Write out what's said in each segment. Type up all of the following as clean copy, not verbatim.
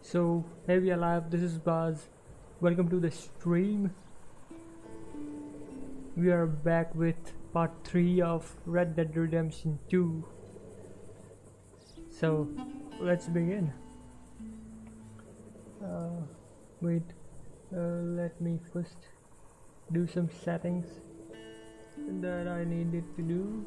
So, hey, we are live. This is Baaz. Welcome to the stream. We are back with part 3 of Red Dead Redemption 2. So, let's begin. Wait, let me first do some settings that I needed to do.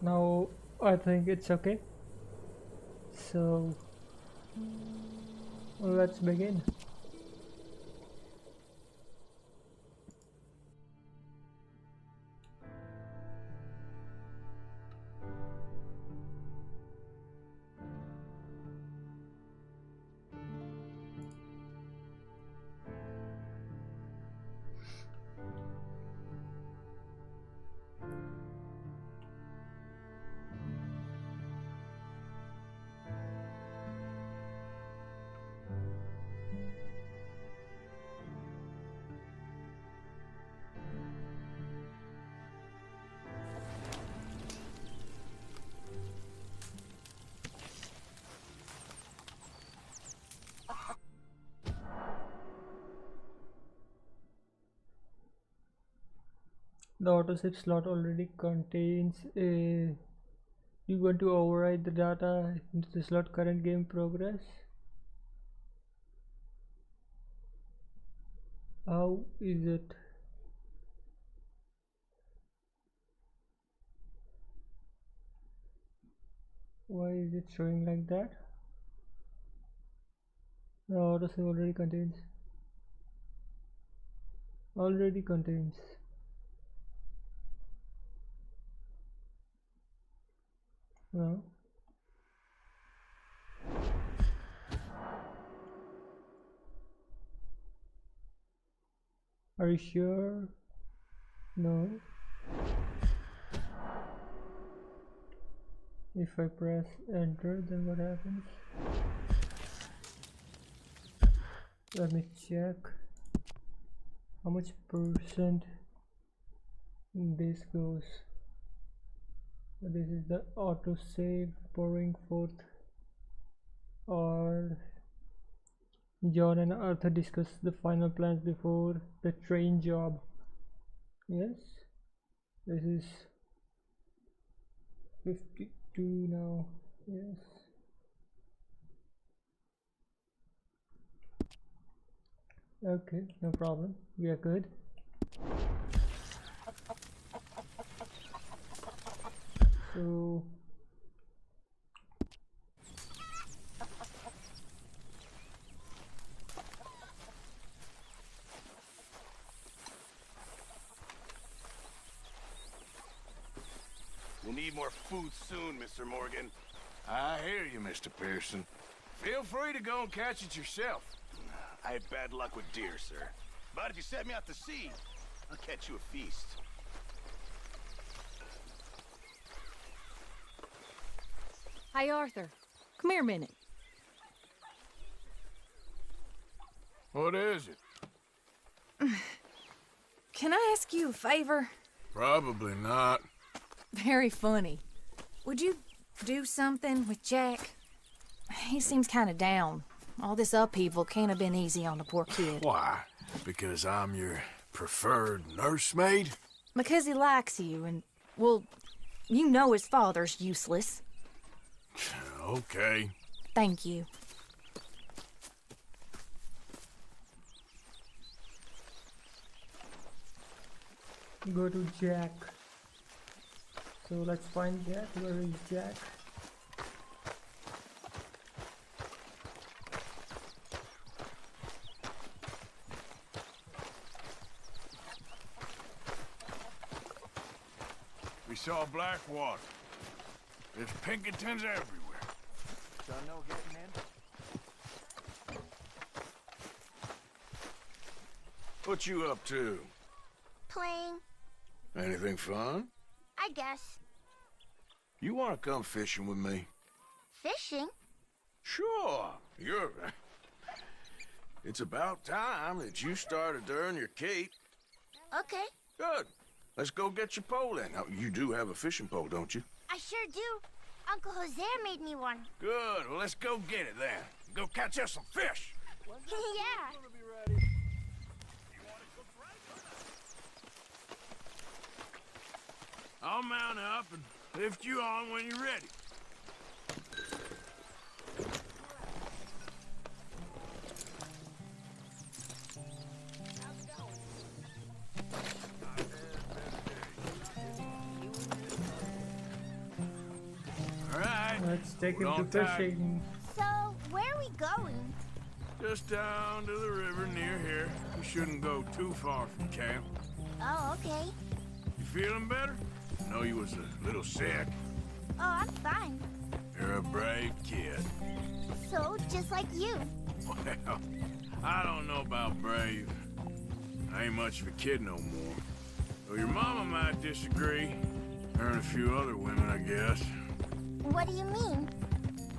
Now I think it's okay. So let's begin. The autosave slot already contains a. You want to override the data into the slot current game progress? How is it? Why is it showing like that? The autosave already contains. No. Are you sure? No. If I press enter, then what happens? Let me check how much percent this goes. This is the autosave pouring forth. Or John and Arthur discuss the final plans before the train job. Yes, this is 52 now. Yes. Okay, no problem. We are good. So we'll need more food soon, Mr. Morgan. I hear you, Mr. Pearson. Feel free to go and catch it yourself. I had bad luck with deer, sir. But if you set me out to sea, I'll catch you a feast. Hey, Arthur. Come here a minute. What is it? Can I ask you a favor? Probably not. Very funny. Would you do something with Jack? He seems kind of down. All this upheaval can't have been easy on the poor kid. Why? Because I'm your preferred nursemaid? Because he likes you and, well, you know his father's useless. Okay. Thank you. go to Jack. So let's find Jack. Where is Jack? saw black water. There's Pinkertons everywhere. So no getting in? What you up to? Playing, Anything fun? I guess. You want to come fishing with me? Fishing? Sure. You're... It's about time that you started to earn your keep. Okay, Good. Let's go get your pole then. Now, you do have a fishing pole, don't you? I sure do. Uncle Jose made me one. Good. Well, let's go get it then. Go catch us some fish. Yeah. I'll mount up and lift you on when you're ready. All right. Let's take him Hold to on tight. fishing. So, where are we going? Just down to the river near here. You shouldn't go too far from camp. Oh, okay. You feeling better? I know you was a little sick. Oh, I'm fine. You're a brave kid. So, just like you. Well, I don't know about brave. I ain't much of a kid no more. Though your mama might disagree. Her and a few other women, I guess. What do you mean?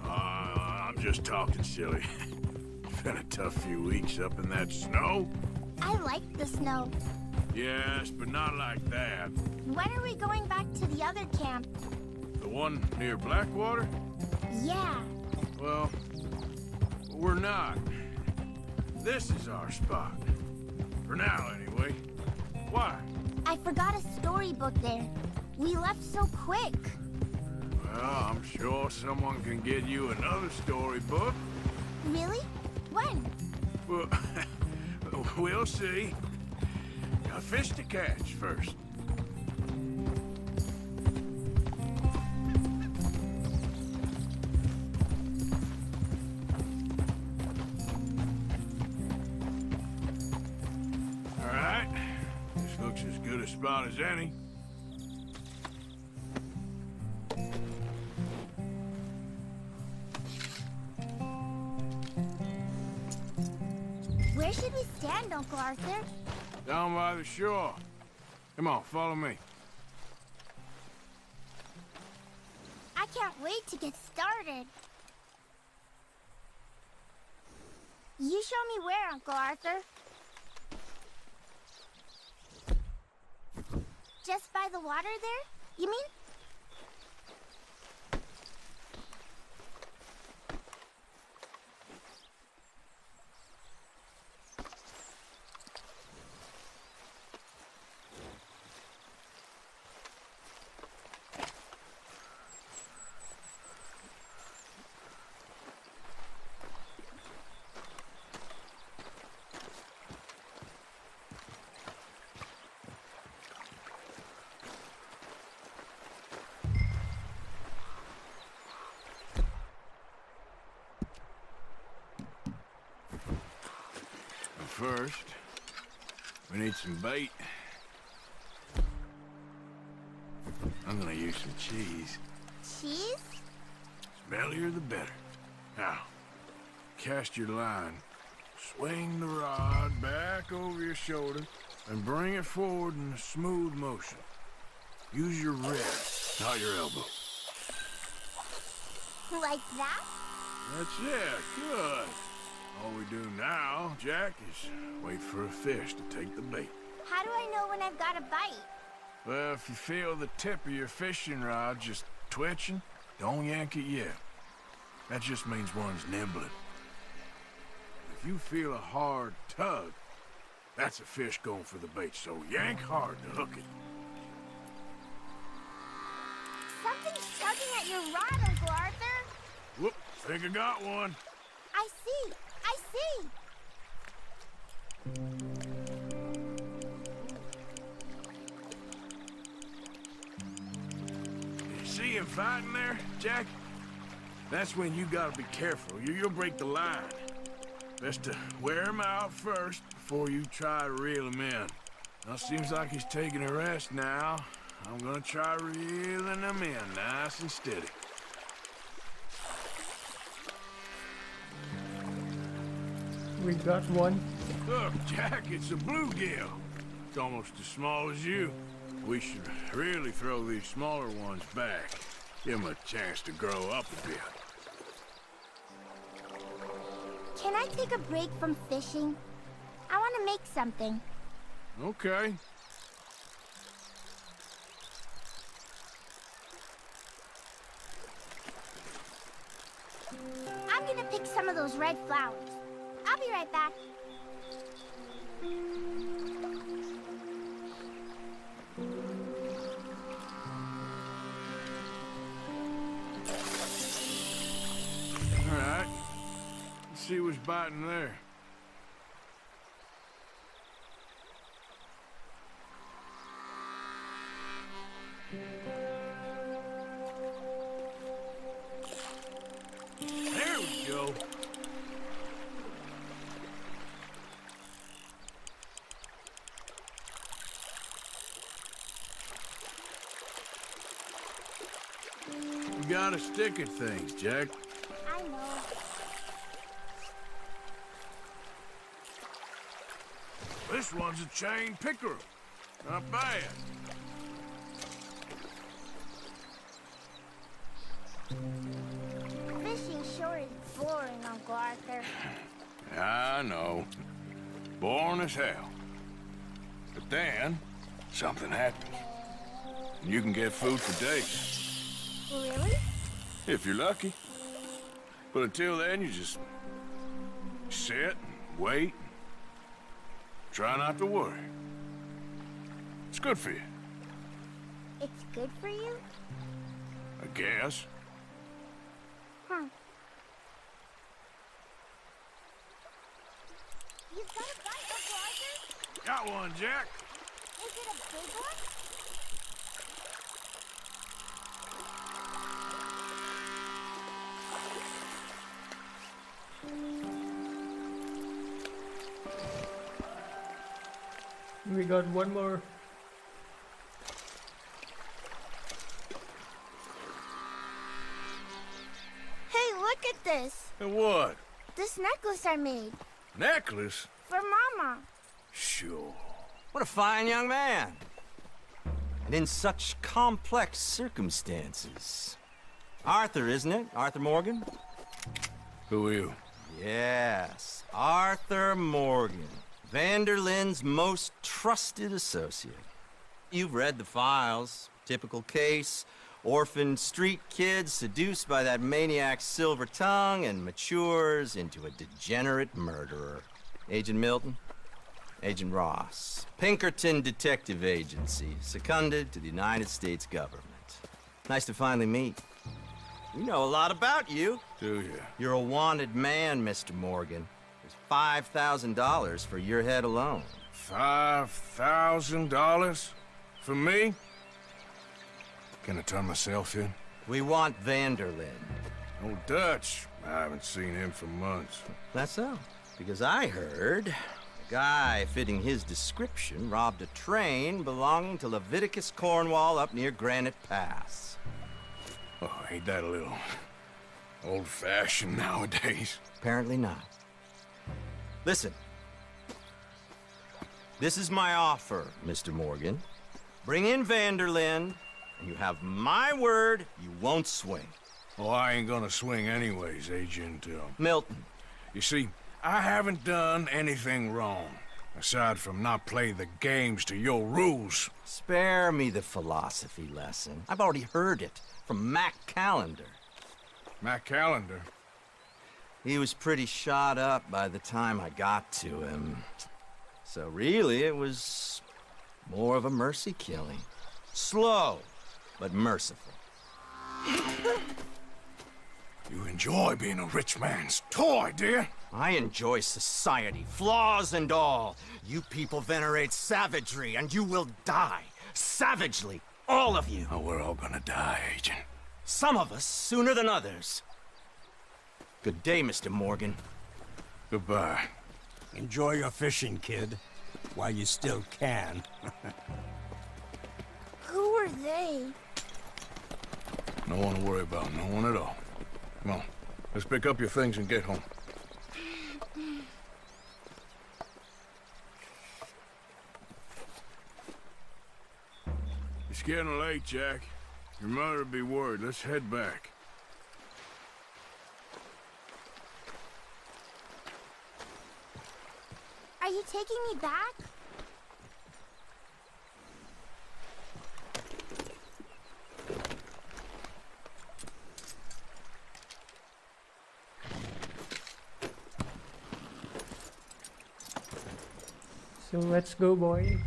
I'm just talking silly. It's been a tough few weeks up in that snow. I like the snow. Yes, but not like that. When are we going back to the other camp? The one near Blackwater? Yeah. Well, we're not. This is our spot. For now, anyway. Why? I forgot a storybook there. We left so quick. Well, I'm sure someone can get you another storybook. Really? When? Well, we'll see. Got fish to catch first. All right. This looks as good a spot as any. Where should we stand, Uncle Arthur? Down by the shore. Come on, follow me. I can't wait to get started. You show me where, Uncle Arthur. Just by the water there, you mean? First, we need some bait. I'm gonna use some cheese. Cheese? Smellier the better. Now, cast your line. Swing the rod back over your shoulder and bring it forward in a smooth motion. Use your wrist, not your elbow. Like that? That's it. Good. All we do now, Jack, is wait for a fish to take the bait. How do I know when I've got a bite? Well, if you feel the tip of your fishing rod just twitching, don't yank it yet. That just means one's nibbling. If you feel a hard tug, that's a fish going for the bait, so yank hard to hook it. Something's tugging at your rod, Uncle Arthur. Whoop, think I got one. I see. I see. You see him fighting there, Jack? That's when you gotta be careful. You'll break the line. Best to wear him out first before you try to reel him in. Now, seems like he's taking a rest now. I'm gonna try reeling them in nice and steady. We got one. Look, Jack, it's a bluegill. It's almost as small as you. We should really throw these smaller ones back. Give them a chance to grow up a bit. Can I take a break from fishing? I want to make something. Okay. I'm gonna pick some of those red flowers. I'll be right back. All right. Let's see what's biting there. There we go. You gotta stick at things, Jack. I know. This one's a chain pickerel. Not bad. Fishing sure is boring, Uncle Arthur. I know. Boring as hell. But then, something happens. And you can get food for days. Really? If you're lucky. But until then, you just sit, wait, try not to worry. It's good for you, It's good for you? I guess. Huh. You've got a bite, Uncle Arthur? Got one, Jack. Is it a big one? We got one more. Hey, look at this. And what? This necklace I made. Necklace? For Mama. Sure. What a fine young man. And in such complex circumstances. Arthur, isn't it? Arthur Morgan? Who are you? Yes, Arthur Morgan. Vanderlyn's most trusted associate. You've read the files. Typical case. Orphaned street kid seduced by that maniac's silver tongue and matures into a degenerate murderer. Agent Milton? Agent Ross. Pinkerton Detective Agency, seconded to the United States government. Nice to finally meet. We know a lot about you. Do you? You're a wanted man, Mr. Morgan. There's $5,000 for your head alone. $5,000? For me? Can I turn myself in? We want Vanderlyn. Oh, Dutch. I haven't seen him for months. That's so. Because I heard a guy fitting his description robbed a train belonging to Leviticus Cornwall up near Granite Pass. Oh, ain't that a little old-fashioned nowadays? Apparently not. Listen. This is my offer, Mr. Morgan. Bring in Vanderlyn, and you have my word you won't swing. Oh, I ain't gonna swing anyways, Agent, Milton. You see, I haven't done anything wrong, aside from not play the games to your rules. Spare me the philosophy lesson. I've already heard it from Mac Callender. Matt Callender. He was pretty shot up by the time I got to him. So really, it was more of a mercy killing. Slow, but merciful. You enjoy being a rich man's toy, dear. I enjoy society, flaws and all. You people venerate savagery, and you will die. Savagely, all of you. Oh, we're all gonna die, Agent. Some of us sooner than others. Good day, Mr. Morgan. Goodbye. Enjoy your fishing, kid, while you still can. Who are are they? No one to worry about, no one at all. Come on, let's pick up your things and get home. It's getting late, Jack. Your mother'll be worried. Let's head back. Are you taking me back? So let's go, boy.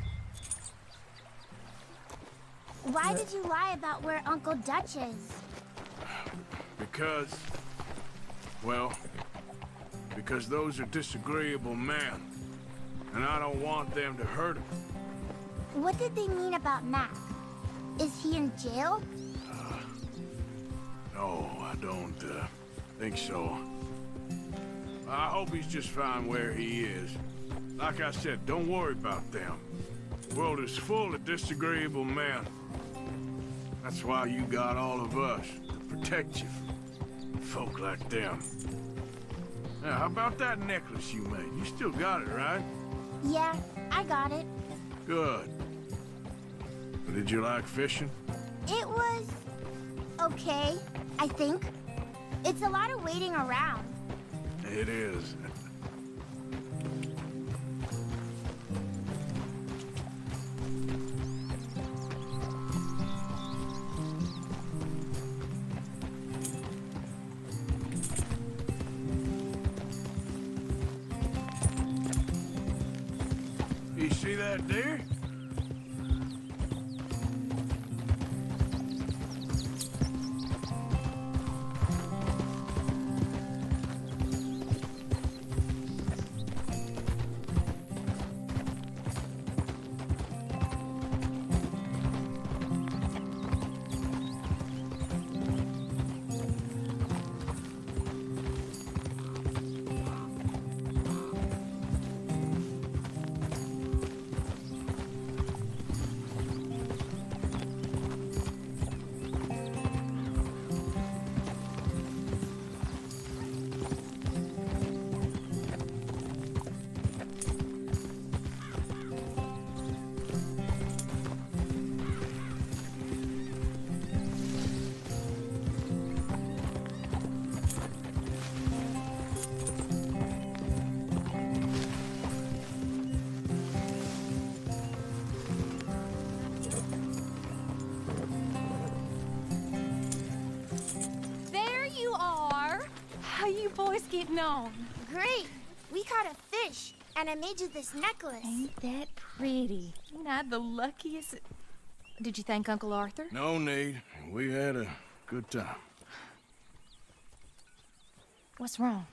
Why did you lie about where Uncle Dutch is? Because... well... because those are disagreeable men. And I don't want them to hurt him. What did they mean about Mac? Is he in jail? No, I don't, think so. I hope he's just fine where he is. Like I said, don't worry about them. The world is full of disagreeable men. That's why you got all of us, to protect you from folk like them. Now, how about that necklace you made? You still got it, right? Yeah, I got it. Good. Did you like fishing? It was... okay, I think. It's a lot of waiting around. It is. You see that deer? There you are. How you boys getting on? Great! We caught a fish, and I made you this necklace. Ain't that pretty? Ain't I the luckiest? Did you thank Uncle Arthur? No need. We had a good time. What's wrong?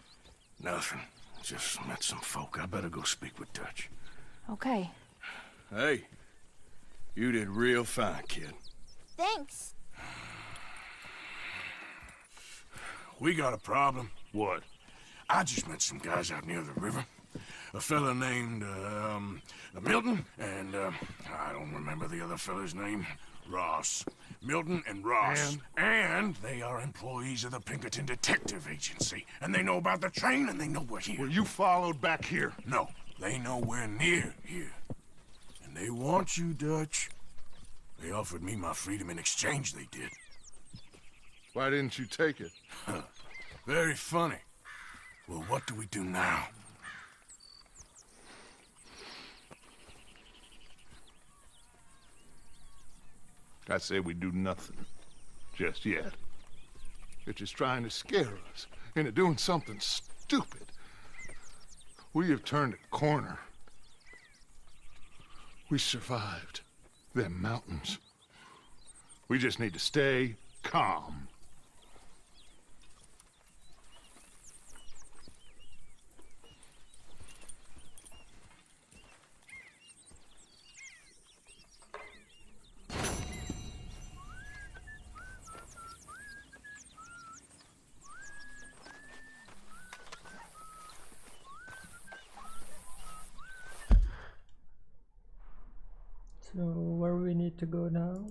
Nothing. Just met some folk. I better go speak with Dutch. Okay. Hey, you did real fine, kid. Thanks. We got a problem. What? I just met some guys out near the river. A fella named, Milton, and, I don't remember the other fella's name. Ross. Milton and Ross. And they are employees of the Pinkerton Detective Agency. And they know about the train, and they know we're here. Were you followed back here? No, they know we're near here. And they want you, Dutch. They offered me my freedom in exchange, they did. Why didn't you take it? Very funny. Well, what do we do now? I say we do nothing. Just yet. You're just trying to scare us into doing something stupid. We have turned a corner. We survived them mountains. We just need to stay calm. So where we need to go now?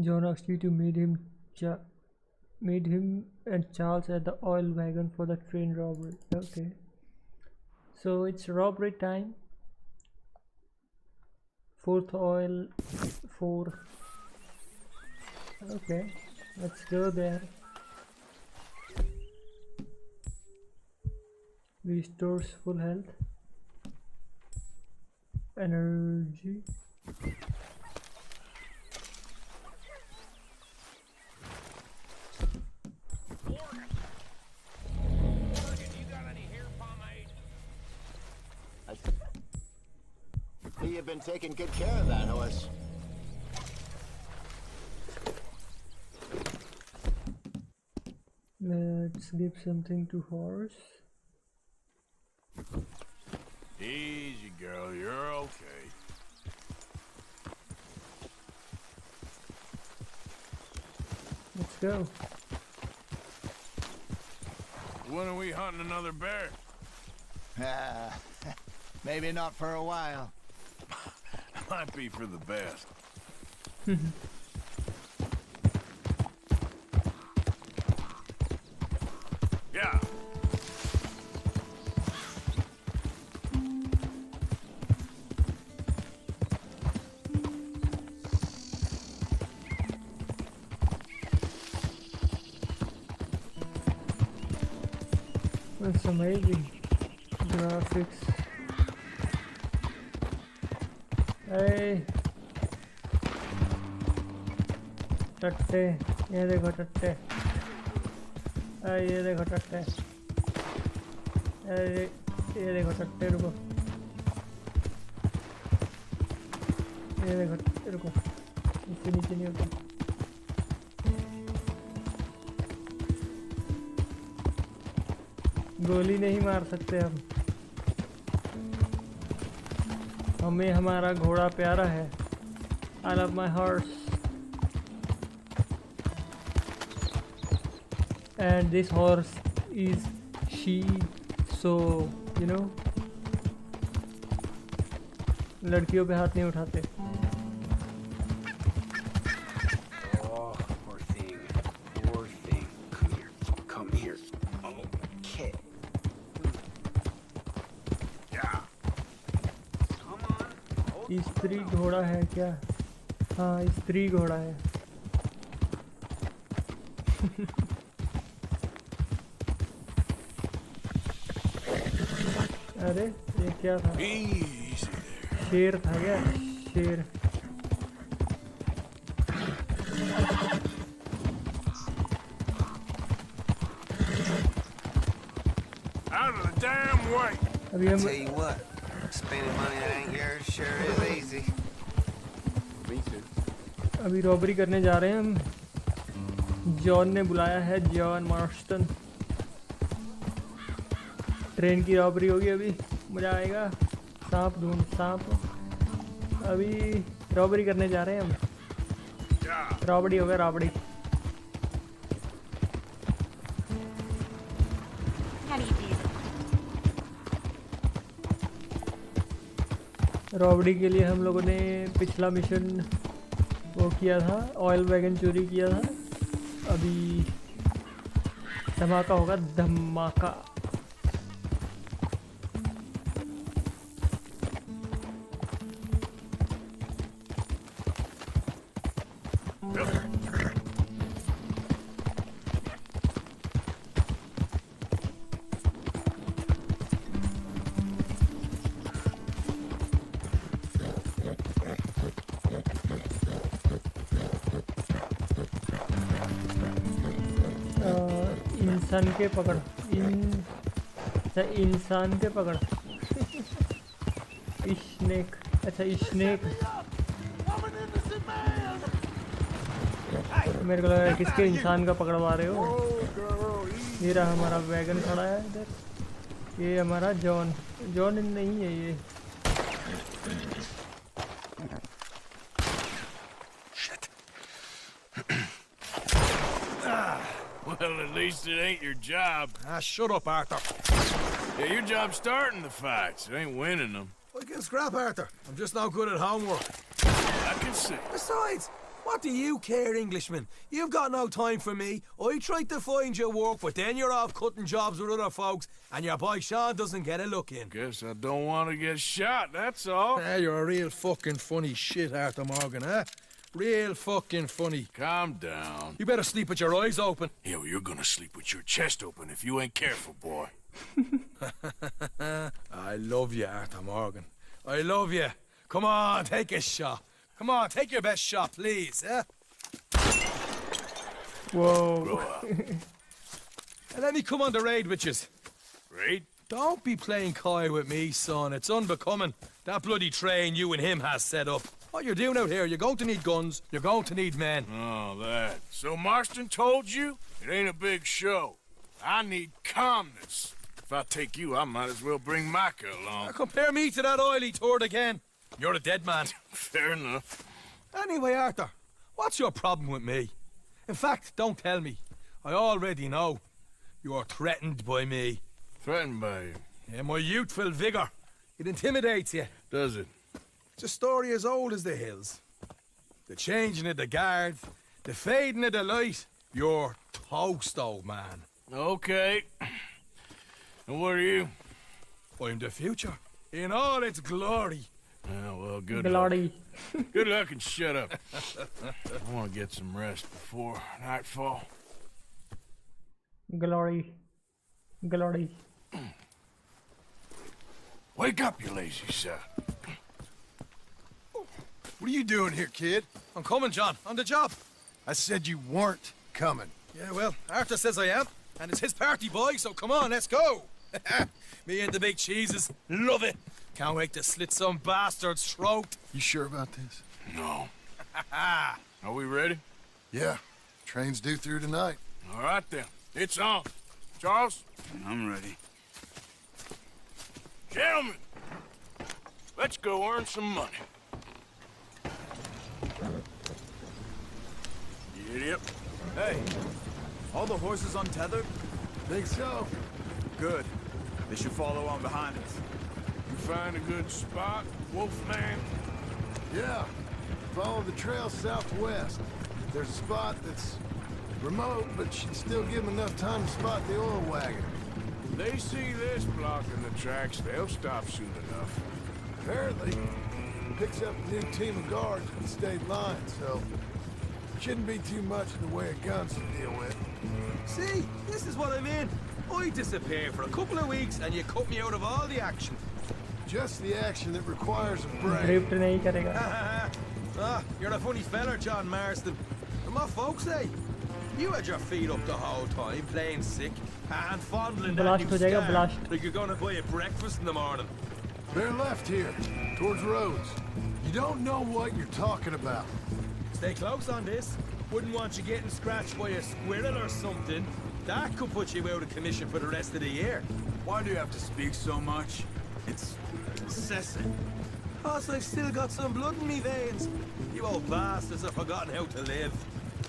John asked you to meet him and Charles at the oil wagon for the train robbery. Okay. So it's robbery time. Fourth oil 4. Okay, let's go there. Restores full health, energy. You've been taking good care of that horse. Let's give something to horse. Easy, girl. You're okay. Let's go. When are we hunting another bear? Maybe not for a while. Might be for the best. Yeah. That's amazing. Graphics. Hey. टट्टे, ये देखो टट्टे, ये देखो टट्टे, ये देखो टट्टे, रुको, ये देखो, रुको, इससे नीचे नहीं होता, गोली नहीं मार सकते हम, हमें हमारा घोड़ा प्यारा है, I love my horse. And this horse is she, so you know, लड़कियों पे हाथ नहीं उठाते. Oh, poor thing. Poor thing. Come here. Come here. Okay. Yeah. Come on. स्त्री घोड़ा है क्या? हाँ, स्त्री घोड़ा है. अरे ये क्या था? शेर था क्या? शेर. Out of the damn way. अभी हम Tell you what, spending money that ain't yours sure is easy. Me too. अभी रॉबरी करने जा रहे हैं हम. जॉन ने बुलाया है, जॉन मार्स्टन. ट्रेन की रॉबरी होगी अभी, मजा आएगा. सांप ढूंढ, सांप. अभी रॉबरी करने जा रहे हैं हम. रॉबरी होगा, रॉबरी. रॉबरी के लिए हम लोगों ने पिछला मिशन वो किया था, ऑयल वैगन चोरी किया था. अभी धमाका होगा, धमाका. इंसान के पकड़, इंसान के पकड़. स्नेक, अच्छा स्नेक. मेरे को लगा किसके इंसान का पकड़वा रहे हो. ये रहा हमारा वैगन खड़ा है इधर. ये हमारा जॉन, जॉन नहीं है ये. Well, at least it ain't your job. Shut up, Arthur. Yeah, your job's starting the fights. It ain't winning them. I can scrap, Arthur. I'm just not good at homework. I can see. Besides, What do you care, Englishman? You've got no time for me. I tried to find you work, but then you're off cutting jobs with other folks, and your boy Sean doesn't get a look in. Guess I don't want to get shot, that's all. You're a real fucking funny shit, Arthur Morgan, huh? Real fucking funny. Calm down. You better sleep with your eyes open. Yeah, well, you're gonna sleep with your chest open if you ain't careful, boy. I love you, Arthur Morgan. I love you. Come on, take a shot. Come on, take your best shot, please, eh? Whoa. And let me come on the raid with yous. Raid? Don't be playing coy with me, son. It's unbecoming. That bloody train you and him has set up. What you're doing out here, you're going to need guns, you're going to need men. Oh, that. So Marston told you? It ain't a big show. I need calmness. If I take you, I might as well bring Micah along. Now compare me to that oily turd again. You're a dead man. Fair enough. Anyway, Arthur, what's your problem with me? In fact, don't tell me. I already know. You're threatened by me. Threatened by you? Yeah, my youthful vigor. It intimidates you. Does it? It's a story as old as the hills. The changing of the guard, the fading of the light. You're toast, old man. Okay. And what are you? I'm the future. In all its glory. Oh, well, good Glory. luck. Good luck and shut up. I want to get some rest before nightfall. Glory. Glory. Wake up, you lazy son. What are you doing here, kid? I'm coming, John. On the job. I said you weren't coming. Yeah, well, Arthur says I am. And it's his party, boy, so come on, let's go. Me and the big cheeses. Love it. Can't wait to slit some bastard's throat. You sure about this? No. Are we ready? Yeah. Train's due through tonight. All right, then. It's on. Charles? I'm ready. Gentlemen, let's go earn some money. Idiot. Hey, all the horses untethered? Think so? Good. They should follow on behind us. You find a good spot, Wolfman? Yeah. Follow the trail southwest. There's a spot that's remote, but should still give them enough time to spot the oil wagon. They see this blocking the tracks, they'll stop soon enough. Apparently, picks up a new team of guards in the state line, so shouldn't be too much in the way of guns to deal with. See, this is what I mean. I disappear for a couple of weeks and you cut me out of all the action. Just the action that requires a break. Drift नहीं करेगा. You're a funny fella, John Marston. And what folks say? You had your feet up the whole time, playing sick, and fondling that Blast new हो जाएगा, scar, blast. like you're gonna buy a breakfast in the morning. They're left here, towards Rhodes. You don't know what you're talking about. Stay close on this. Wouldn't want you getting scratched by a squirrel or something. That could put you out of commission for the rest of the year. Why do you have to speak so much? It's incessant. Cause I've still got some blood in me veins. You old bastards have forgotten how to live.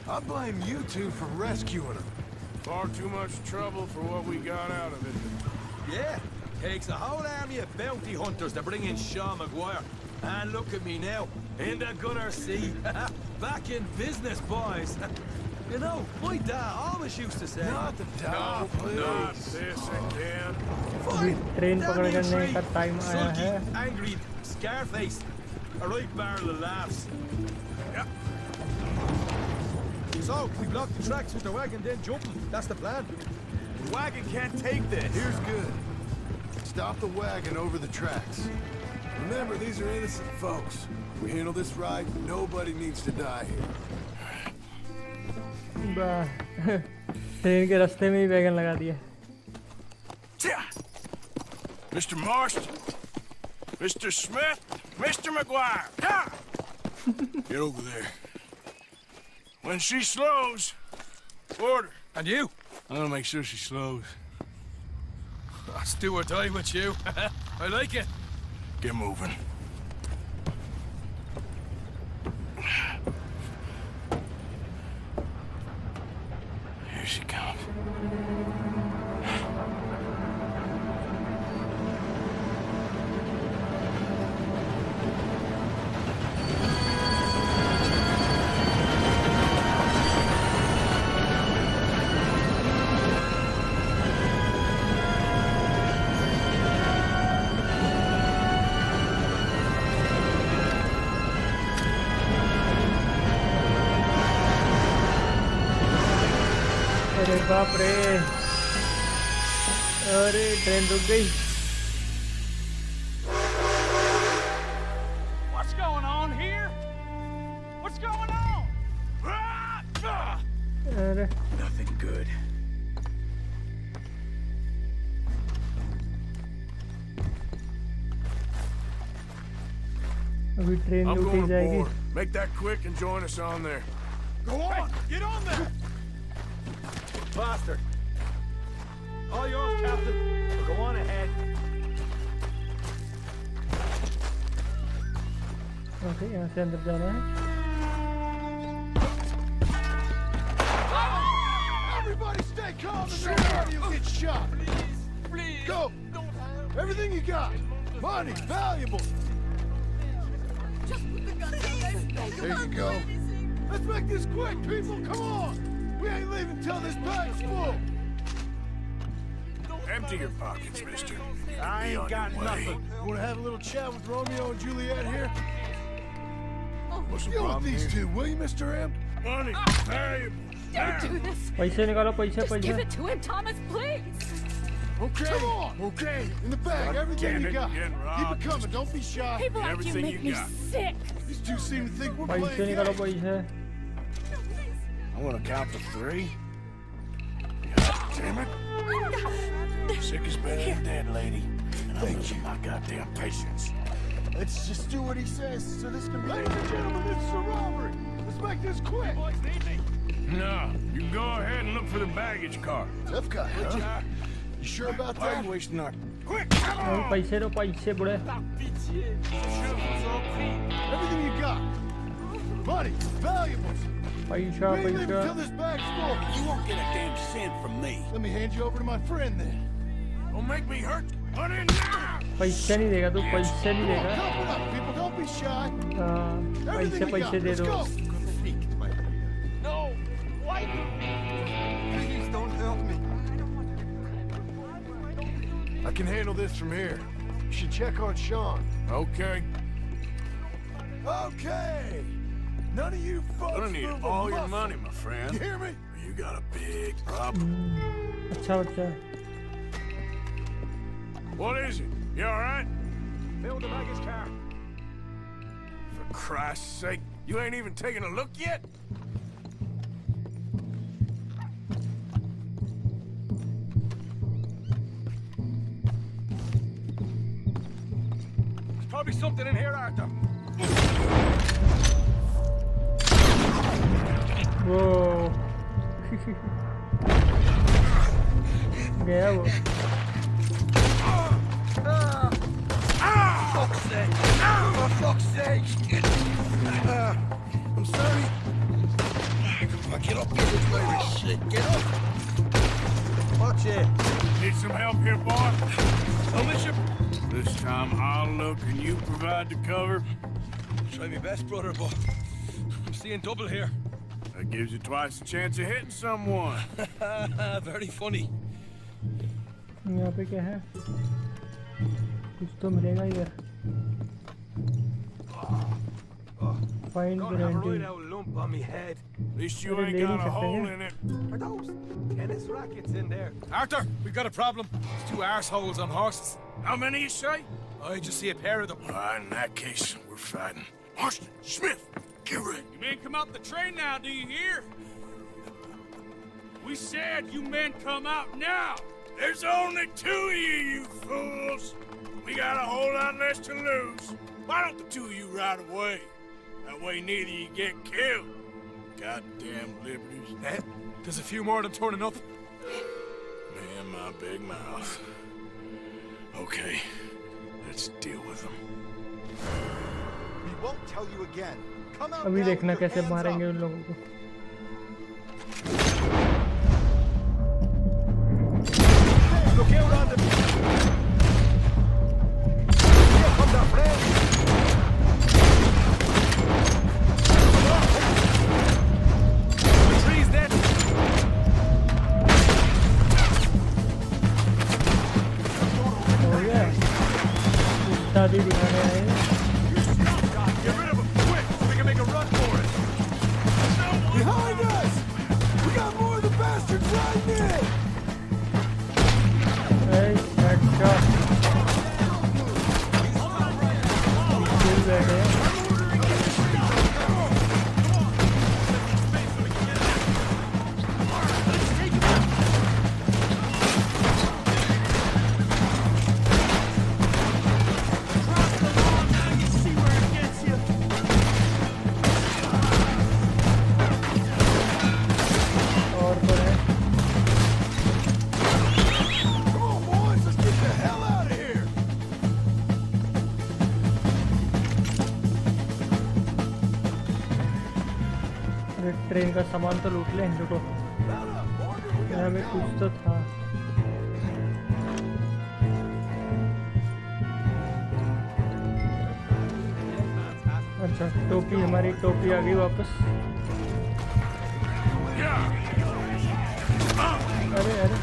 I blame you two for rescuing him. Far too much trouble for what we got out of it. Yeah, takes a whole army of bounty hunters to bring in Sean McGuire. And look at me now, in the gunner seat. Back in business, boys. You know, my dad always used to say... Not the dog, please. Not this again. अभी train पकड़ करने का time आया sulky, है. angry Scarface. A right barrel of laughs. Yeah. So, we block the tracks with the wagon, then jump 'em. That's the plan. The wagon can't take this. Here's good. Stop the wagon over the tracks. Remember, these are innocent folks. If we handle this right, nobody needs to die here. Train के रास्ते में ही wagon लगा दिया. Mr. Marston, Mr. Smith, Mr. McGuire, get over there. When she slows, order. And you? I'm gonna make sure she slows. Let's do or die with you. I like it. Get moving. Here she comes. बाप रे, अरे train रुक गई। What's going on here? What's going on? अरे Nothing good. अभी train I'm लूटी going जाएगी। aboard. Make that quick and join us on there. Go on! Get on there! Bastard! All yours, Captain. Go on ahead. Okay, यहाँ से अंदर जाना है। Everybody stay calm and nobody will get shot. Please! Go! Everything you got. Money, valuables. There you go. Let's make this quick, people. Come on. We ain't leaving till this bag's full. Empty your pockets, mister. I ain't got nothing. Want to have a little chat with Romeo and Juliet here? What's the Deal with problem these here? two, will you, Mr. M? Money, valuables. Don't do this. पैसे निकालो, पैसे Just give पैसे। it to him, Thomas, please. Okay. Come on. Okay. In the bag, everything damn you it, got. getting Keep robbed. it coming. Don't be shy. People like you Everything make you me got. sick. These two seem to think we're पैसे playing निकालो, games. पैसे। I'm gonna count to 3. God damn it. Sick is better than dead, lady. And I'm losing my goddamn patience. Let's just do what he says so this can be... Ladies and gentlemen, this is a robbery. Let's make this quick. No, you go ahead and look for the baggage car. Tough guy, huh? You sure about Why are that? you wasting our... Quick, come अरे on! पैसे दो, पैसे बुढ़े। Everything you got. Money, valuables. पैसा, We ain't leaving till पैसा। this bag's full. You won't get a damn cent from me. Let me hand you over to my friend then. Don't make me hurt. Put in now! पैसे नहीं देगा तू, पैसे नहीं देगा। Couple up, people. Don't be shy. हाँ, पैसे Everything we got. पैसे दे Let's दो। go. No! Why? Please don't help me. I can handle this from here. You should check on Sean. Okay. Okay. None of you folks Gonna need move a all your muscle. money, my friend. You hear me? You got a big problem. अच्छा बच्चा। What is it? You alright? Fill the baggage car. For Christ's sake, you ain't even taking a look yet? There's probably something in here, Arthur. वो गया वो। For fuck's sake! I'm sorry. Come on, get up here with my shit. Get up! Watch it. Need some help here, boy? Militia. This time I'll look and you provide the cover. Try my best, brother, but I'm seeing double here. That gives you twice the chance of hitting someone. Very funny. यहाँ पे क्या है? कुछ तो मिलेगा इधर। Find Got a right branding. old lump on me head. At least you अरे ain't ले नहीं got a सकते hole क्या? in it. Are those tennis rackets in there? Arthur, we've got a problem. There's 2 arseholes on horses. How many you say? I just see a pair of them. In that case, we're fighting. Marston, Smith, get ready. You men come out the train now, do you hear? We said you men come out now! There's only 2 of you fools. We got a whole lot less to lose. Why don't the 2 of you ride away? That way neither of you get killed. Goddamn liberties. There's a few more of them turning up. Me and my big mouth. Okay, let's deal with them. We won't tell you again. Come out अभी now देखना with your कैसे hands मारेंगे up. उन लोगों को। Look out on the... Here comes our friend. The tree's dead. हो गया। शादी दिखाने आए। Get rid of him, quick, so we can make a run for it. Behind us! We got more of the bastards riding मिल बैठे हैं। Train का सामान तो लूट ले रुको, यहाँ में कुछ तो था। अच्छा टोपी, हमारी टोपी आ गई वापस। अरे अरे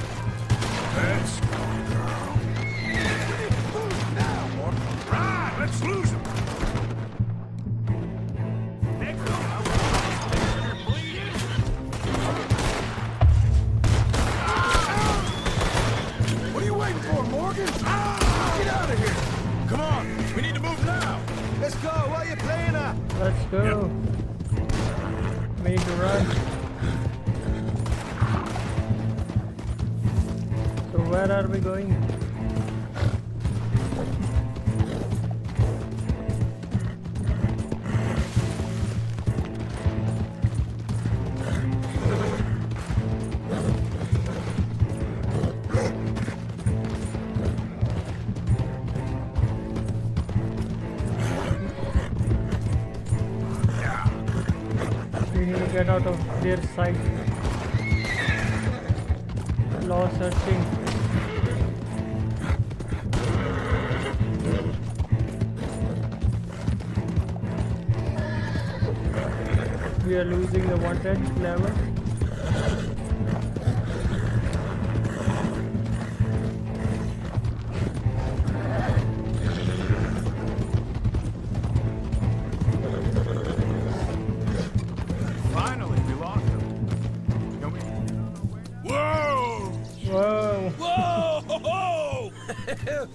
let's go. We need to run. So where are we going? Get out of their sight. Law searching. We are losing the wanted level.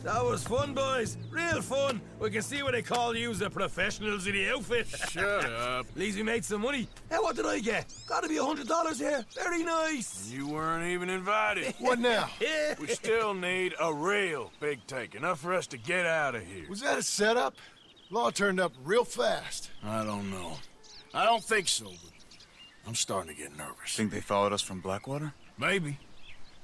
That was fun, boys. Real fun. We can see what they call you the professionals in the outfit. Shut up. At least we made some money. Hey, what did I get? Gotta be $100 here. Very nice. You weren't even invited. What now? We still need a real big tank. Enough for us to get out of here. Was that a setup? Law turned up real fast. I don't know. I don't think so, but I'm starting to get nervous. Think they followed us from Blackwater? Maybe.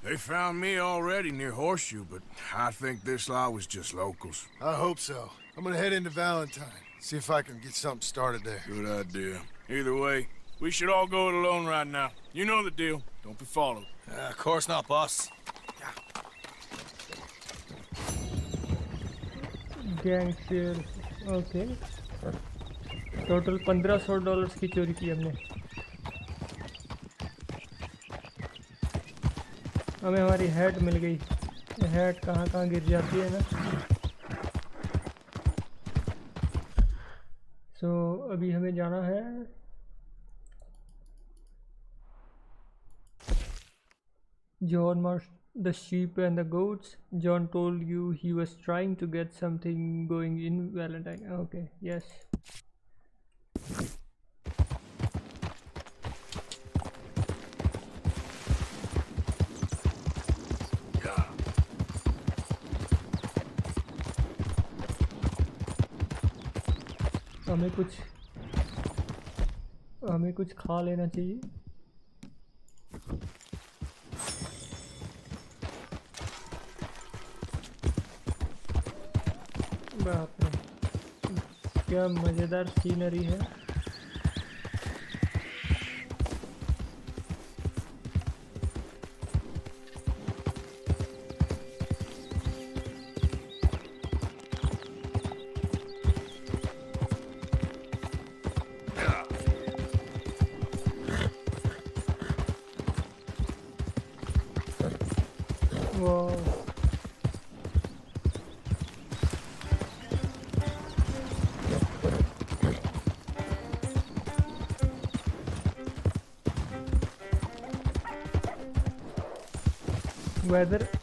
They found me already near Horseshoe, but I think this lot was just locals. I hope so. I'm gonna head into Valentine. See if I can get something started there. Good idea. Either way, we should all go it alone right now. You know the deal. Don't be followed. Of course not, boss. Gang share. Okay. Total $1500 की चोरी की हमने। हमें हमारी hat मिल गई। Hat कहाँ गिर जाती है ना। सो अभी हमें जाना है John marched the sheep and the goats. John told you he was trying to get something going in Valentine. Okay, yes. हमें कुछ खा लेना चाहिए। बाप रे, क्या मजेदार सीनरी है।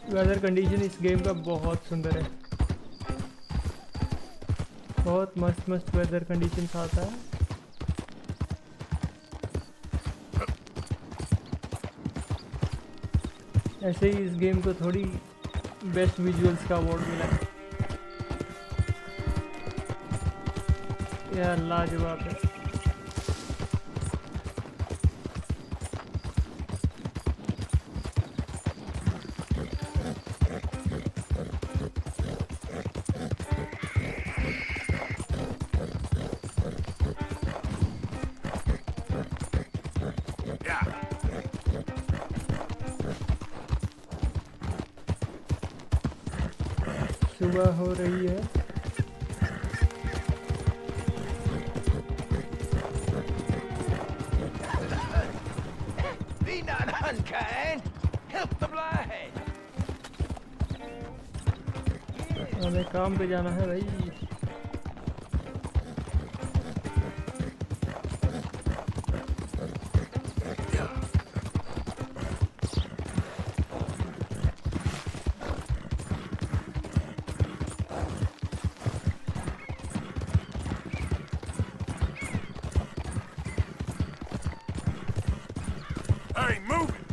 वेदर कंडीशन इस गेम का बहुत सुंदर है। बहुत मस्त मस्त वेदर कंडीशंस आता है। ऐसे ही इस गेम को थोड़ी बेस्ट विजुअल्स का अवार्ड मिला है। यार लाजवाब है। सुबह हो रही है। Be not unkind. Help the blind. हमें काम पे जाना है भाई। Hey, move it.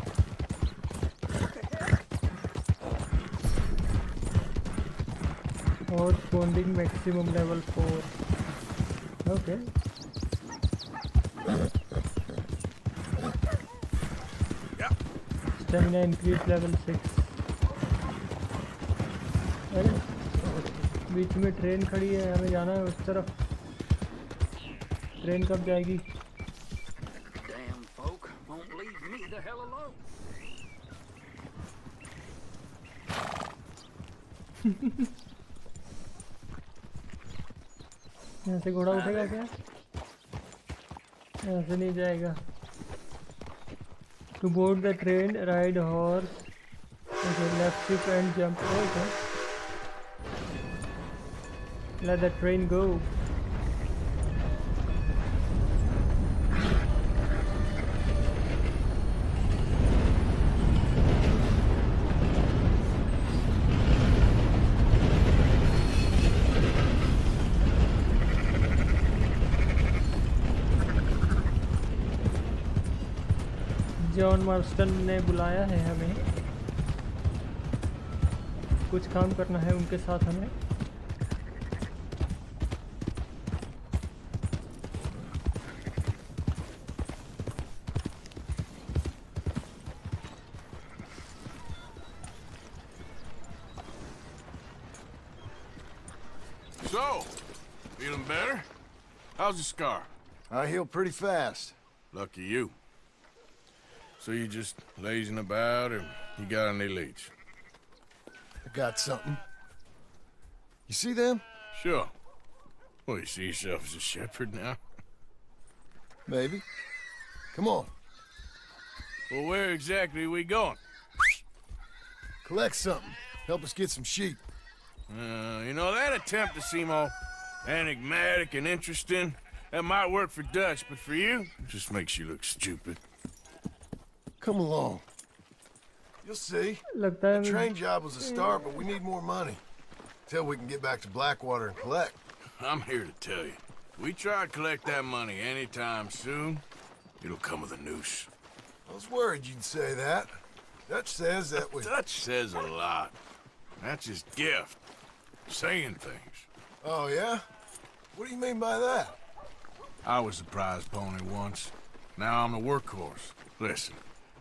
और bonding maximum level 4. Okay. Stamina increase level 6. अरे बीच में ट्रेन खड़ी है, हमें जाना है उस तरफ। ट्रेन कब जाएगी? Damn folk won't leave me the hell alone. यहाँ से घोड़ा उठेगा क्या? यहाँ से नहीं जाएगा। To board the train, ride horse. Okay, left shift and jump. Okay. Let the train go. John Marston ने बुलाया है हमें, कुछ काम करना है उनके साथ हमें। So, feeling better? How's the scar? I heal pretty fast. Lucky you. So you just lazing about, or you got any leads? I got something. You see them? Sure. Well, you see yourself as a shepherd now? Maybe. Come on. Well, where exactly are we going? Collect something. Help us get some sheep. You know, that attempt to seem all enigmatic and interesting, that might work for Dutch, but for you, it just makes you look stupid. Come along. You'll see. लगता है The train job was a start, but we need more money. Till we can get back to Blackwater and collect. I'm here to tell you, we try to collect that money anytime soon, it'll come with a noose. I was worried you'd say that. Dutch says that we... Dutch says a lot. That's his gift. Saying things. Oh, yeah? What do you mean by that? I was the prize pony once. Now I'm the workhorse. Listen,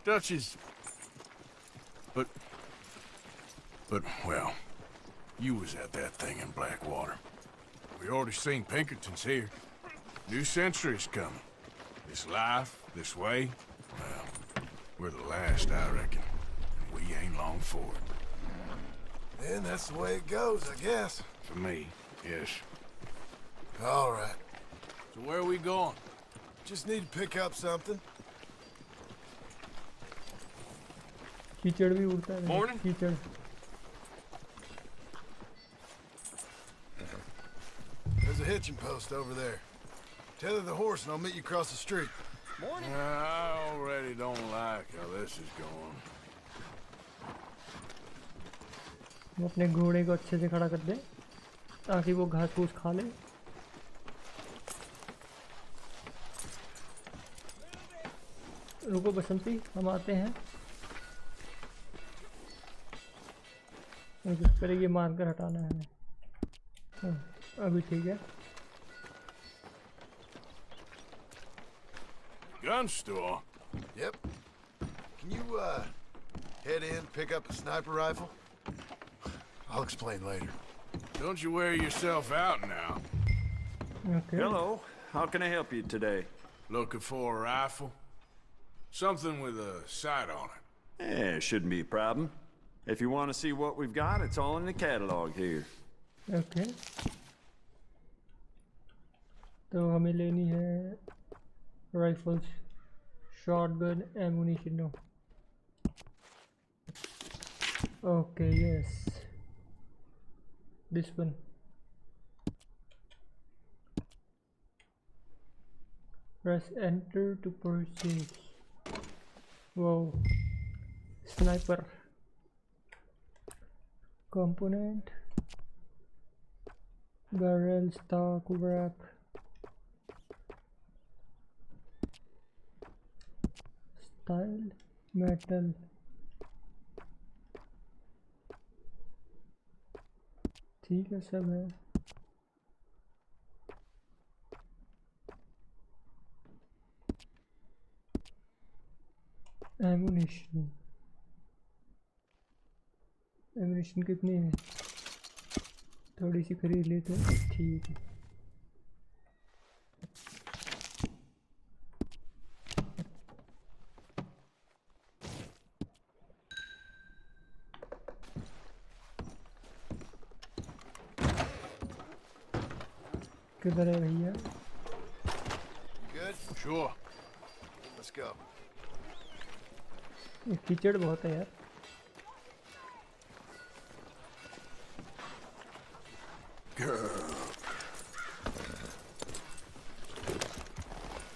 Dutch is... But, well, you was at that thing in Blackwater. We already seen Pinkertons here. New century's coming. This life, this way, well, we're the last, I reckon. We ain't long for it. Then that's the way it goes, I guess. For me, yes. All right. So where are we going? Just need to pick up something. कीचड़ भी उड़ता है। Morning. कीचड़। There's a hitching post over there. Tether the horse and I'll meet you across the street. Morning. I already don't like how this is going. वो अपने घोड़े को अच्छे से खड़ा कर दे ताकि वो घास फूस खा ले। रुको बसंती, हम आते हैं। पहले ये मान कर हटाना है हमें। अभी ठीक है। Gun store? Yep. Can you, head in, pick up a sniper rifle? I'll explain later. Don't you wear yourself out now? Okay. Hello. How can I help you today? Looking for a rifle? Something with a sight on it. Shouldn't be a problem. If you want to see what we've got, it's all in the catalog here. Okay. तो हमें लेनी है rifles, shotgun, ammunition. No okay, yes, this one. Press enter to purchase. Wow, sniper component, barrel, stock, wrap, style, metal, ठीक है, सब है। Ammunition, ammunition कितनी है? थोड़ी सी खरीद लेते हैं, ठीक है। किधर है भैया? Good? Sure. Let's go. ये कीचड़ बहुत है यार।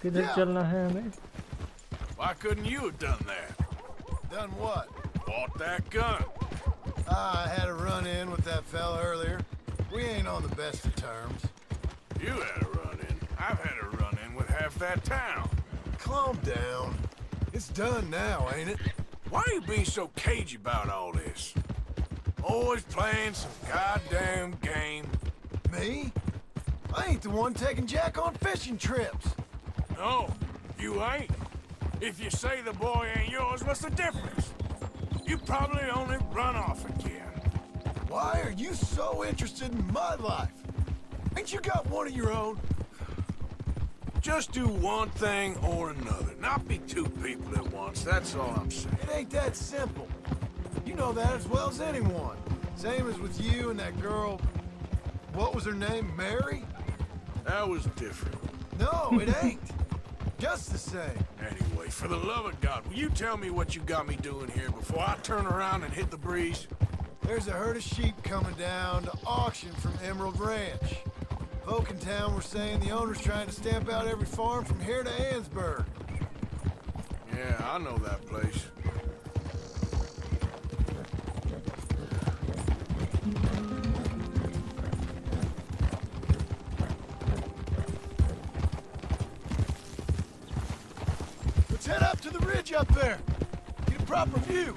किधर चलना है हमें? Why couldn't you have done that? Done what? Bought that gun. I had a run-in with that fella earlier. We ain't on the best of terms. You had a run-in. I've had a run-in with half that town. Calm down. It's done now, ain't it? Why are you being so cagey about all this? Always playing some goddamn game. Me? I ain't the one taking Jack on fishing trips. No, you ain't. If you say the boy ain't yours, what's the difference? You probably only run off again. Why are you so interested in my life? Ain't you got one of your own? Just do one thing or another. Not be two people at once, that's all I'm saying. It ain't that simple. You know that as well as anyone. Same as with you and that girl... What was her name? Mary? That was different. No, it ain't. Just the same. Anyway, for the love of God, will you tell me what you got me doing here before I turn around and hit the breeze? There's a herd of sheep coming down to auction from Emerald Ranch. Folk in town were saying the owner's trying to stamp out every farm from here to Ansburg. Yeah, I know that place. Let's head up to the ridge up there. Get a proper view.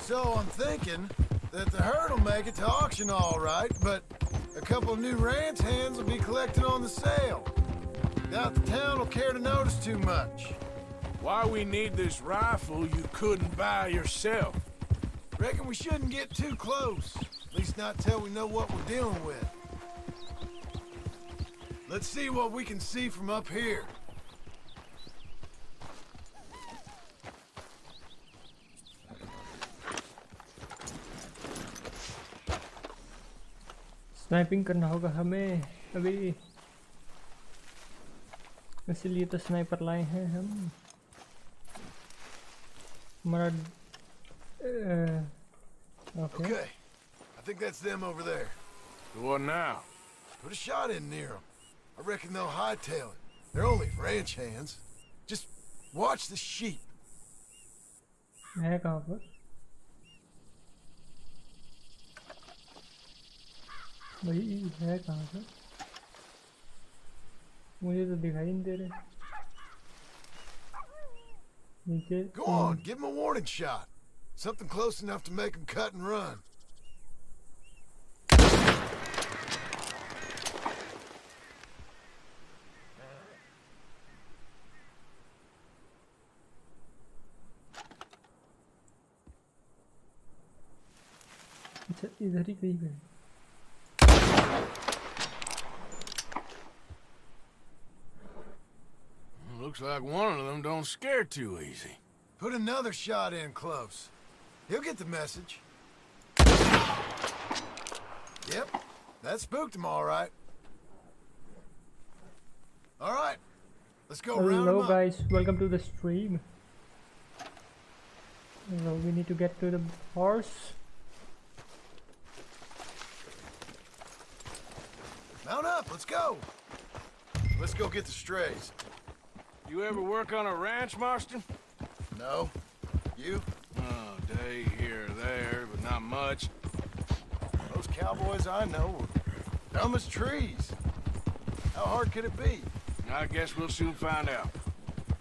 So I'm thinking that the herd will make it to auction all right, but a couple of new ranch hands will be collected on the sale. Doubt the town will care to notice too much. Why we need this rifle you couldn't buy yourself? Reckon we shouldn't get too close. At least not till we know what we're dealing with. Let's see what we can see from up here. Sniping करना होगा हमें अभी, इसलिए तो sniper लाए हैं हम। हमारा Okay, I think that's them over there. What now? Put a shot in near them. I reckon they'll hightail it. They're only ranch hands. Just watch the sheep. है कहाँ पर? भाई है कहाँ से? मुझे तो दिखाई नहीं दे रहे। नीचे। Go on, give him a warning shot. Something close enough to make him cut and run. अच्छा इधर ही कहीं गए। Looks like one of them don't scare too easy. Put another shot in close. He'll get the message. Yep, that spooked him all right. All right, let's go round him Hello up. guys, welcome to the stream. So we need to get to the horse. Mount up, let's go. Let's go get the strays. You ever work on a ranch, Marston? No. You? Oh, day here or there, but not much. Those cowboys I know are dumb as trees. How hard could it be? I guess we'll soon find out.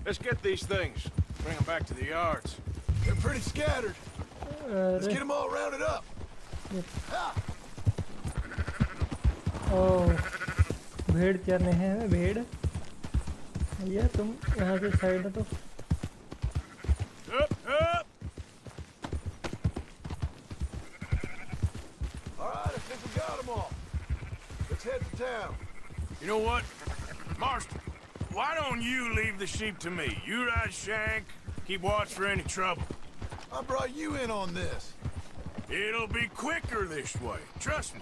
Let's get these things. Bring them back to the yards. They're pretty scattered. Let's get them all rounded up. Yep. Ha! Oh, भेड़ चरने हैं भेड़। भैया तुम यहाँ से side तो। Up, up! All right, I think we got them all. Let's head to town. You know what? Marston, why don't you leave the sheep to me? You ride Shank, keep watch for any trouble. I brought you in on this. It'll be quicker this way. Trust me.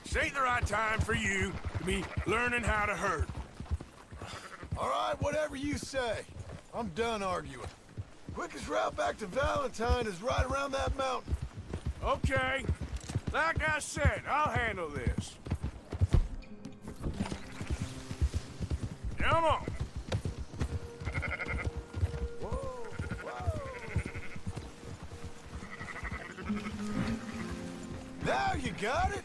This ain't the right time for you to be learning how to herd. All right, whatever you say. I'm done arguing. Quickest route back to Valentine is right around that mountain. Okay. Like I said, I'll handle this. Come on. Whoa, whoa. Now you got it.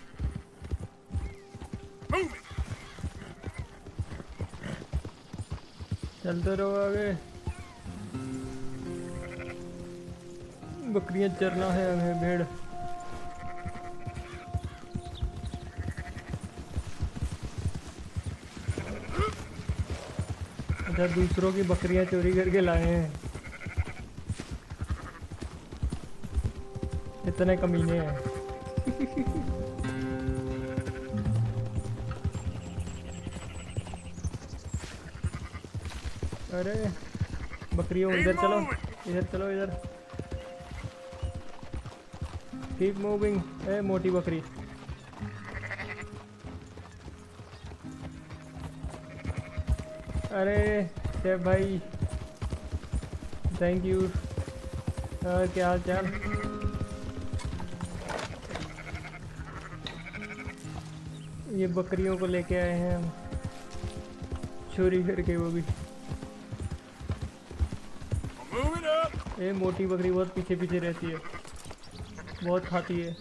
Move it. चलते रहो आगे। बकरियां चरना है हमें भेड़। अच्छा दूसरों की बकरियां चोरी करके लाए हैं। इतने कमीने हैं। अरे बकरियों इधर चलो, इधर चलो इधर। Keep moving. ए मोटी बकरी। अरे शेफ भाई थैंक यू। क्या हाल चाल? ये बकरियों को लेके आए हैं हम, चोरी करके, वो भी। ये मोटी बकरी बहुत पीछे पीछे रहती है, बहुत खाती है।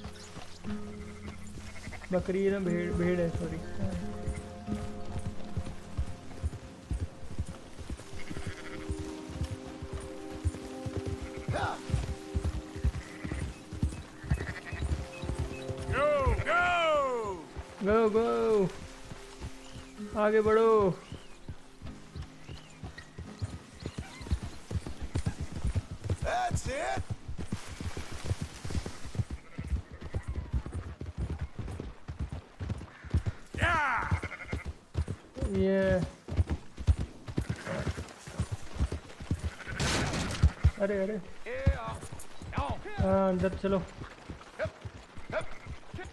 बकरी है ना, भेड़, भेड़ है सॉरी। गो गो आगे बढ़ो। That's it. Yeah. Yeah. अरे अरे हाँ अंदर चलो।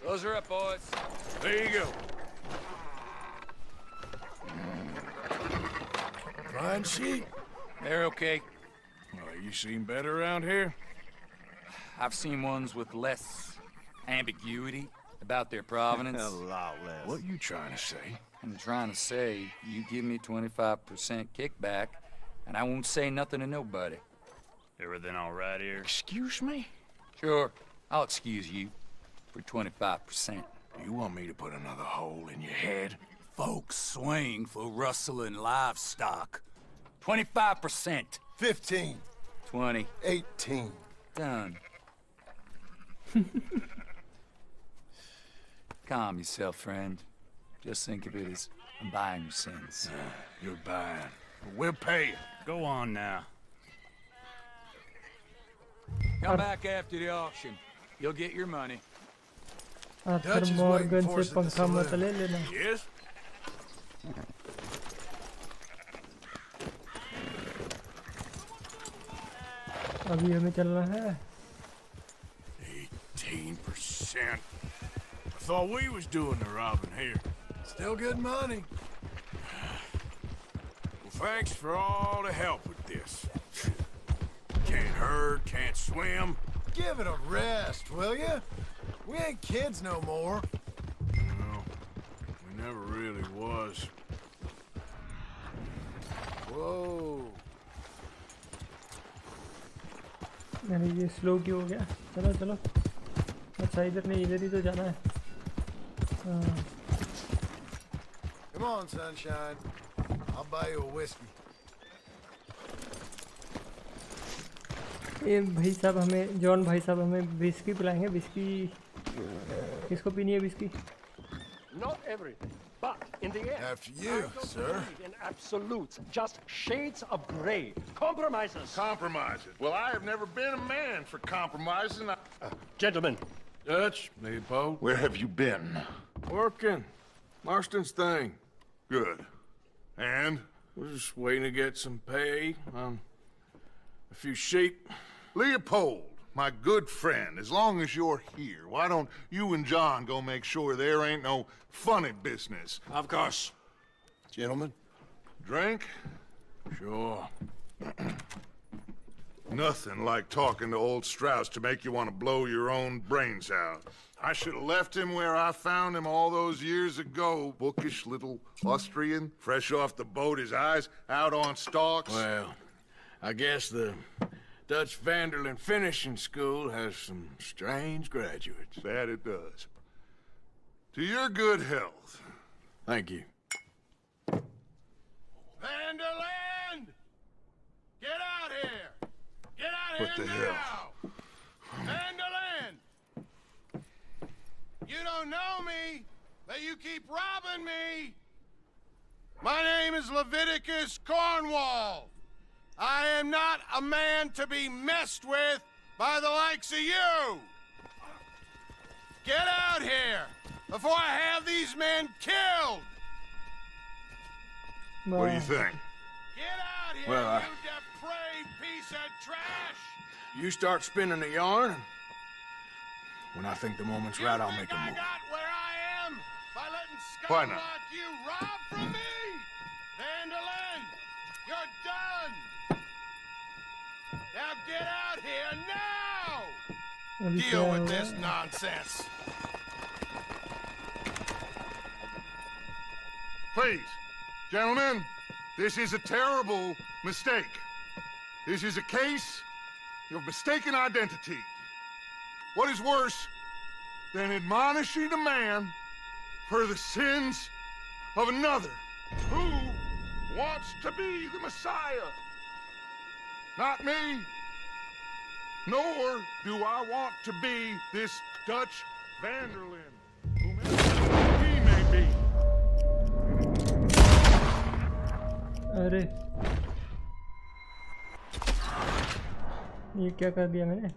Those are up, boys. There you go. Fine sheep. They're okay. Well, you seen better around here? I've seen ones with less ambiguity about their provenance. A lot less. What you trying to say? I'm trying to say, you give me 25% kickback, and I won't say nothing to nobody. Everything all right here? Excuse me? Sure, I'll excuse you for 25%. You want me to put another hole in your head? Folks swing for rustling livestock. 25%. 15. 20. 18. Done. Calm yourself, friend. Just think of it as I'm buying your sins. You're buying. We'll pay you. Go on now. Come back after the auction. You'll get your money. Arthur Morgan से पंखा मत ले लेना. Yes? अभी हमें चलना है. 18%. I thought we was doing the robbing here. Still good money. Well, thanks for all the help with this. Can't herd, can't swim. Give it a rest, will ya? We ain't kids no more. No, we never really was. Whoa. अरे ये slow क्यों हो गया? चलो चलो. अच्छा इधर नहीं, इधर ही तो जाना है. Come on, sunshine. I'll buy you a whiskey. ये भाई साहब हमें, जॉन भाई साहब हमें विस्की पिलाएंगे. विस्की किसको पीनी है whisky? Not everything, but in the end, After you, sir. in absolutes, just shades of gray. Compromises. Compromises. Well, I have never been a man for compromising. Gentlemen. Dutch, Leopold. Where have you been? Working. Marston's thing. Good. And? We're just waiting to get some pay on a few sheep. Leopold, my good friend, as long as you're here, why don't you and John go make sure there ain't no funny business? Of course. Gentlemen, drink? Sure. Nothing like talking to old Strauss to make you want to blow your own brains out. I should have left him where I found him all those years ago. Bookish little Austrian, fresh off the boat, his eyes out on stalks. Well, I guess the Dutch Vanderlyn Finishing School has some strange graduates. That it does. To your good health. Thank you. Vanderland! Get out here! Get out What here the now! hell? Vanderland! You don't know me, but you keep robbing me! My name is Leviticus Cornwall. I am not a man to be messed with by the likes of you! Get out here before I have these men killed! What do you think? Get out here, Well, you depraved piece of trash! You start spinning the yarn, and when I think the moment's right, I'll make a move. I got where I am by letting Why scum not? like you rob from me! Vanderlyn, you're done! Now get out here now! अभी Deal क्या with होगा? this nonsense! Please, gentlemen, this is a terrible mistake. This is a case of mistaken identity. What is worse than admonishing a man for the sins of another? Who wants to be the Messiah? Not me. Nor do I want to be this Dutch Vanderlyn, whomever he may be. अरे ये क्या कर दिया मैंने?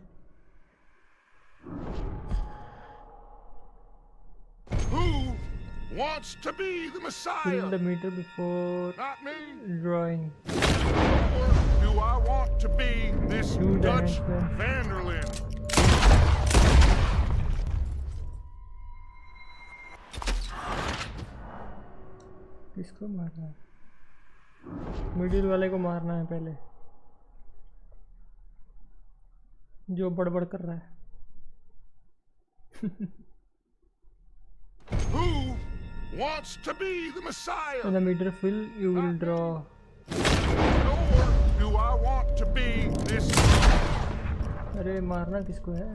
Who wants to be the Messiah? Fill the meter before Not me. drawing. Or do I want to be this Dutch Two-dimensional. Vanderlyn? किसको मारना है? Middle वाले को मारना है पहले, जो बड़बड़ कर रहा है. Who wants to be the Messiah? In the meter fill, you will draw. Nor do I want to be this. अरे मारना किसको है?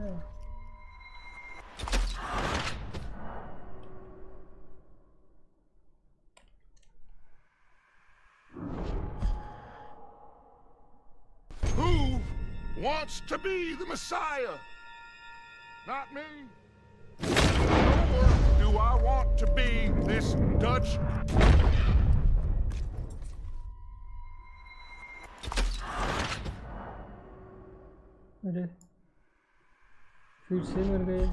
wants to be the Messiah? Not me. Nor do I want to be this Dutch. अरे फिर से मर गए.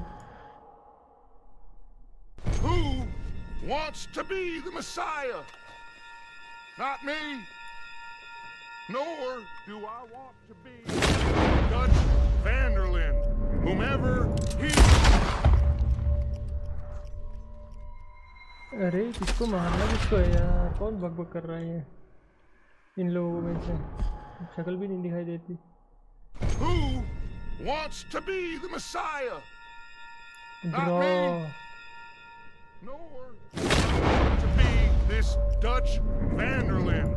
Who wants to be the Messiah? Not me. Nor do I want to be Dutch Vanderlyn, whomever he. अरे किसको मारना किसको है यार? कौन बकबक कर रहा है इन लोगों में से? शक्ल भी नहीं दिखाई देती. Who wants to be the Messiah? Not Draw. me. Nor do I want to be this Dutch Vanderlyn,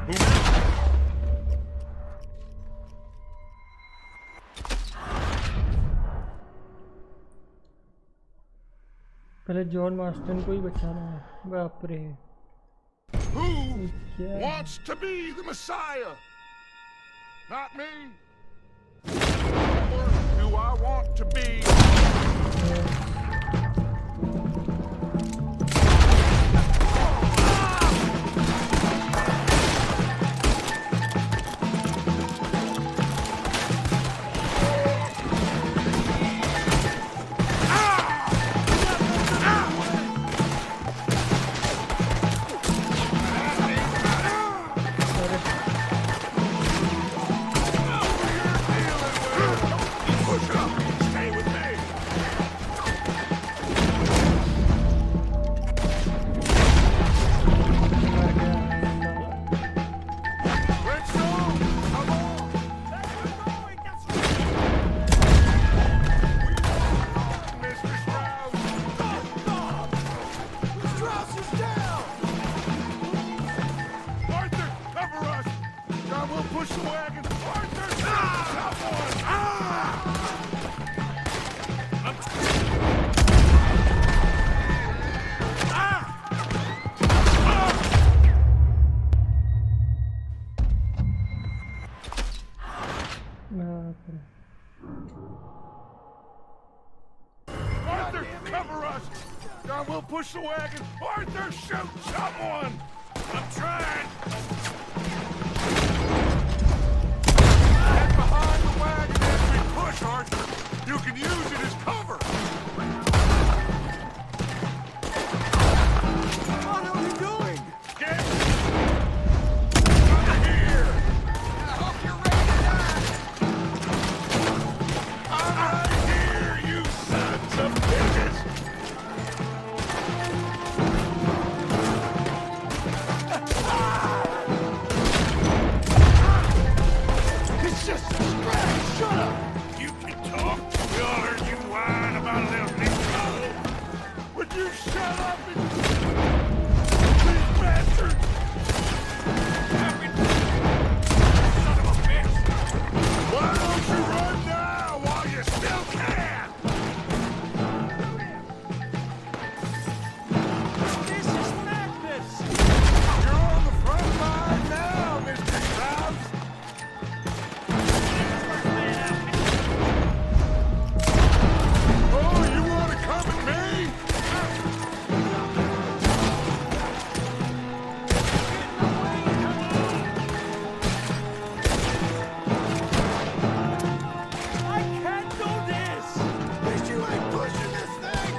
whomever. पहले जॉन मास्टन को ही बचाना है. बाप रे. Who wants to be the Messiah? Not me. Nor do I want to be. Arthur, cover us! John, we'll push the wagon. Arthur, shoot someone! I'm trying! Get behind the wagon as we push, Arthur. You can use it as cover. What are we doing? Get out of here! I hope you're ready to die. I'm right here, you sons of bitches! It's just a scratch! Shut up! You can talk. We all heard you whine about a little nigga. Would you shut up and... These bastards! Son of a bitch! Why don't you run now while you still can? This is madness! You're on the front line now, Mr. Krabs! Oh, you want to come at me? I can't do this! At least you ain't pushing this thing!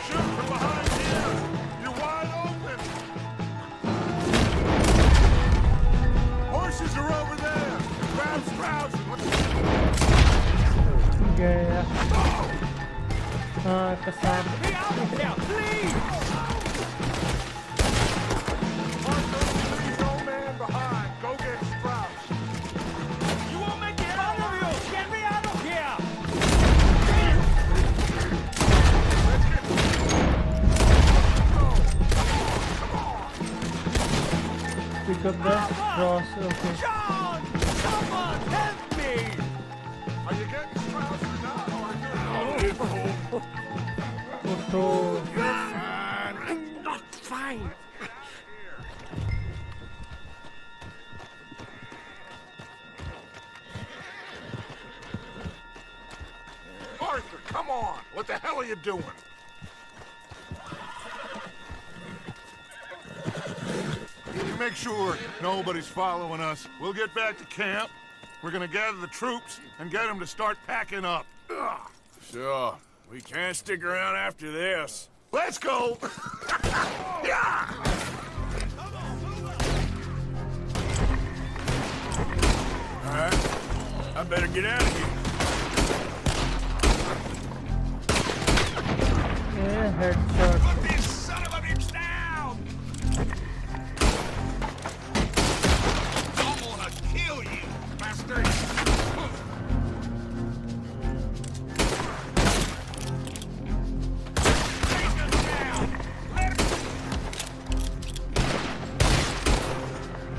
Shoot from behind here! You're wide open! Horses are over there! Grab Strauss! गया. हाँ कसम. Be out of here, please! Arthur, leave no man behind. Go get Strauss. You won't make it out of you! Get me out of here! Let's get... Go! Come on! Pick up the cross. Okay. John! Someone help me! Are you getting Strauss or not, Arthur? Auto. You're fine. I'm not fine. Come on! What the hell are you doing? You make sure nobody's following us. We'll get back to camp. We're gonna gather the troops and get them to start packing up. Ugh. Sure. We can't stick around after this. Let's go! Yeah! All right. I better get out of here. Yeah, headshot. Put this son of a bitch down! I'm gonna kill you, bastard!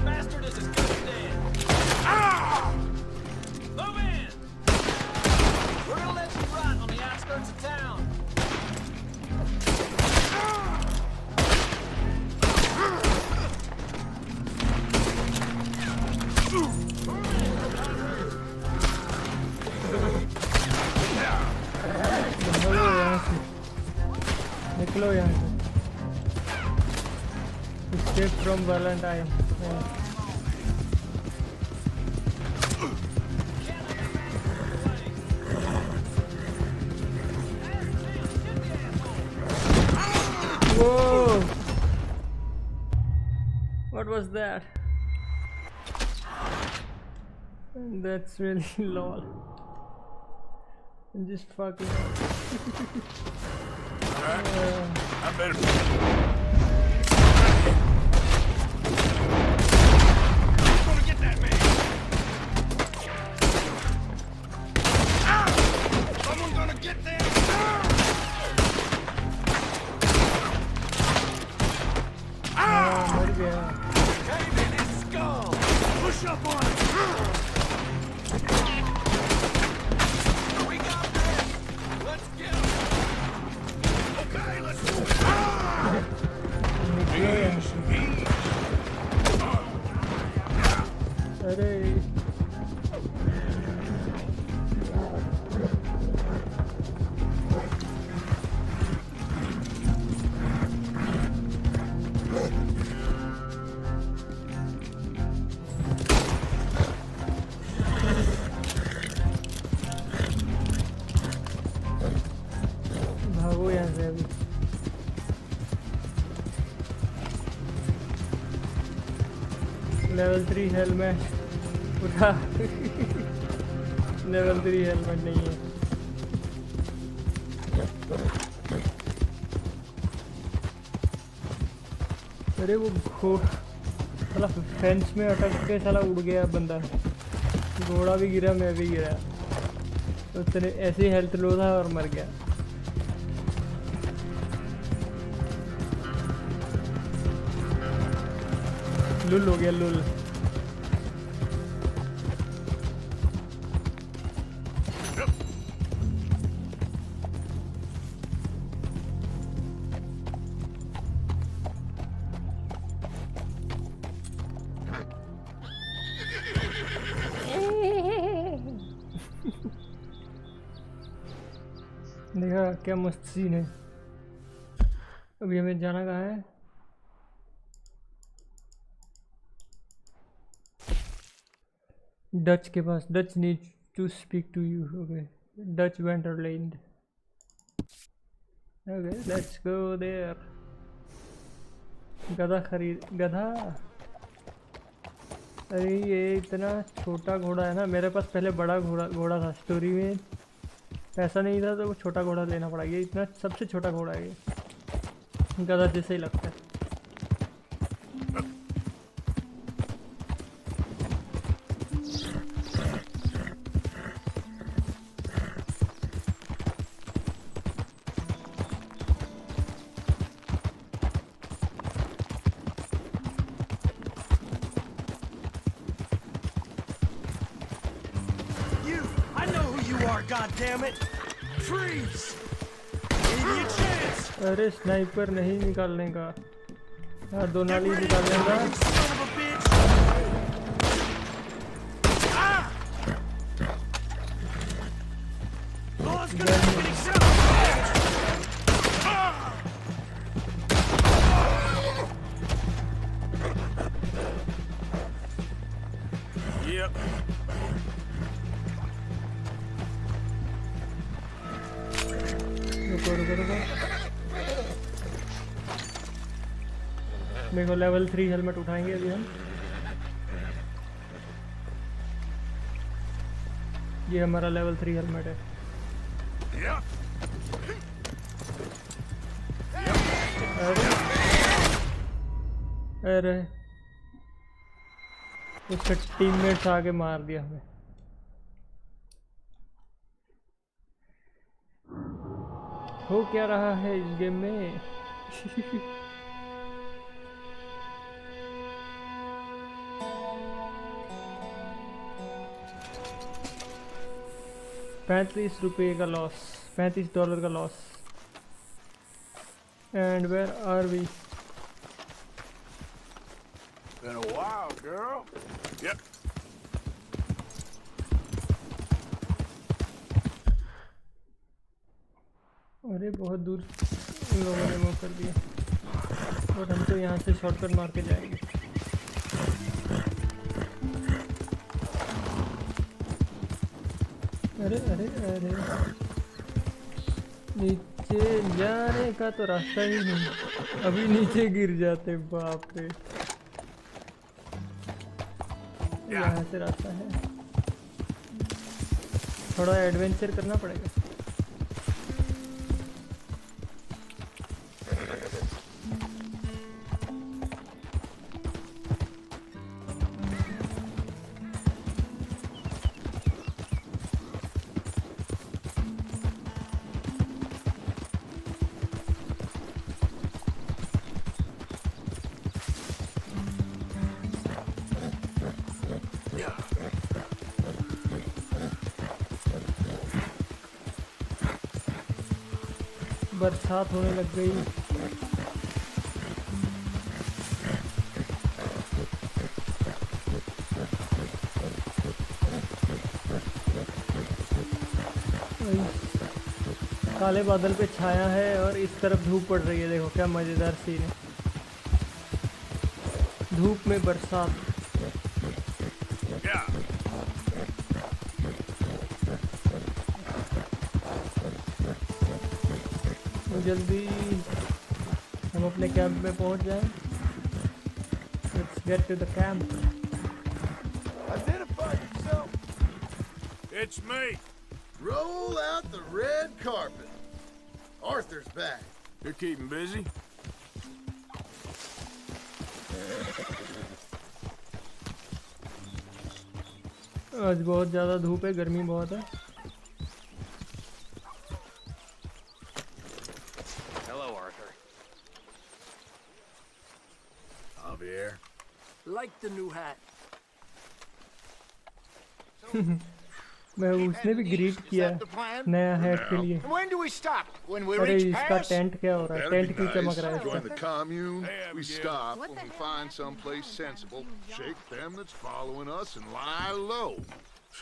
Bastard is as good as dead. Ah! Move in! We're gonna let you rot on the outskirts of town. निकलो यहाँ से Escape from Valentine. Yeah. Whoa! What was that? That's really lol. I'm just fucking Alright. I better. I'm gonna get that man. Ah! Someone's gonna get them. मर गया. Cave in his skull. Push up on it. We got this. Let's get him. Okay, let's do it. अरे भागो यहाँ से अभी. Level 3 helmet उठा. Level 3 helmet नहीं है. अरे वो साला फेंस में अटक के साला उड़ गया बंदा. घोड़ा भी गिरा, मैं भी गिरा. उसने ऐसे ही हेल्थ लो था और मर गया. लुल हो गया लुल. देखा क्या मस्त सीन है. अभी हमें जाना कहाँ है? डच के पास. Dutch need to speak to you. Okay, Dutch Van der Linde. Okay, let's go there. गधा खरीद. गधा. अरे ये इतना छोटा घोड़ा है ना. मेरे पास पहले बड़ा घोड़ा था. स्टोरी में पैसा नहीं था तो वो छोटा घोड़ा लेना पड़ा. ये इतना सबसे छोटा घोड़ा है. ये गधा जैसे ही लगता है. अरे स्नाइपर नहीं निकालने का. हाँ, दो नाली निकालने का. रुको रुको रुको, देखो लेवल 3 हेलमेट उठाएंगे अभी हम। ये हमारा लेवल 3 हेलमेट है। अरे उसके टीममेट्स आगे मार दिया हमें। हो क्या रहा है इस गेम में? 35 रुपये का लॉस, $35 का loss. And where are we? Been a while, girl. Yep. अरे बहुत दूर इन लोगों ने मूव कर दिया, और हम तो यहाँ से शॉर्टकट मार के जाएंगे। अरे अरे अरे, नीचे जाने का तो रास्ता ही नहीं, अभी नीचे गिर जाते। बाप रे, यहाँ से रास्ता है, थोड़ा एडवेंचर करना पड़ेगा। बरसात होने लग गई। काले बादल पे छाया है और इस तरफ धूप पड़ रही है। देखो क्या मजेदार सीन है, धूप में बरसात। जल्दी हम अपने कैंप में पहुंच जाएं। Let's get to the camp. Identify yourself. It's me. Roll out the red carpet. Arthur's back. You're keeping busy? आज बहुत ज़्यादा धूप है, गर्मी बहुत है। Like the new hat. मैं उसने भी ग्रीट किया नया हैट के लिए। When do we stop? When we अरे reach इसका Paris? टेंट क्या हो रहा है? टेंट क्यों चमक रहा है Join the इसका? commune. We stop when we find someplace sensible. Shake them that's following us and lie low.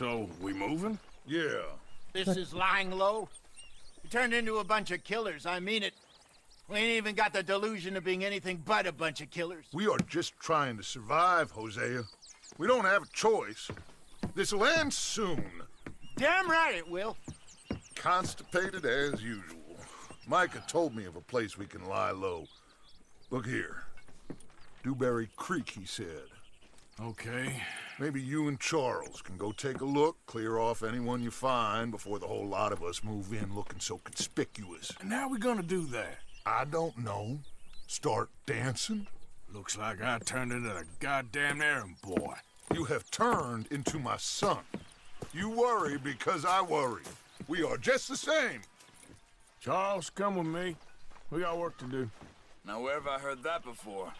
So, we moving? Yeah. This is lying low? We turned into a bunch of killers, I mean it. We ain't even got the delusion of being anything but a bunch of killers. We are just trying to survive, Hosea. We don't have a choice. This'll end soon. Damn right it will. Constipated as usual. Micah told me of a place we can lie low. Look here. Dewberry Creek, he said. Okay. Maybe you and Charles can go take a look, clear off anyone you find before the whole lot of us move in looking so conspicuous. And how are we gonna do that? I don't know. Start dancing? Looks like I turned into a goddamn errand boy. You have turned into my son. You worry because I worry. We are just the same. Charles, come with me. We got work to do. Now, where have I heard that before?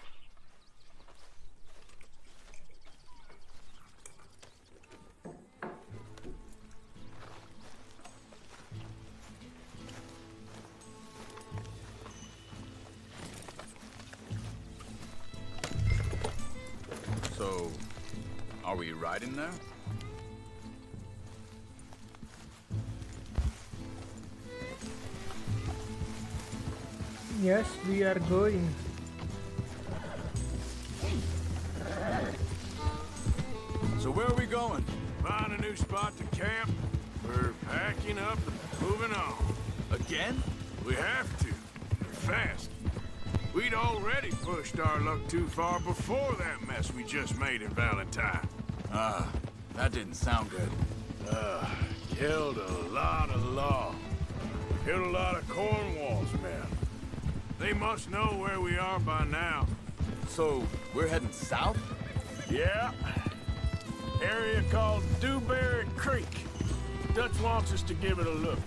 So, are we riding there? Yes, we are going. So where are we going? Find a new spot to camp. We're packing up and moving on. Again? We have to. Fast. We'd already pushed our luck too far before that mess we just made in Valentine. That didn't sound good. Killed a lot of law. Killed a lot of Cornwall's men. They must know where we are by now. So, we're heading south? Yeah. Area called Dewberry Creek. Dutch wants us to give it a look.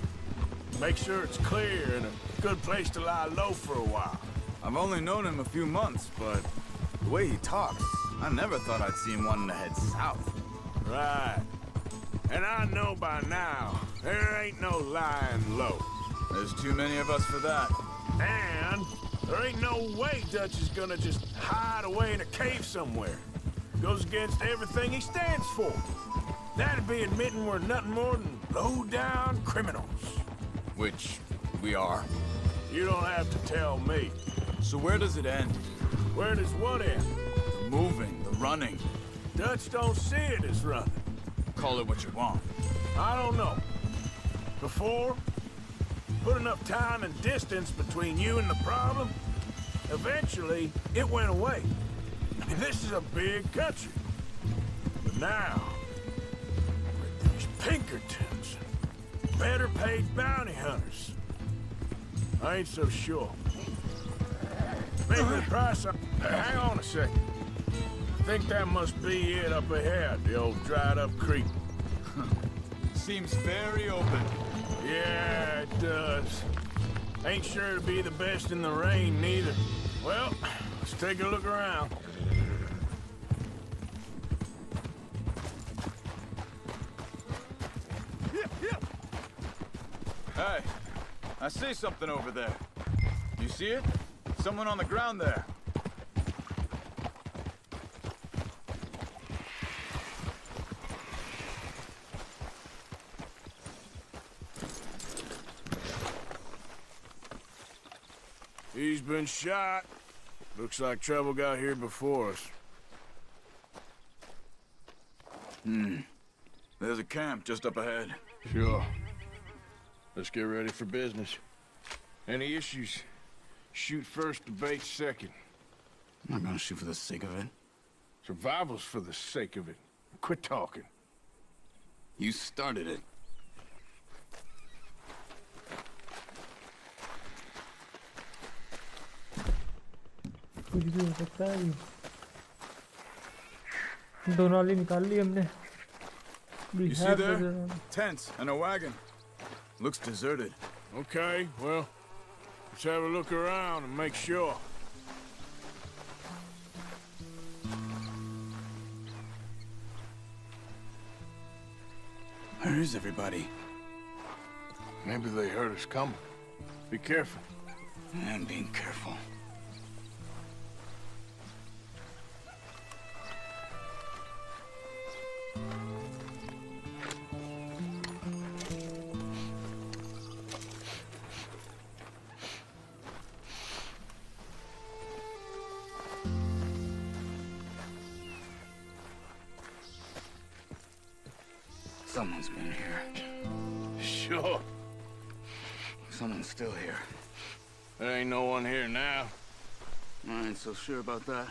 Make sure it's clear and a good place to lie low for a while. I've only known him a few months, but the way he talks, I never thought I'd see him wanting to head south. Right. And I know by now, there ain't no lying low. There's too many of us for that. And there ain't no way Dutch is gonna just hide away in a cave somewhere. Goes against everything he stands for. That'd be admitting we're nothing more than low-down criminals. Which we are. You don't have to tell me. So where does it end? Where does what end? The moving, the running. Dutch don't see it as running. Call it what you want. I don't know. Before, put enough time and distance between you and the problem, eventually it went away. I mean, this is a big country. But now, with these Pinkertons, better paid bounty hunters, I ain't so sure. Maybe the price of... Hang on a second. I think that must be it up ahead, the old dried-up creek. Seems very open. Yeah, it does. Ain't sure to be the best in the rain, neither. Well, let's take a look around. Hey, I see something over there. You see it? Someone on the ground there. He's been shot. Looks like trouble got here before us. There's a camp just up ahead. Sure. Let's get ready for business. Any issues? Shoot first, debate second. I'm not gonna shoot for the sake of it. Survival's for the sake of it. Quit talking. You started it. कुछ भी हो सकता है दोनों वाली निकाल ली हमने You see there? Tents and a wagon. Looks deserted. Okay, well, let's have a look around and make sure. Where is everybody? Maybe they heard us coming. Be careful. I'm being careful. Someone's been here. Sure. Someone's still here. There ain't no one here now. I ain't so sure about that.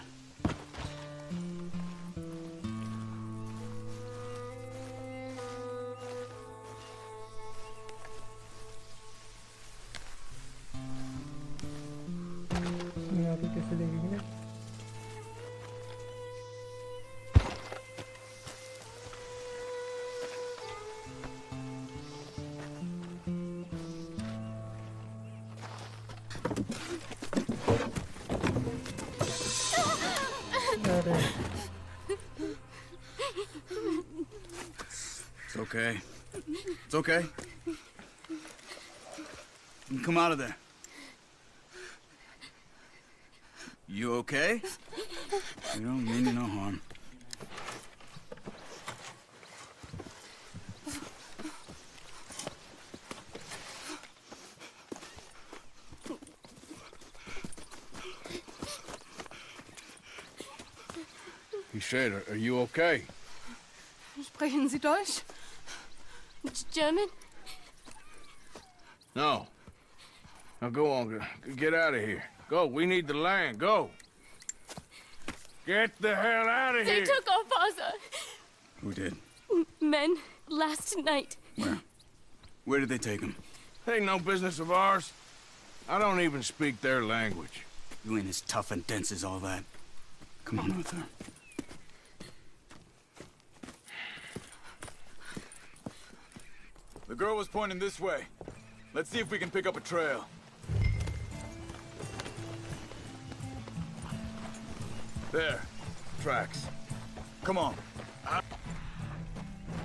यहाँ पे कैसे देखेंगे It's okay. It's okay. You can come out of there. You okay? You don't mean you no harm. He said, are you okay? Just Sprechen Sie Deutsch? German? No. Now go on, get out of here. Go, we need the land, go. Get the hell out of They here. took our father. Who did? Men, last night. Where? Where did they take him? Ain't no business of ours. I don't even speak their language. You ain't as tough and dense as all that. Come on, Arthur. The girl was pointing this way. Let's see if we can pick up a trail. There. Tracks. Come on.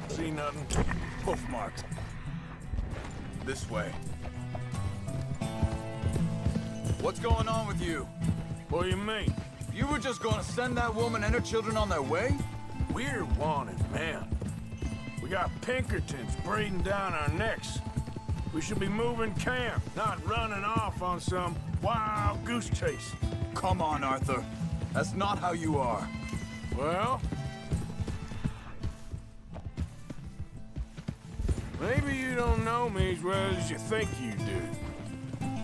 See nothing? Hoof marks. This way. What's going on with you? What do you mean? You were just gonna send that woman and her children on their way? We're wanted, man. We got Pinkertons breathing down our necks. We should be moving camp, not running off on some wild goose chase. Come on, Arthur. That's not how you are. Well, maybe you don't know me as well as you think you do.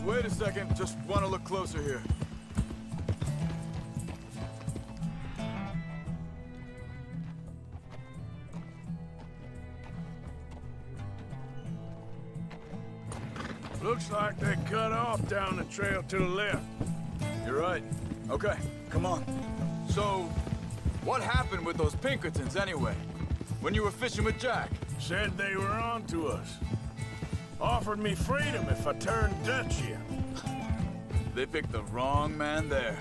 Wait a second, just want to look closer here. Looks like they cut off down the trail to the left. You're right. Okay, come on. So, what happened with those Pinkertons anyway? When you were fishing with Jack? Said they were on to us. Offered me freedom if I turned Dutchie. They picked the wrong man there.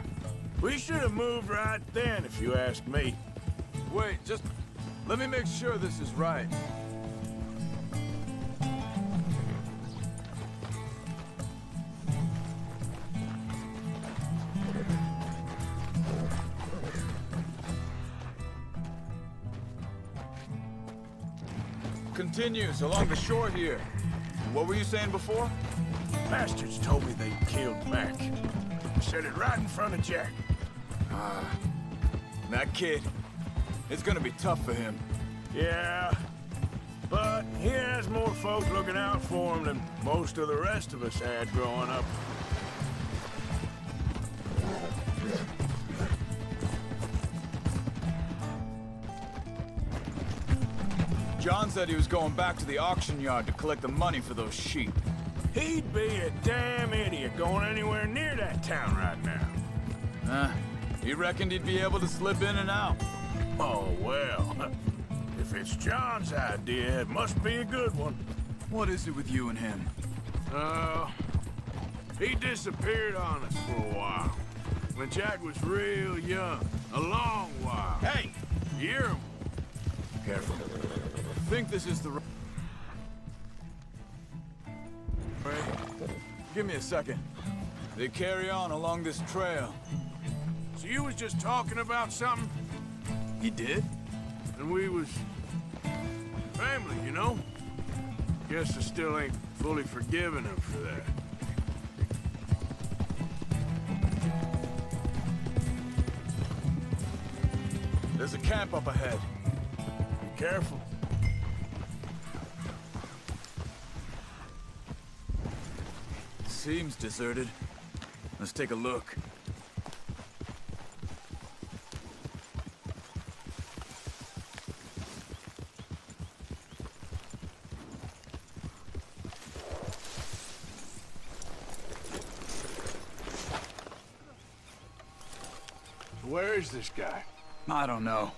We should have moved right then, if you ask me. Wait, just let me make sure this is right. Continues along the shore here. What were you saying before? Bastards told me they killed Mac. Said it right in front of Jack. That kid. It's gonna be tough for him. Yeah, but he has more folk looking out for him than most of the rest of us had growing up. John said he was going back to the auction yard to collect the money for those sheep. He'd be a damn idiot going anywhere near that town right now. He reckoned he'd be able to slip in and out. Oh, well. If it's John's idea, it must be a good one. What is it with you and him? He disappeared on us for a while. When Jack was real young. A long while. Hey! You hear him? Careful. I think this is the right... Give me a second. They carry on along this trail. So you was just talking about something? He did? And we was... family, you know? Guess I still ain't fully forgiven him for that. There's a camp up ahead. Be careful. Seems deserted. Let's take a look. Where is this guy? I don't know.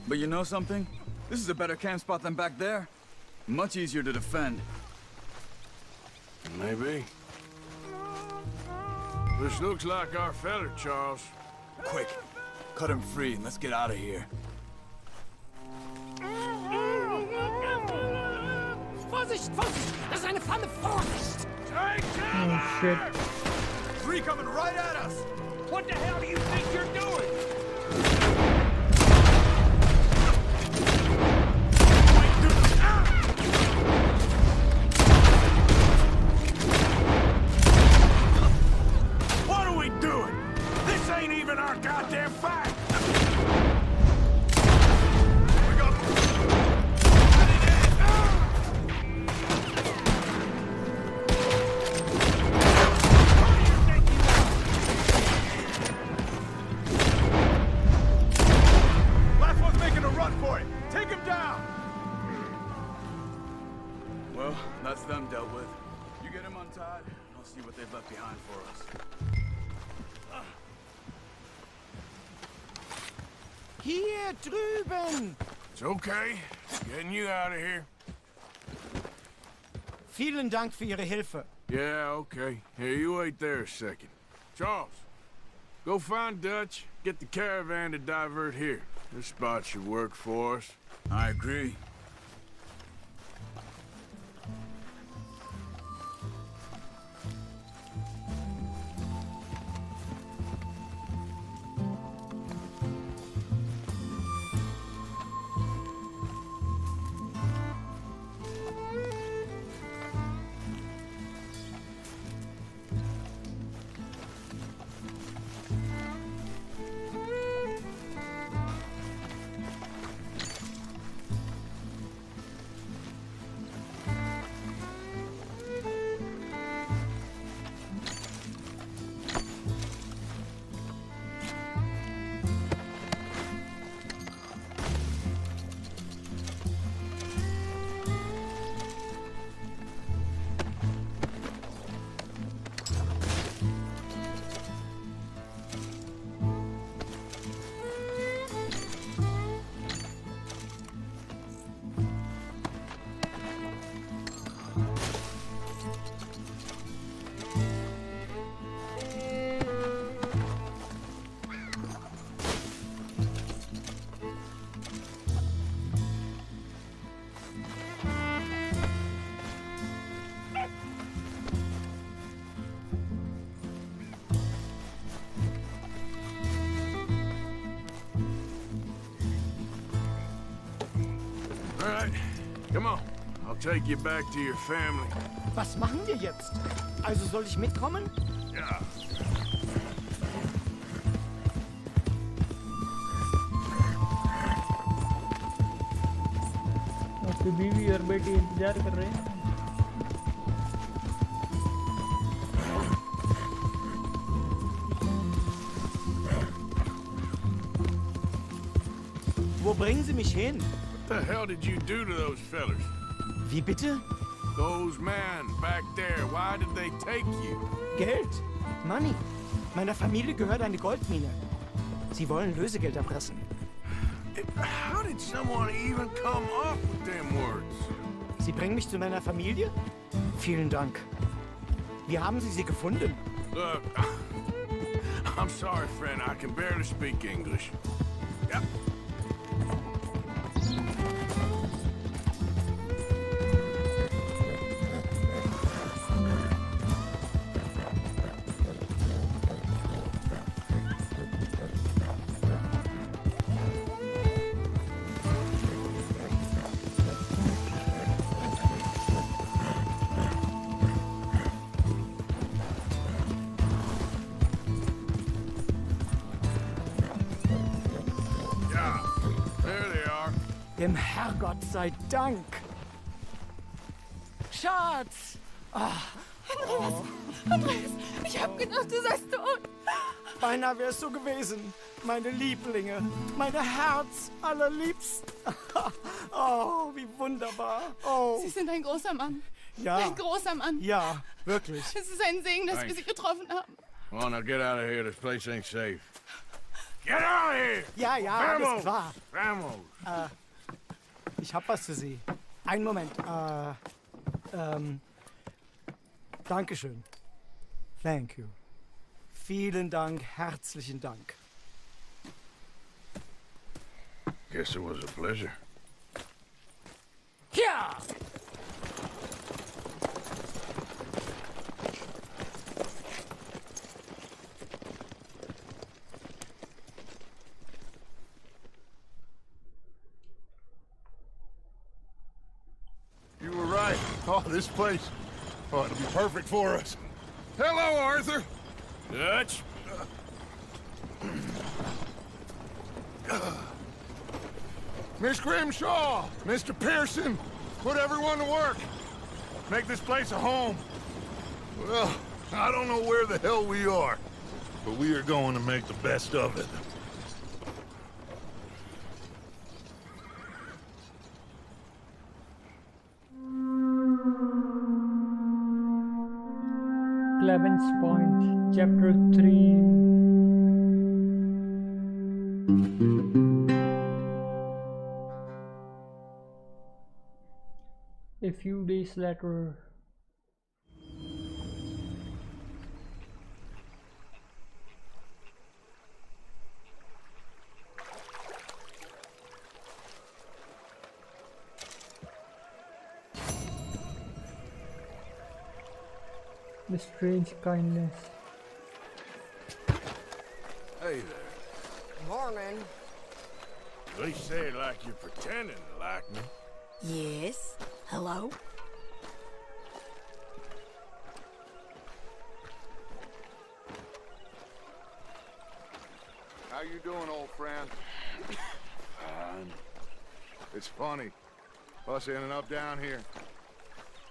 But you know something? This is a better camp spot than back there. Much easier to defend. Maybe. This looks like our feller, Charles. Quick, cut him free and let's get out of here. Vorsicht, Vorsicht! Das ist eine Falle! Vorsicht! Oh, shit. Three coming right at us! What the hell do you think you're doing? What are we doing? This ain't even our goddamn fight! We got... Well, that's them dealt with. You get them untied, and I'll see what they've left behind for us. Hier drüben! It's okay. Getting you out of here. Vielen Dank für Ihre Hilfe. Yeah, okay. Here, you wait there a second. Charles, go find Dutch, get the caravan to divert here. This spot should work for us. I agree. All right, come on. I'll take you back to your family. Was machen wir jetzt? Also soll ich mitkommen? Ja. आपकी बीवी और बेटी इंतजार कर रहे हैं। Wo bringen Sie mich hin? What the hell did you do to those fellers? Wie bitte? Those men back there, why did they take you? Geld. Money. Meiner Familie gehört eine Goldmine. Sie wollen Lösegeld erpressen. How did someone even come up with them words? Sie bringen mich zu meiner Familie? Vielen Dank. Wie haben Sie sie gefunden? Look, I'm sorry, friend. I can barely speak English. Yep. Dem Herrgott sei Dank. Schatz! Andreas, ich hab gedacht, du seist tot. Beinahe wär's so gewesen. Meine Lieblinge, meine Herz allerliebst. Oh, wie wunderbar. Oh. Sie sind ein großer Mann. Ja. Ein großer Mann. Ja, wirklich. Es ist ein Segen, dass wir Sie getroffen haben. Well, now get out of here. This place ain't safe. Get out of here! Ja, ja, alles klar. Vamos! Ich hab was für Sie. Einen Moment. Dankeschön. Thank you. Vielen Dank, herzlichen Dank. Guess it was a pleasure. Ja! You were right. Oh, this place. Oh, it'll be perfect for us. Hello, Arthur. Dutch. Miss Grimshaw, Mr. Pearson, put everyone to work. Make this place a home. Well, I don't know where the hell we are, but we are going to make the best of it. Clemens Point, Chapter 3. A few days later. The strange kindness. Hey there. Morning. At least say it like you're pretending to like me. Yes. Hello? How you doing, old friend? Fine. It's funny, us ending up down here.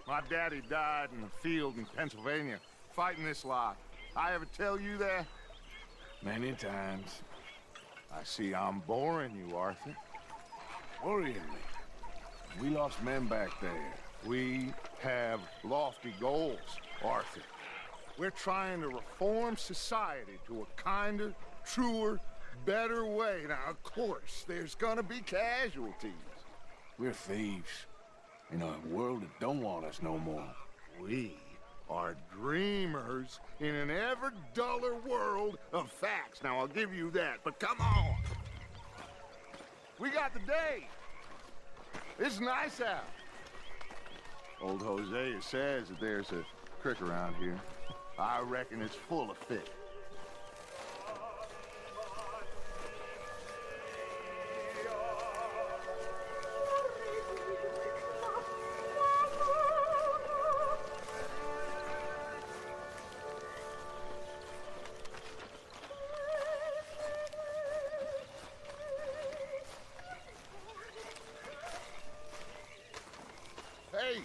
My daddy died in the field in Pennsylvania, fighting this lot. I ever tell you that? Many times. I see I'm boring you, Arthur. Worrying me. We lost men back there. We have lofty goals, Arthur. We're trying to reform society to a kinder, truer, better way. Now, of course, there's gonna be casualties. We're thieves. In a world that don't want us no more. We are dreamers in an ever duller world of facts. Now, I'll give you that, but come on. We got the day. It's nice out. Old Hosea says that there's a creek around here. I reckon it's full of fish. Hey,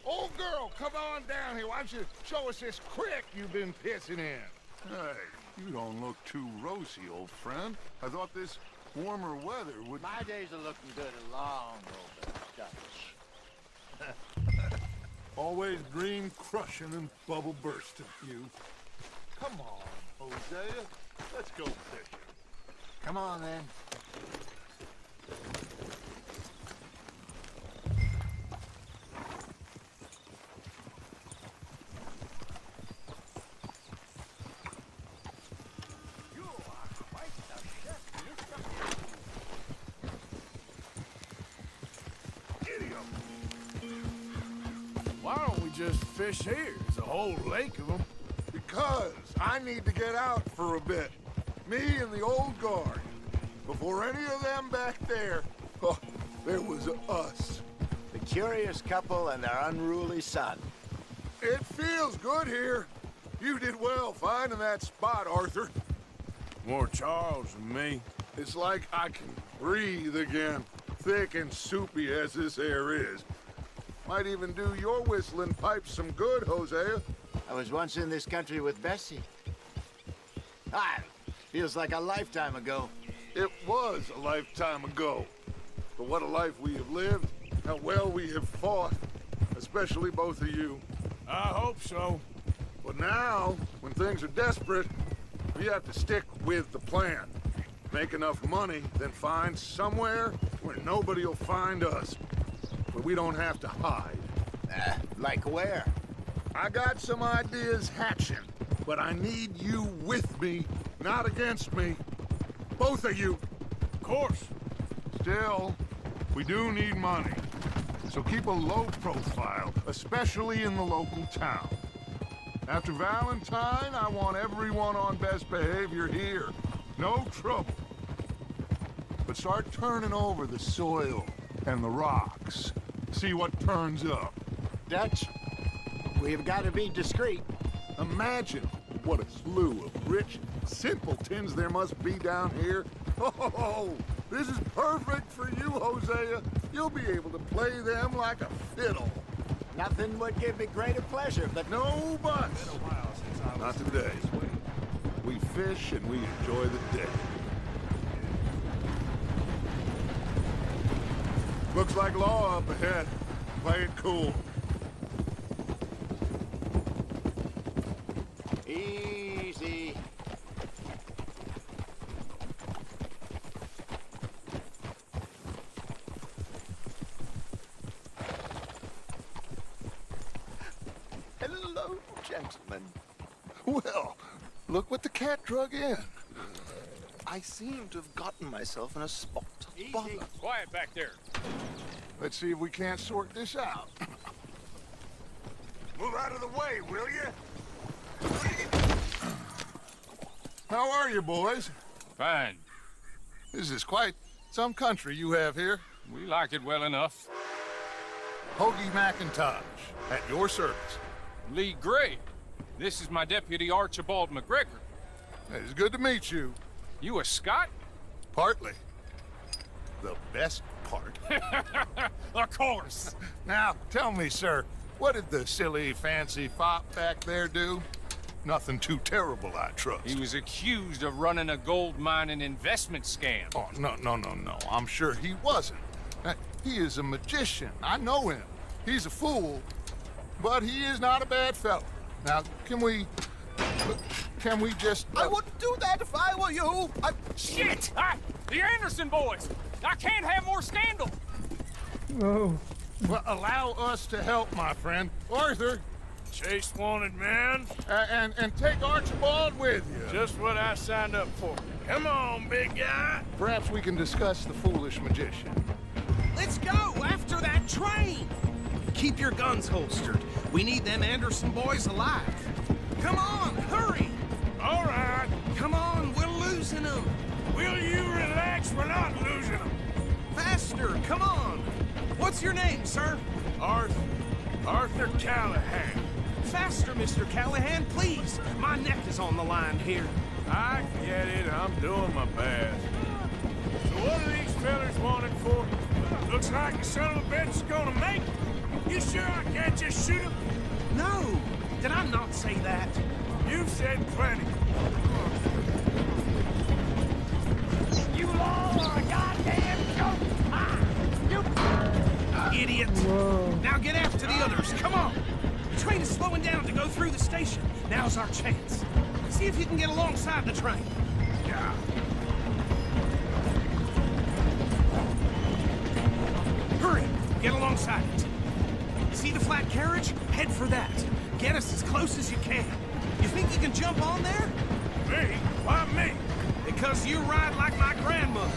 old girl, come on down here. Why don't you show us this creek you've been pissing in? Hey, you don't look too rosy, old friend. I thought this warmer weather would... My days are looking good and long over. Always dream crushing and bubble bursting, you. Come on, Hosea. Let's go fishing. Come on, then. Why don't we just fish here? There's a whole lake of them. Because I need to get out for a bit. Me and the old guard. Before any of them back there, oh, there was us. The curious couple and their unruly son. It feels good here. You did well finding that spot, Arthur. More Charles than me. It's like I can breathe again, thick and soupy as this air is. Might even do your whistling pipes some good, Hosea. I was once in this country with Bessie. Ah, feels like a lifetime ago. It was a lifetime ago. But what a life we have lived, how well we have fought, especially both of you. I hope so. But now, when things are desperate, we have to stick with the plan. Make enough money, then find somewhere where nobody will find us. Where we don't have to hide. Like where? I got some ideas hatching, but I need you with me, not against me. Both of you. Of course. Still, we do need money. So keep a low profile, especially in the local town. After Valentine, I want everyone on best behavior here. No trouble. But start turning over the soil and the rocks. See what turns up. Dutch, we've got to be discreet. Imagine what a slew of rich simpletons there must be down here. Oh, this is perfect for you, Hosea. You'll be able to play them like a fiddle. Nothing would give me greater pleasure, but... No buts. Not today. We fish and we enjoy the day. Looks like law up ahead. Play it cool. Easy. Hello, gentlemen. Well, look what the cat drug in. I seem to have gotten myself in a spot. Easy. Quiet back there. Let's see if we can't sort this out. Move out of the way, will you? How are you, boys? Fine. This is quite some country you have here. We like it well enough. Hoagie McIntosh, at your service. Lee Gray. This is my deputy Archibald McGregor. It's good to meet you. You a Scot? Partly. The best part. Of course. Now, tell me, sir, what did the silly, fancy fop back there do? Nothing too terrible, I trust. He was accused of running a gold mining investment scam. Oh, no. I'm sure he wasn't. He is a magician. I know him. He's a fool, but he is not a bad fellow. Now, can we just... I wouldn't do that if I were you. Shit! The Anderson boys! I can't have more scandal! Oh. Well, allow us to help, my friend. Arthur. Chase wanted man. And take Archibald with you. Just what I signed up for. Come on, big guy. Perhaps we can discuss the foolish magician. Let's go after that train. Keep your guns holstered. We need them Anderson boys alive. Come on, hurry. All right. Come on, we're losing them. Will you relax? We're not losing them. Faster, come on. What's your name, sir? Arthur Callahan. Faster, Mr. Callahan, please. My neck is on the line here. I get it. I'm doing my best. So what are these fellas wanted for? Looks like the son of a bitch is gonna make it. You sure I can't just shoot him? No. Did I not say that? You've said plenty. You all are a goddamn joke! You idiot! Whoa. Now get after the others, come on! The train is slowing down to go through the station. Now's our chance. See if you can get alongside the train. Yeah. Hurry! Get alongside it. See the flat carriage? Head for that. Get us as close as you can. You think you can jump on there? Me? Why me? Because you ride like my grandmother.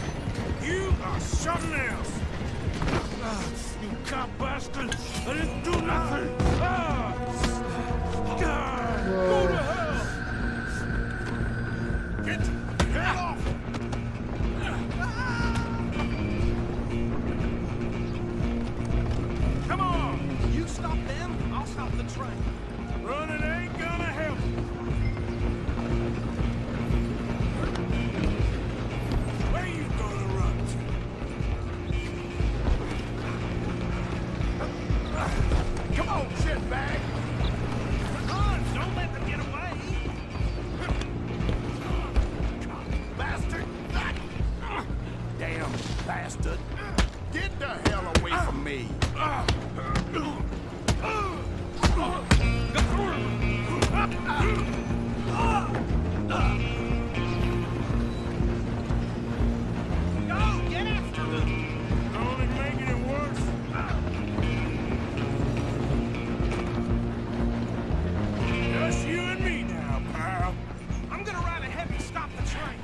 You are something else. You cop bastard! I didn't do nothing! Go to hell! Get off! Come on! You stop them, I'll stop the train. Running ain't gonna help. Where you gonna run to? Come on, shitbag! Run! Don't let them get away! Bastard! Damn bastard! Get the hell away from me! Go! Get after them! Only making it worse. Just you and me now, pal. I'm gonna ride ahead and stop the train.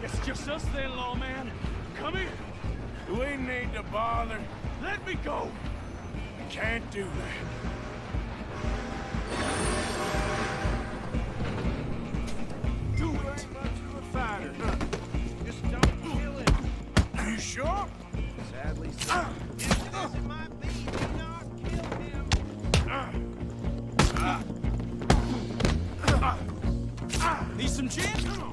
It's just us then, lawman. Come here. We need to bother. Let me go. I can't do that. You ain't much of a fighter, huh? Just don't kill him. You sure? Sadly, so. Innocent as it might be, do not kill him. Need some gin?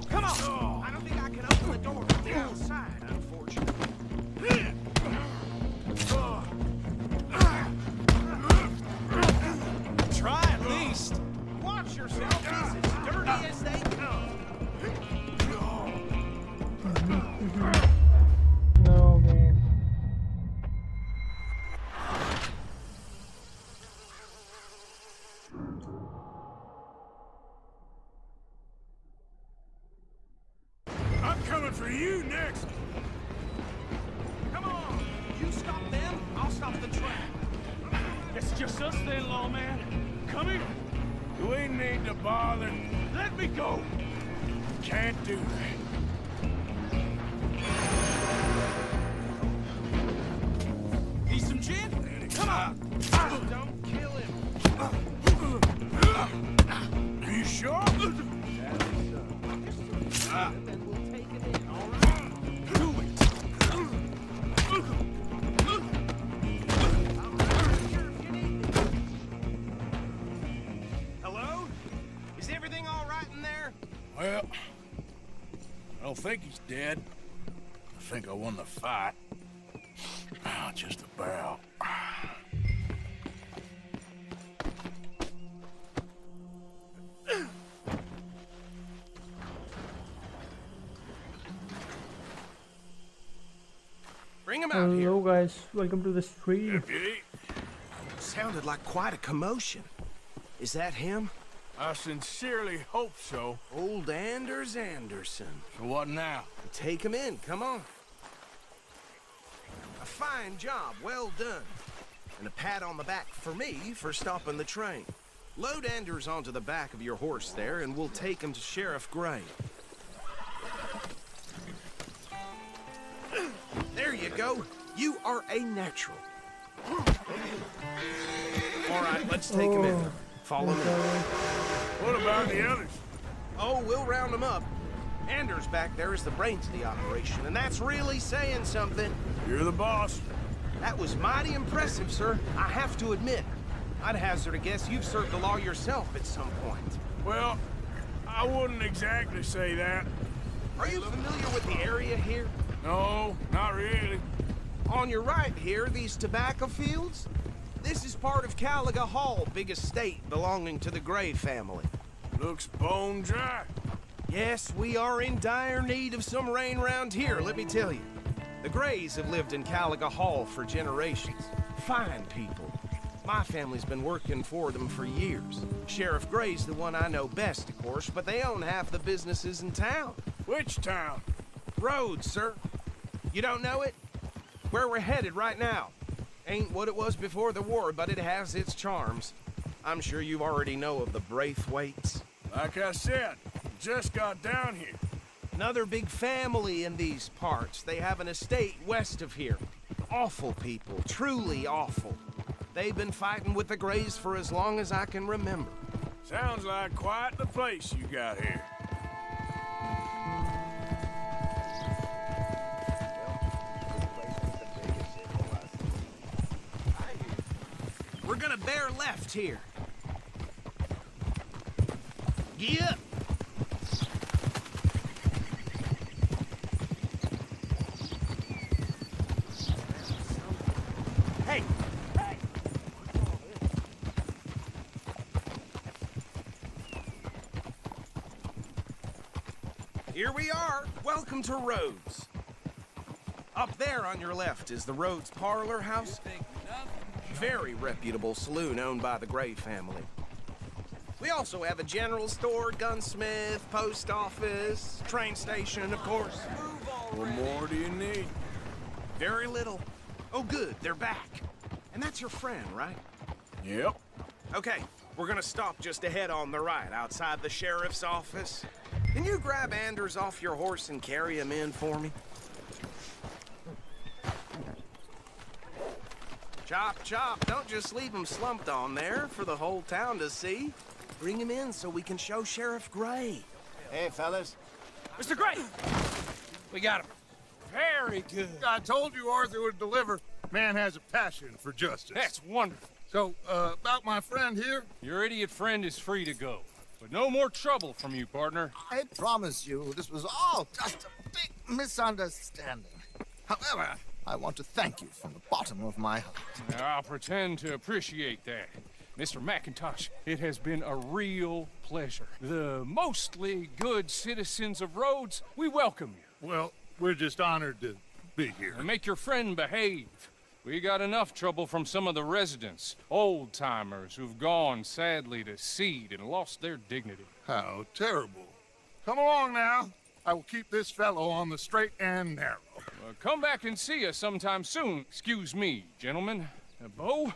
Come on! I don't think I can open the door from the outside, unfortunately. Try at least. Watch yourself, he's as dirty as they come. No, man. next. Come on! You stop them, I'll stop the train. It's just us then, lawman. Come here. We need to bother. Let me go. Can't do that. Need some gin? Come on! Don't kill him. Are you sure? Hello? Is everything all right in there? Well, I don't think he's dead. I think I won the fight. Oh, just about. Bring him out here. Hello guys, welcome to the stream. Deputy. Sounded like quite a commotion. Is that him? I sincerely hope so. Old Anders Anderson. So what now? Take him in, come on. A fine job, well done. And a pat on the back for me for stopping the train. Load Anders onto the back of your horse there, and we'll take him to Sheriff Gray. There you go. You are a natural. All right, let's take him in. Follow me. What about the others? Oh, we'll round them up. Anders back there is the brains of the operation, and that's really saying something. You're the boss. That was mighty impressive, sir. I have to admit. I'd hazard a guess you've served the law yourself at some point. Well, I wouldn't exactly say that. Are you familiar with the area here? No, not really. On your right here, these tobacco fields? This is part of Caliga Hall, big estate belonging to the Gray family. Looks bone dry. Yes, we are in dire need of some rain round here, let me tell you. The Grays have lived in Caliga Hall for generations. Fine people. My family's been working for them for years. Sheriff Gray's the one I know best, of course, but they own half the businesses in town. Which town? Rhodes, sir. You don't know it? Where we're headed right now. Ain't what it was before the war, but it has its charms. I'm sure you already know of the Braithwaites. Like I said, just got down here. Another big family in these parts. They have an estate west of here. Awful people, truly awful. They've been fighting with the Grays for as long as I can remember. Sounds like quite the place you got here. We're gonna bear left here. Gee up! Hey! Hey! Here we are. Welcome to Rhodes. Up there on your left is the Rhodes Parlor House. Very reputable saloon owned by the Gray family. We also have a general store, gunsmith, post office, train station, of course. What more do you need? Very little. Oh, good, they're back. And that's your friend, right? Yep. Okay, we're gonna stop just ahead on the right, outside the sheriff's office. Can you grab Anders off your horse and carry him in for me? Chop, chop. Don't just leave him slumped on there for the whole town to see. Bring him in so we can show Sheriff Gray. Hey, fellas. Mr. Gray! We got him. Very good. I told you Arthur would deliver. Man has a passion for justice. That's wonderful. So, about my friend here? Your idiot friend is free to go. But no more trouble from you, partner. I promise you, this was all just a big misunderstanding. However, I want to thank you from the bottom of my heart. I'll pretend to appreciate that. Mr. McIntosh, it has been a real pleasure. The mostly good citizens of Rhodes, we welcome you. Well, we're just honored to be here. And make your friend behave. We got enough trouble from some of the residents, old-timers who've gone, sadly, to seed and lost their dignity. How terrible. Come along now. I will keep this fellow on the straight and narrow. Come back and see us sometime soon. Excuse me, gentlemen. Bo,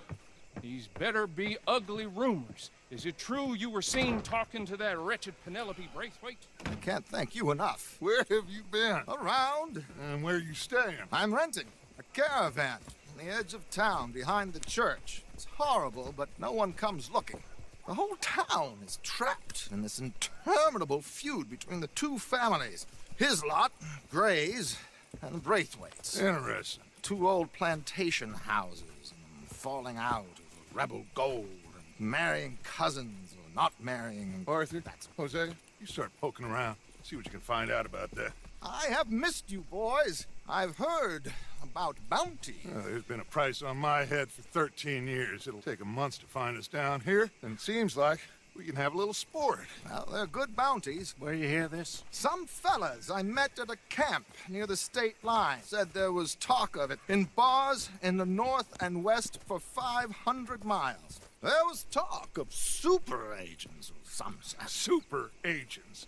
these better be ugly rumors. Is it true you were seen talking to that wretched Penelope Braithwaite? I can't thank you enough. Where have you been? Around. And where you staying? I'm renting a caravan on the edge of town behind the church. It's horrible, but no one comes looking. The whole town is trapped in this interminable feud between the two families. His lot, Gray's, and Braithwaite's. Interesting. Two old plantation houses, and falling out of rebel gold, and marrying cousins or not marrying. Arthur, Hosea, you start poking around. See what you can find out about that. I have missed you, boys. I've heard about bounty. There's been a price on my head for 13 years. It'll take a month to find us down here, and it seems like we can have a little sport. Well, they're good bounties. Where you hear this? Some fellas I met at a camp near the state line said there was talk of it in bars in the north and west for 500 miles. There was talk of super agents or some such. Super agents?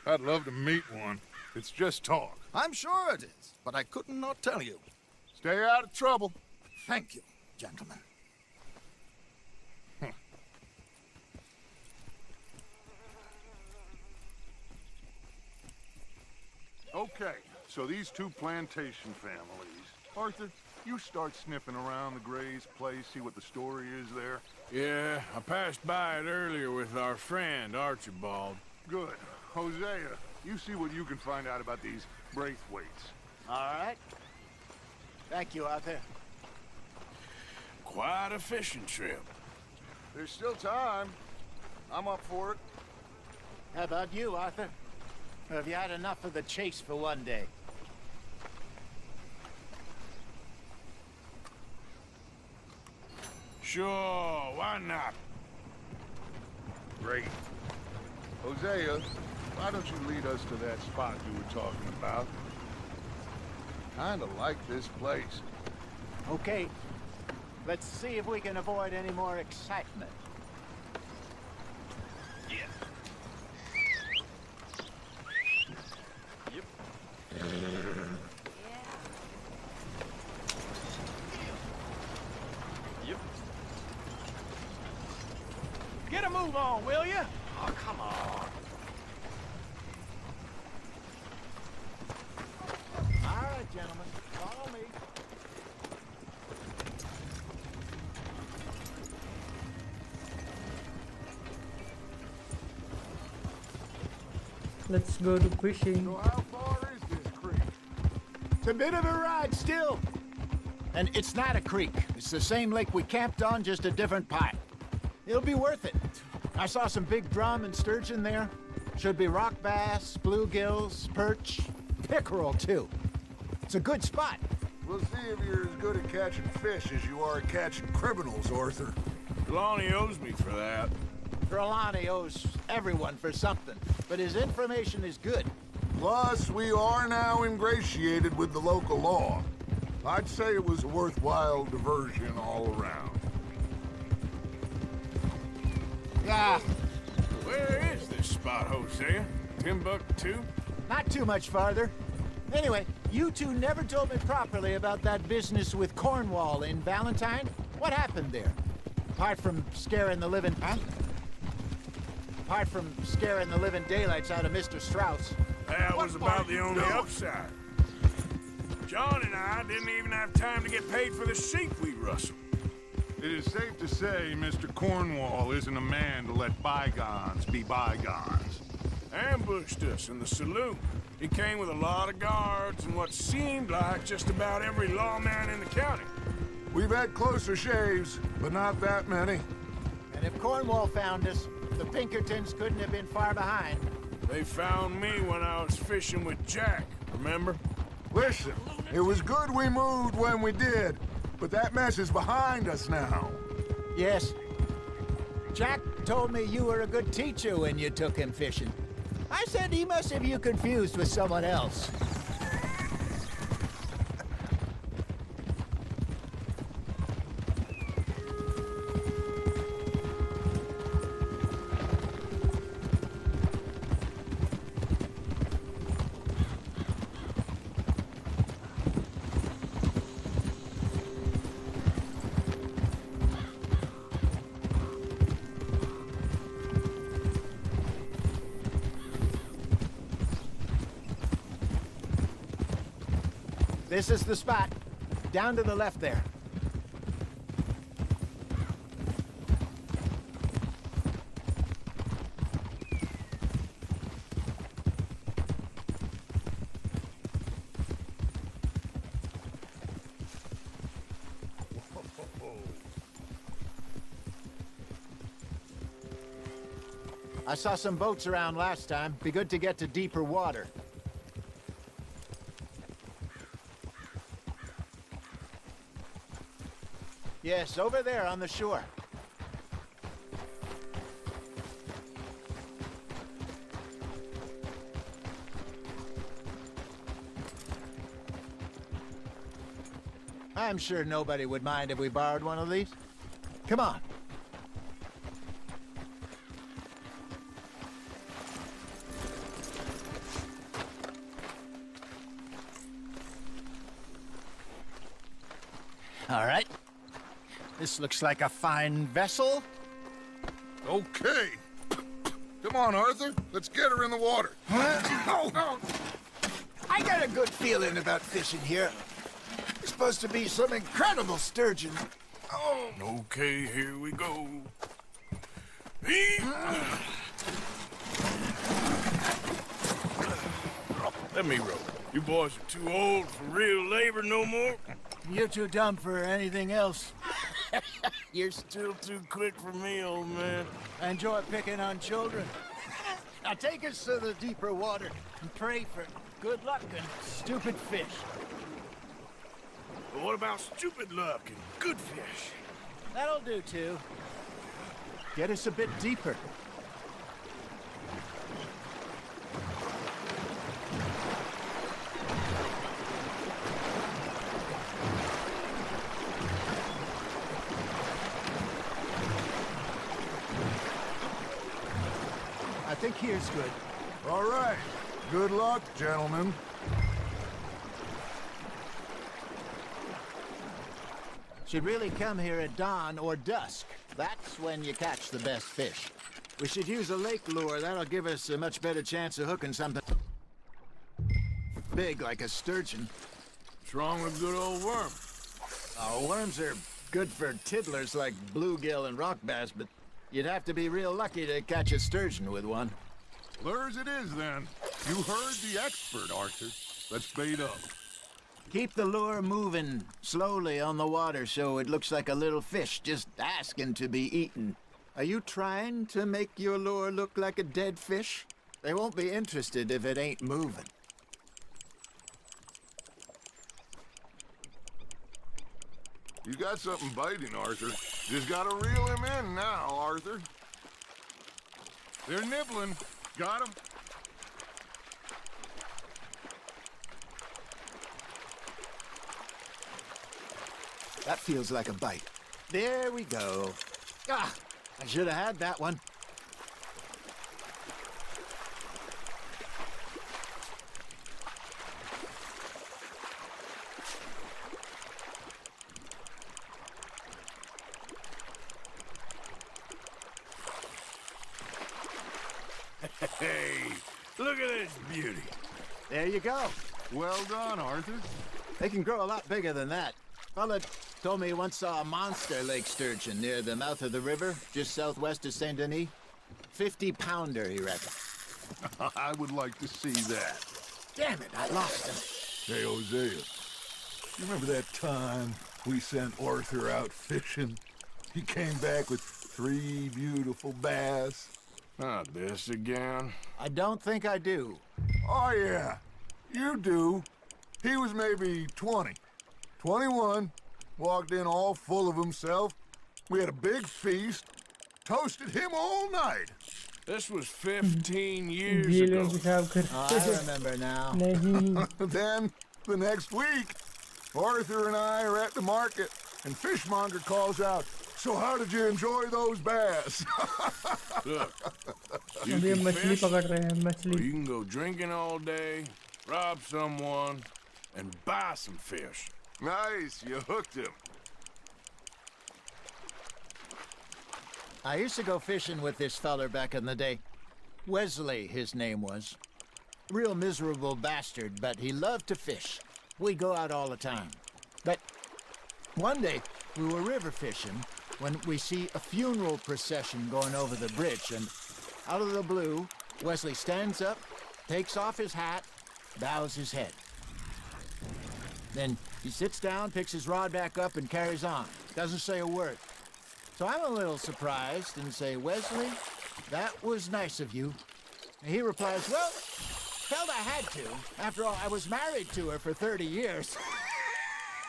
I'd love to meet one. It's just talk. I'm sure it is, but I couldn't not tell you. Stay out of trouble. Thank you, gentlemen. Okay, so these two plantation families. Arthur, you start sniffing around the Gray's place, see what the story is there. Yeah, I passed by it earlier with our friend, Archibald. Good. Hosea, you see what you can find out about these Braithwaites. All right. Thank you, Arthur. Quite a fishing trip. There's still time. I'm up for it. How about you, Arthur? Or have you had enough of the chase for one day? Sure, why not? Great. Hosea, why don't you lead us to that spot you were talking about? Kinda like this place. Okay. Let's see if we can avoid any more excitement. Get a move on, will you? Oh, come on. All right, gentlemen. Follow me. Let's go to fishing. So how far is this creek? It's a bit of a ride still. And it's not a creek. It's the same lake we camped on, just a different part. It'll be worth it. I saw some big drum and sturgeon there. Should be rock bass, bluegills, perch, pickerel too. It's a good spot. We'll see if you're as good at catching fish as you are at catching criminals, Arthur. Trelawney owes me for that. Trelawney owes everyone for something, but his information is good. Plus, we are now ingratiated with the local law. I'd say it was a worthwhile diversion all around. Yeah. Where is this spot, Hosea? Timbuktu? Not too much farther. Anyway, you two never told me properly about that business with Cornwall in Valentine. What happened there? Apart from scaring the living... Huh? Apart from scaring the living daylights out of Mr. Strauss. That was about the only upside. John and I didn't even have time to get paid for the sheep we rustled. It is safe to say Mr. Cornwall isn't a man to let bygones be bygones. Ambushed us in the saloon. He came with a lot of guards and what seemed like just about every lawman in the county. We've had closer shaves, but not that many. And if Cornwall found us, the Pinkertons couldn't have been far behind. They found me when I was fishing with Jack, remember? Listen, it was good we moved when we did, but that mess is behind us now. Yes. Jack told me you were a good teacher when you took him fishing. I said he must have you confused with someone else. This is the spot. Down to the left there. I saw some boats around last time. Be good to get to deeper water. Yes, over there on the shore. I'm sure nobody would mind if we borrowed one of these. Come on. All right. This looks like a fine vessel. Okay. Come on, Arthur. Let's get her in the water. Oh, I got a good feeling about fishing here. There's supposed to be some incredible sturgeon. Oh. Okay, here we go. Let me row. You boys are too old for real labor no more. You're too dumb for anything else. You're still too quick for me, old man. I enjoy picking on children. Now take us to the deeper water and pray for good luck and stupid fish. But what about stupid luck and good fish? That'll do, too. Get us a bit deeper. I think here's good. All right. Good luck, gentlemen. Should really come here at dawn or dusk. That's when you catch the best fish. We should use a lake lure. That'll give us a much better chance of hooking something big like a sturgeon. What's wrong with good old worm? Oh, worms are good for tiddlers like bluegill and rock bass, but you'd have to be real lucky to catch a sturgeon with one. Lures it is, then. You heard the expert, Arthur. Let's bait up. Keep the lure moving slowly on the water so it looks like a little fish just asking to be eaten. Are you trying to make your lure look like a dead fish? They won't be interested if it ain't moving. You got something biting, Arthur. Just gotta reel him in now, Arthur. They're nibbling. Got him. That feels like a bite. There we go. Ah, I should have had that one. Hey, look at this beauty. There you go. Well done, Arthur. They can grow a lot bigger than that. Fella told me he once saw a monster lake sturgeon near the mouth of the river, just southwest of Saint Denis. 50-pounder, he reckoned. I would like to see that. Damn it, I lost him. Hey, Hosea, you remember that time we sent Arthur out fishing? He came back with 3 beautiful bass. Not this again. I don't think I do. Oh, yeah. You do. He was maybe 20. 21. Walked in all full of himself. We had a big feast. Toasted him all night. This was 15 years ago. I remember now. Then, the next week, Arthur and I are at the market, and Fishmonger calls out, "So how did you enjoy those bass?" Look, अभी हम मछली पकड़ रहे हैं मछली. or you can go drinking all day, rob someone, and buy some fish. Nice, you hooked him. I used to go fishing with this feller back in the day. Wesley, his name was. Real miserable bastard, but he loved to fish. We go out all the time. But one day, we were river fishing when we see a funeral procession going over the bridge, and out of the blue, Wesley stands up, takes off his hat, bows his head. Then he sits down, picks his rod back up, and carries on. Doesn't say a word. So I'm a little surprised and say, Wesley, that was nice of you. And he replies, well, felt I had to. After all, I was married to her for 30 years.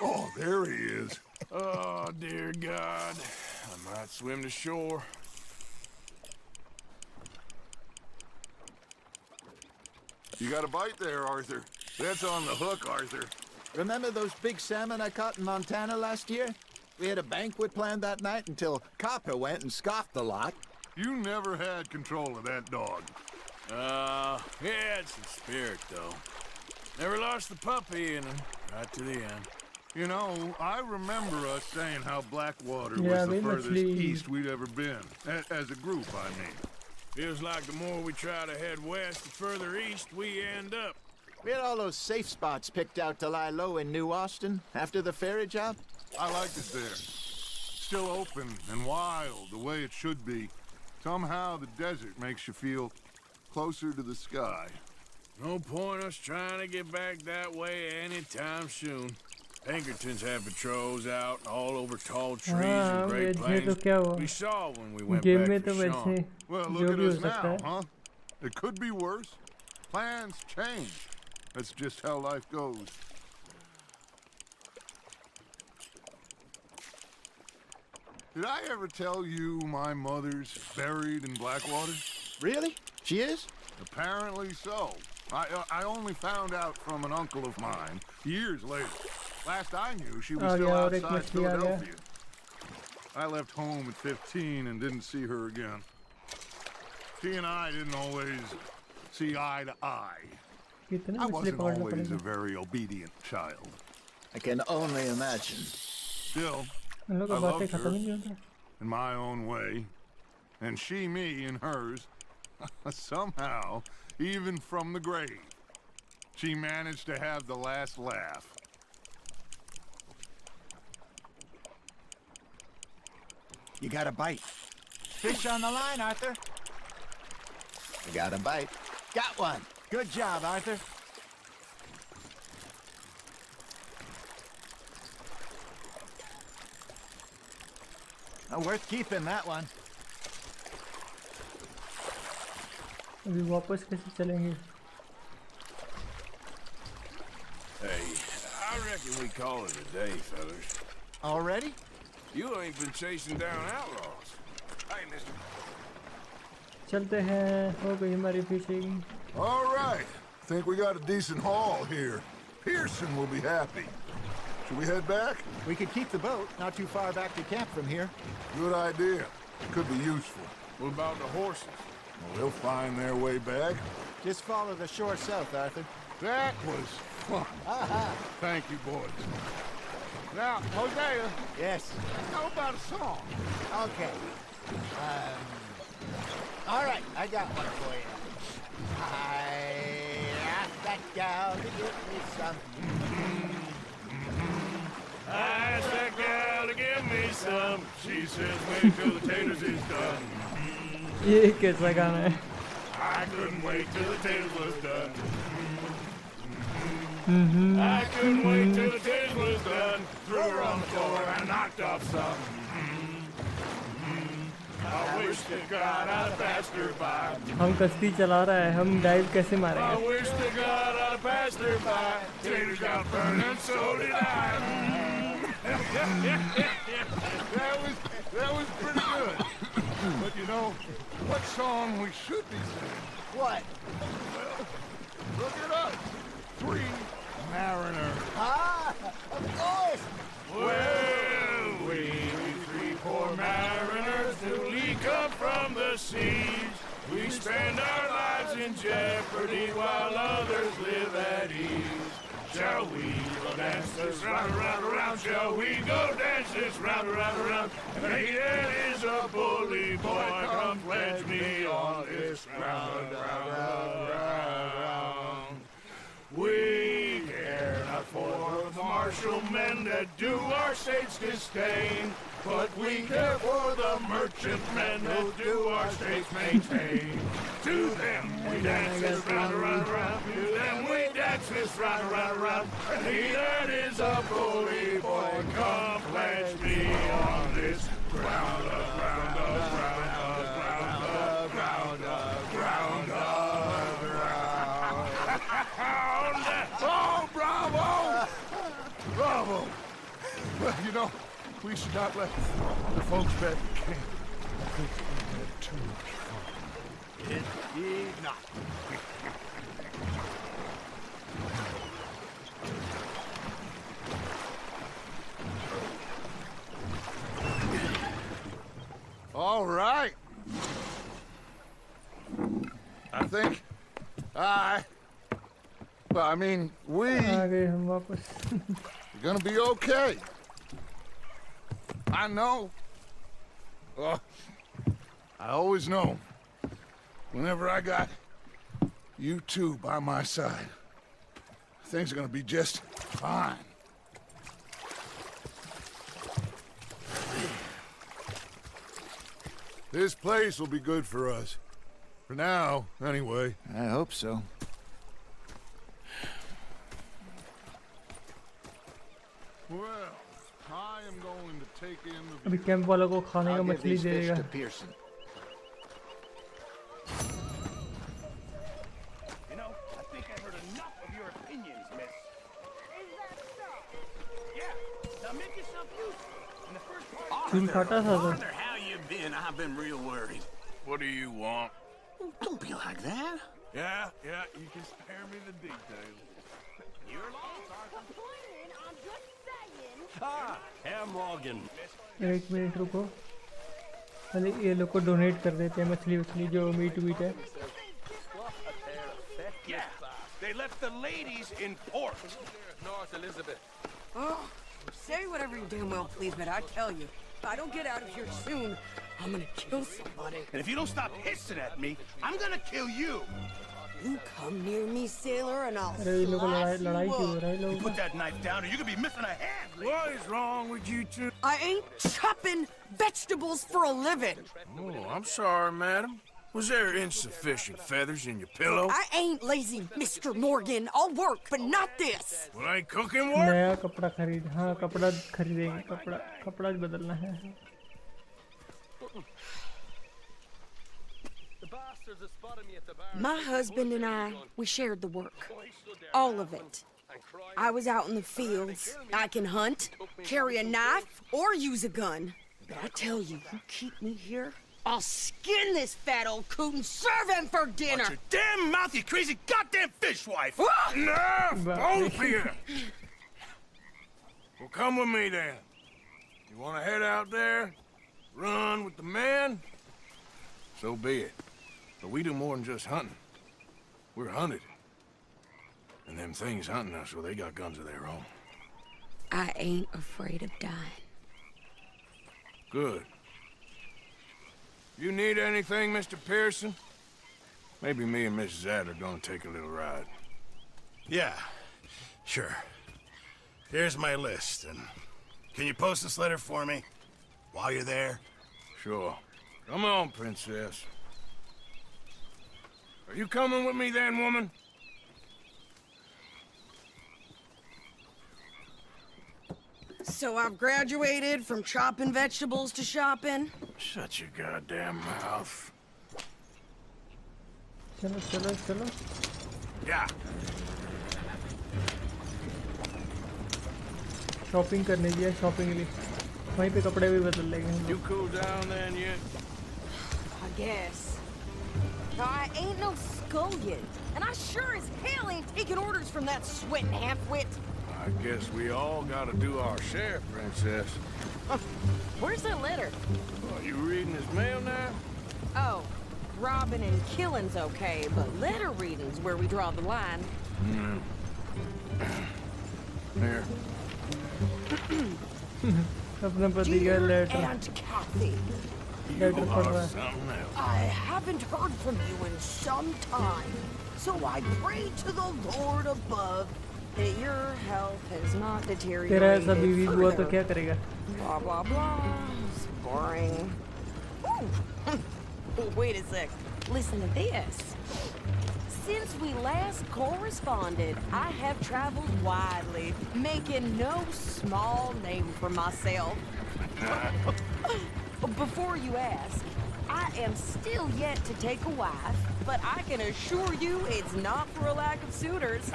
Oh, there he is. Oh, dear God. I might swim to shore. You got a bite there, Arthur. That's on the hook, Arthur. Remember those big salmon I caught in Montana last year? We had a banquet planned that night until Copper went and scoffed the lot. You never had control of that dog. He had some spirit, though. Never lost the puppy in him, right to the end. You know, I remember us saying how Blackwater Yeah, was the we furthest actually- east we'd ever been. As a group, I mean. Feels like the more we try to head west, the further east we end up. We had all those safe spots picked out to lie low in New Austin after the ferry job. I liked it there. Still open and wild, the way it should be. Somehow the desert makes you feel closer to the sky. No point us trying to get back that way anytime soon. Pinkertons have patrols out all over tall trees हाँ, and Great वैसे तो Plains. क्या हुआ? We saw when we went game back में for तो वैसे Sean. Well, जो look at भी हो us सकता now, है. huh? It could be worse. Plans change. That's just how life goes. Did I ever tell you my mother's buried in Blackwater? Really? She is? Apparently so. I only found out from an uncle of mine years later. Last I knew, she was still गया और एक outside मछली आ गया. Philadelphia. I left home at 15 and didn't see her again. She and I didn't always see eye to eye. कितने I मछली wasn't पकड़ना always a पड़ेगा? very obedient child. I can only imagine. Still, हम लोग I का बातें loved खत्म her ही नहीं होता. in my own way, and she me in hers. Somehow, even from the grave, she managed to have the last laugh. You got a bite. Fish on the line, Arthur. You got a bite. Got one. Good job, Arthur. Worth keeping, that one. अभी वापस कैसे चलेंगे? Hey, I reckon we call it a day, fellas. Already? You ain't been chasing down outlaws. Hey, mister. चलते हैं. हो गई हमारी fishing. All right. Think we got a decent haul here. Pearson will be happy. Should we head back? We could keep the boat not too far back to camp from here. Good idea. Could be useful. What about the horses? Well, they'll find their way back. Just follow the shore south, Arthur. That was fun. Thank you, boys. Now, Hosea. Yes. How about a song? Okay. All right, I got one for you. I asked that gal to give me some. I asked that gal to give me some. She says wait till the taters is done. ये कैसा गाना है? I couldn't wait till the taters was done. I couldn't wait till the taters was done. Threw her on the floor and knocked off some. I wish to God I'd passed her by. हम कश्ती चला रहा है. हम dive कैसे I मारेंगे? wish to God I'd passed her by. Taters got burned and so did I. That was pretty good. But you know, what song we should be singing? What? Well, look at us. 3 mariners. Ah, of course. Well, we 3 poor mariners newly come from the seas. We spend our lives in jeopardy while others live at ease. Shall we go dance this round, around, around? Shall we go dance this round, around, around? Hey, there is a bully boy, come pledge me on this round, round, round, round. We care not for commercial men that do our state's disdain. But we care for the merchantmen who do our state's maintain. To them we dance this round, around, around. To them we dance this round, around, around. And he that is a bully boy, come pledge me on this ground up, ground up, ground up, ground up, ground up, ground up, ground up. Oh, bravo! Bravo! Well, you know, we should not let the folks back in camp think we had too much fun. It did not. All right. I think we're gonna be okay. I know. Oh, I always know. Whenever I got you two by my side, things are gonna be just fine. This place will be good for us. For now, anyway. I hope so. Well, I am going to take in the... अभी camp वालों को खाने का मछली दे देगा। You know, I think I heard enough of your opinions, miss. Is that so? Yeah. Now make yourself useful. In the first part... Arthur, how you been? I've been real worried. What do you want? Oh, don't be like that. Yeah, you can spare me the details. You're lost, Arthur. I'm just saying. Ah, Herr Morgan. एक minute रुको। अरे ये लोग को donate कर देते हैं मछली जो मीट है। Yeah, they left the ladies in port. North Elizabeth. Oh, say whatever you damn well please, but I tell you, if I don't get out of here soon, I'm gonna kill somebody. And if you don't stop hissing at me, I'm gonna kill you. You come near me, sailor, and I'll अरे इन लोगों को लड़ाई क्यों हो रहा है लोगों You put that knife down or you could be missing a hand. What is wrong with you two? I ain't chopping vegetables for a living. Oh, I'm sorry, madam. Was there insufficient feathers in your pillow? I ain't lazy, Mr. Morgan. I'll work, but not this. Well, ain't cooking work? नया कपड़ा खरीद हाँ कपड़ा खरीदेंगे कपड़ा बदलना है। My husband and I, we shared the work. All of it. I was out in the fields. I can hunt, carry a knife, or use a gun. But I tell you, you keep me here, I'll skin this fat old coot and serve him for dinner. Watch your damn mouth, you crazy goddamn fishwife! Enough, both of you! Well, come with me then. You want to head out there, run with the men? So be it. But we do more than just hunting. We're hunted. And them things hunting us, well, they got guns of their own. I ain't afraid of dying. Good. You need anything, Mr. Pearson? Maybe me and Mrs. Zadd are gonna take a little ride. Yeah, sure. Here's my list, and can you post this letter for me while you're there? Sure. Come on, Princess. Are you coming with me then, woman? So I've graduated from chopping vegetables to shopping? Shut your goddamn mouth. चलो Yeah. Shopping करने की है shopping के लिए वहीं पे कपड़े भी बदल लेंगे हम You cool down then yet? I guess. I ain't no scullion, and I sure as hell ain't taking orders from that sweating half-wit. I guess we all gotta do our share, Princess. Where's that letter? Oh, you reading his mail now? Oh, robbing and killing's okay, but letter reading's where we draw the line. Here. अपने पति का Dear letter Aunt Kathy, letter पढ़ रहा है Something else. I haven't heard from you in some time, so I pray to the Lord above that your health has not तेरा deteriorated ऐसा बीवी हुआ तो further. क्या करेगा? Blah, blah, blah. It's boring. Ooh. Wait a sec. Listen to this. Since we last corresponded, I have traveled widely, making no small name for myself. Before you ask, I am still yet to take a wife, but I can assure you it's not for a lack of suitors.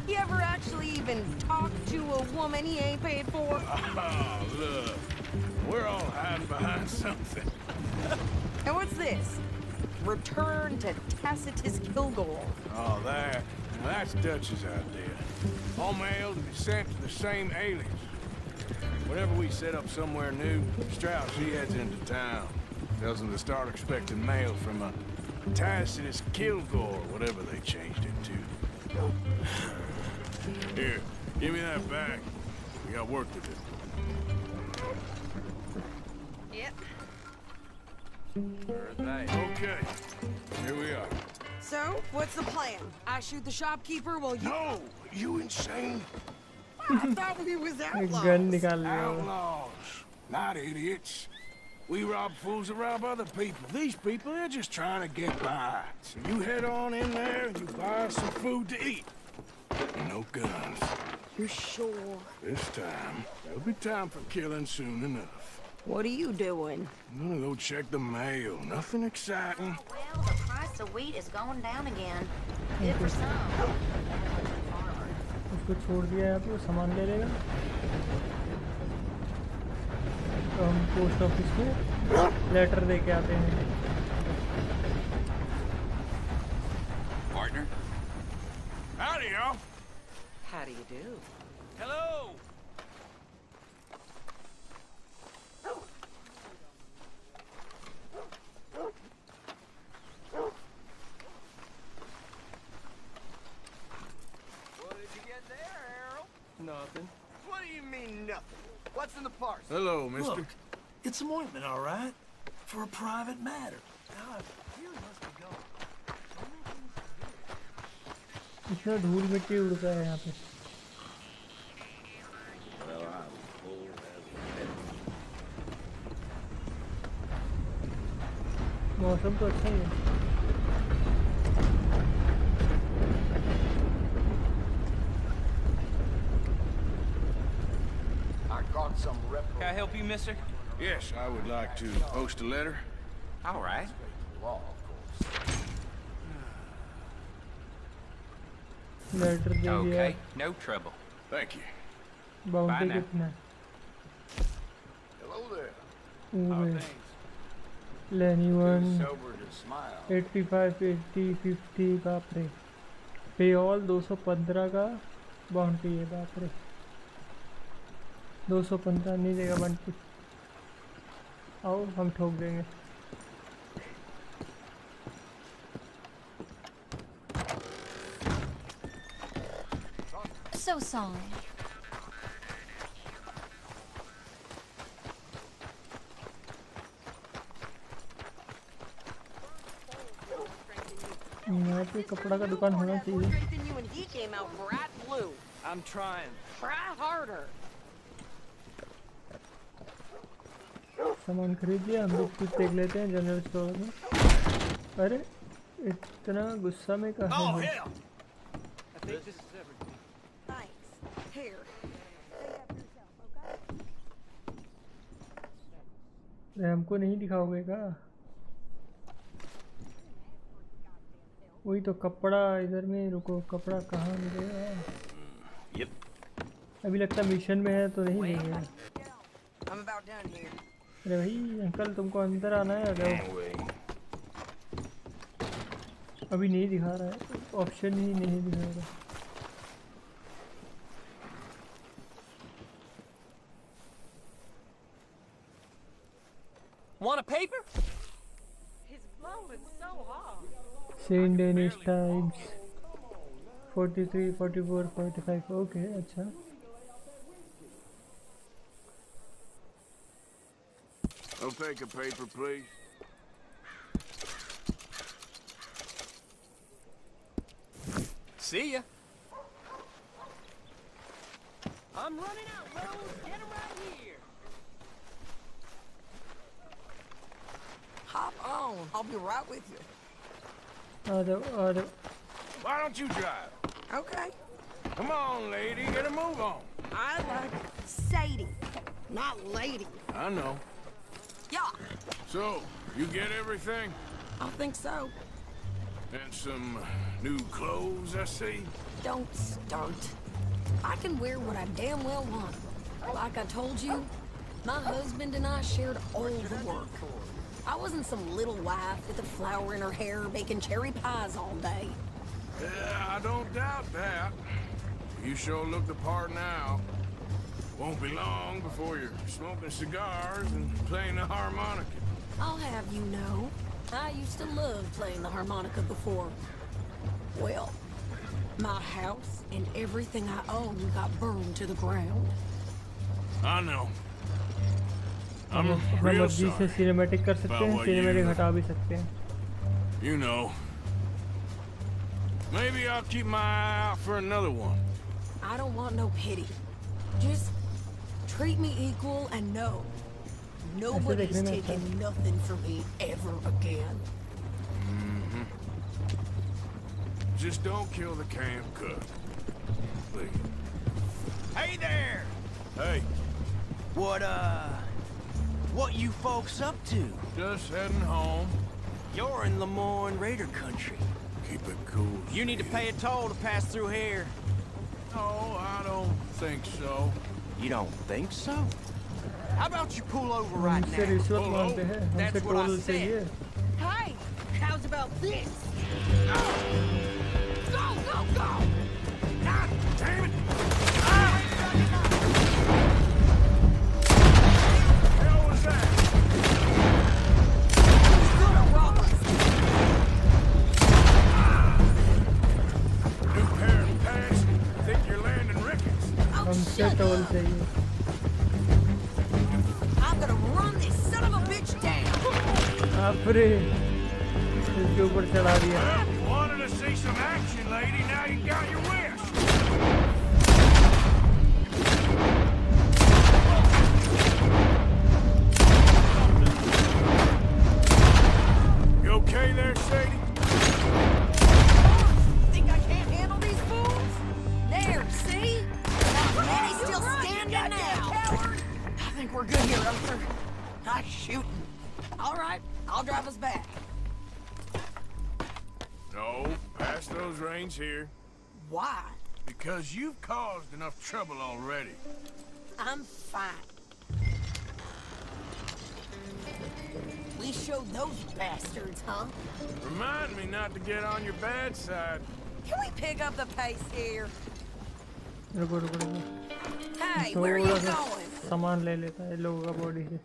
You ever actually even talk to a woman he ain't paid for? Oh, look. We're all hiding behind something. And what's this? Return to Tacitus Kilgore. Oh, that's Dutch's idea. All mail to be sent to the same alias. Whenever we set up somewhere new, Strauss, he heads into town. Tells them to start expecting mail from a Tacitus Kilgore, whatever they changed it to. Here, give me that bag. We got work to do. Yep. Okay, here we are. So, what's the plan? I shoot the shopkeeper while you... No! You insane? I thought we was outlaws. Gun निकाल लिया। Outlaws, not idiots. We rob fools that rob other people. These people, they're just trying to get by. So you head on in there and you buy us some food to eat. No guns. You're sure? This time, there'll be time for killing soon enough. What are you doing? I'm gonna go check the mail. Nothing exciting. Well, the price of wheat is going down again. Good for some. उसको छोड़ दिया यहाँ पे, वो सामान ले लेगा। तो हम पोस्ट ऑफिस में लेटर दे के आते हैं। Partner? Howdy, y'all. How do you do? Hello! Nothing. What do you mean, nothing? What's in the parcel? Hello, mister. Look, it's some ointment, all right? For a private matter. Now, I really must be going. इतना धूल मिट्टी उड़ता है यहाँ पे। मौसम तो अच्छा ही है। Can I help you, mister? Yes, I would like to post a letter. All right. Letter दे दिया। Okay, no trouble. Thank you. Bounty कितना? Hello there. Anyone? 85, 80, 50 बाप रे। पे ऑल 215 का बाउंटी है बाप रे। 215 नहीं देगा बंटी। आओ हम ठोक देंगे। So sorry. यहाँ पे कपड़ा का दुकान होना चाहिए। I'm trying. Try harder. सामान खरीद लिया, हम लोग कुछ देख लेते हैं जनरल स्टोर में। अरे इतना गुस्सा में कहाँ है? अरे हमको नहीं दिखाओगे क्या? वही तो कपड़ा इधर में। रुको, कपड़ा कहाँ मिलेगा? अभी लगता मिशन में है तो नहीं देंगे। अरे भाई अंकल, तुमको अंदर आना है। अगर अभी नहीं दिखा रहा है, ऑप्शन ही नहीं दिखा रहा। Want a paper? His blow is so hard. Saint Denis times 43, 44, 45। Okay, अच्छा। I'll take a paper, please. See ya. I'm running out, Rose. Get him right here. Hop on. I'll be right with you. Why don't you drive? Okay. Come on, lady, get a move on. I like Sadie, not lady. I know. Yeah. So, you get everything? I think so. And some new clothes, I see? Don't start. I can wear what I damn well want. Like I told you, my husband and I shared all the work. I wasn't some little wife with a flower in her hair making cherry pies all day. Yeah, I don't doubt that. You sure look the part now. Won't be long before you're smoking cigars and playing the harmonica. I'll have you know, I used to love playing the harmonica before. Well, my house and everything I own got burned to the ground. I know. I'm हम real मर्जी से sorry. Cinematic कर सकते हैं, cinematic हटा भी सकते हैं. You know. Maybe I'll keep my eye out for another one. I don't want no pity. Just treat me equal and know nobody's taking nothing from me ever again. Just don't kill the camp cook. Please. Hey there! Hey. What you folks up to? Just heading home. You're in Lemoyne Raider country. Keep it cool. You need to pay a toll to pass through here. No, I don't think so. You don't think so? How about you pull over right हमसे now? रिश्वत मांगते हैं, हमसे That's what I toll said. चाहिए. Hey, how's about this? Go, go, go! God damn it! Hell was that? Who's gonna rob us? New pair of pants. Think you're landing Ricketts. हमसे toll चाहिए. I'm gonna run this son of a bitch down. आपरे इसके ऊपर चढ़ा दिया. Well, you wanted to see some action, lady. Now you got your wish. You okay there, Sadie? Think I can't handle these fools? There, see? And he's still standing now. I think we're good here, Arthur. Nice shooting. All right, I'll drive us back. No, pass those reins here. Why? Because you've caused enough trouble already. I'm fine. We showed those bastards, huh? Remind me not to get on your bad side. Can we pick up the pace here? रुको रुको रुको. Hey, where are you थोड़ा सा going? सामान ले लेता है लोगों का बॉडी से.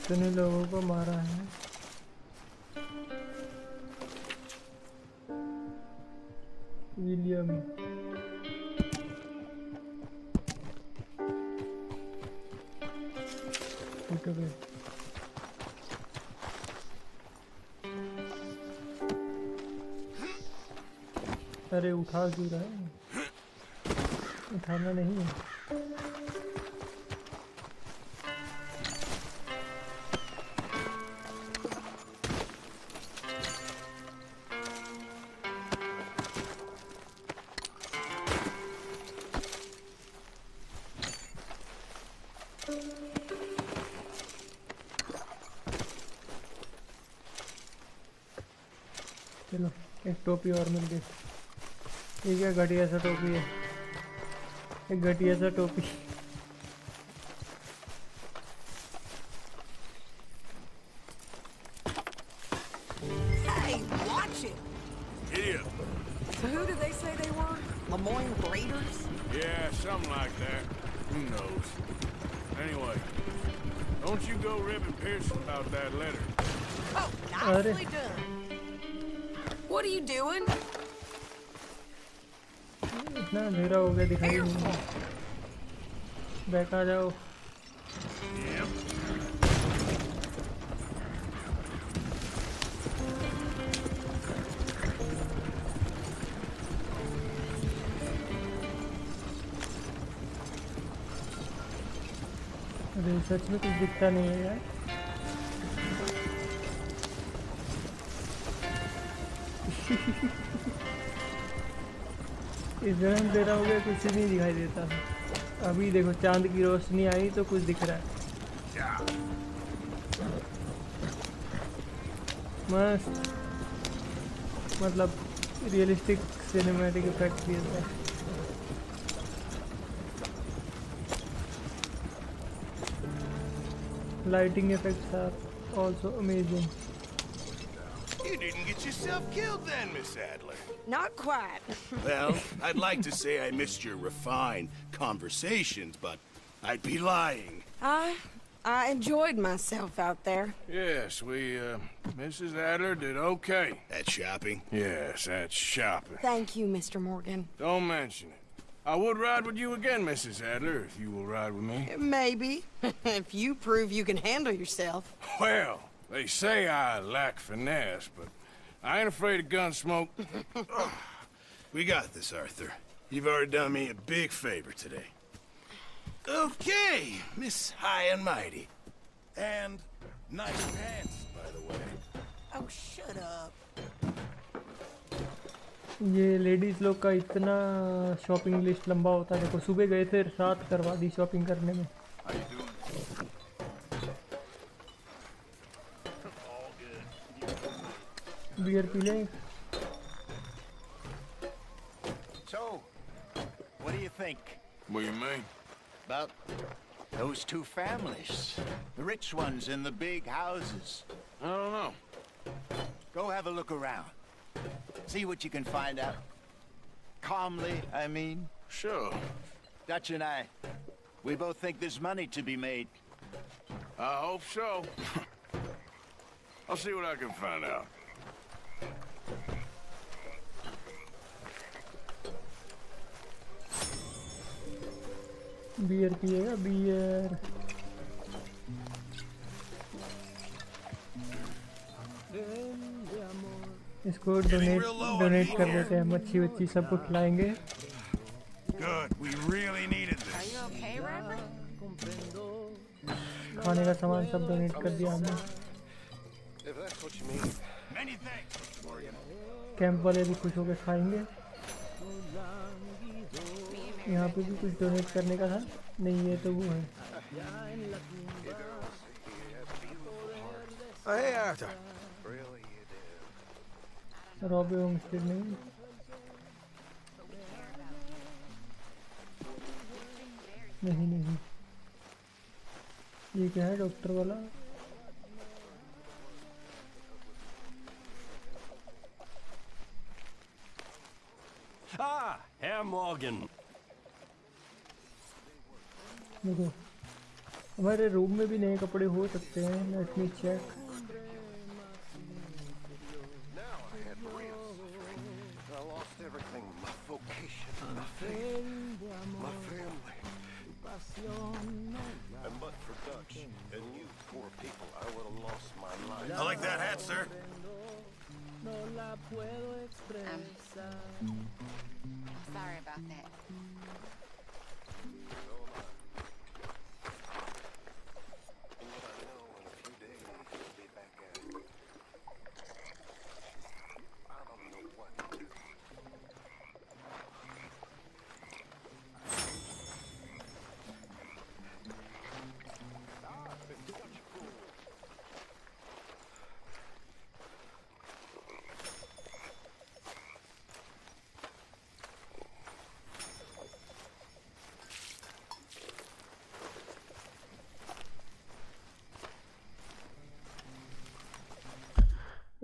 इतने लोगों को मारा है. विलियम. उठ गए. अरे उठा क्यों रहा है? उठाना नहीं है. चलो एक टोपी और मिल गई. ये क्या घटिया सा टोपी है. एक घटिया सा टोपी. Hey, watch it. Giddy up. So who did they say they were? Lemoyne Raiders? Yeah, something like that. Who knows? Anyway, don't you go ribbing Pearson about that letter. Oh, nicely done. What are you doing? इतना अंधेरा हो गया दिखाई नहीं. बैठा जाओ. अरे सच में कुछ दिखता नहीं है यार। इधर अंधेरा हो गया, कुछ नहीं दिखाई देता। अभी देखो चांद की रोशनी आई तो कुछ दिख रहा है। मस्त, मतलब रियलिस्टिक सिनेमैटिक इफेक्ट दिए थे। Lighting effects are also amazing. You didn't get yourself killed then, Miss Adler. Not quite. Well, I'd like to say I missed your refined conversations, but I'd be lying. I enjoyed myself out there. Yes, Mrs. Adler did okay. That shopping? Yes, that's shopping. Thank you, Mr. Morgan. Don't mention it. I would ride with you again, Mrs. Adler, if you will ride with me. Maybe. If you prove you can handle yourself. Well, they say I lack finesse, but I ain't afraid of gun smoke. We got this, Arthur. You've already done me a big favor today. Okay, Miss High and Mighty. And nice pants, by the way. Oh, shut up. ये ladies लोग का इतना shopping list लंबा होता है। देखो सुबह गए थे, रात करवा दी शॉपिंग करने में। बियर पी लें। So, what do you think? What do you mean? About those two families. The rich ones in the big houses. I don't know. Go have a look around. See what you can find out. Calmly, I mean. Sure. Dutch and I, we both think there's money to be made. I hope so. I'll see what I can find out. Beer पिएगा beer. इसको donate कर देते हैं। मच्छी वच्छी सबको खिलाएंगे। Good. We really needed this. Are you okay, Reverend? खाने का सामान सब डोनेट कर दिया हमने। If that's what you mean. Many thanks, Morgan. Camp वाले भी खुश होकर खाएंगे। यहाँ पे भी कुछ डोनेट करने का था। नहीं, ये तो वो है। Hey, Arthur. रॉबे होमस्टेड नहीं। नहीं, ये क्या है डॉक्टर वाला? Ah, Herr Morgan. देखो हमारे रूम में भी नए कपड़े हो सकते हैं। Let me check. Everything, my vocation, my faith, my family. And but for Dutch and you poor people, I would have lost my life. I like that hat, sir. Sorry about that.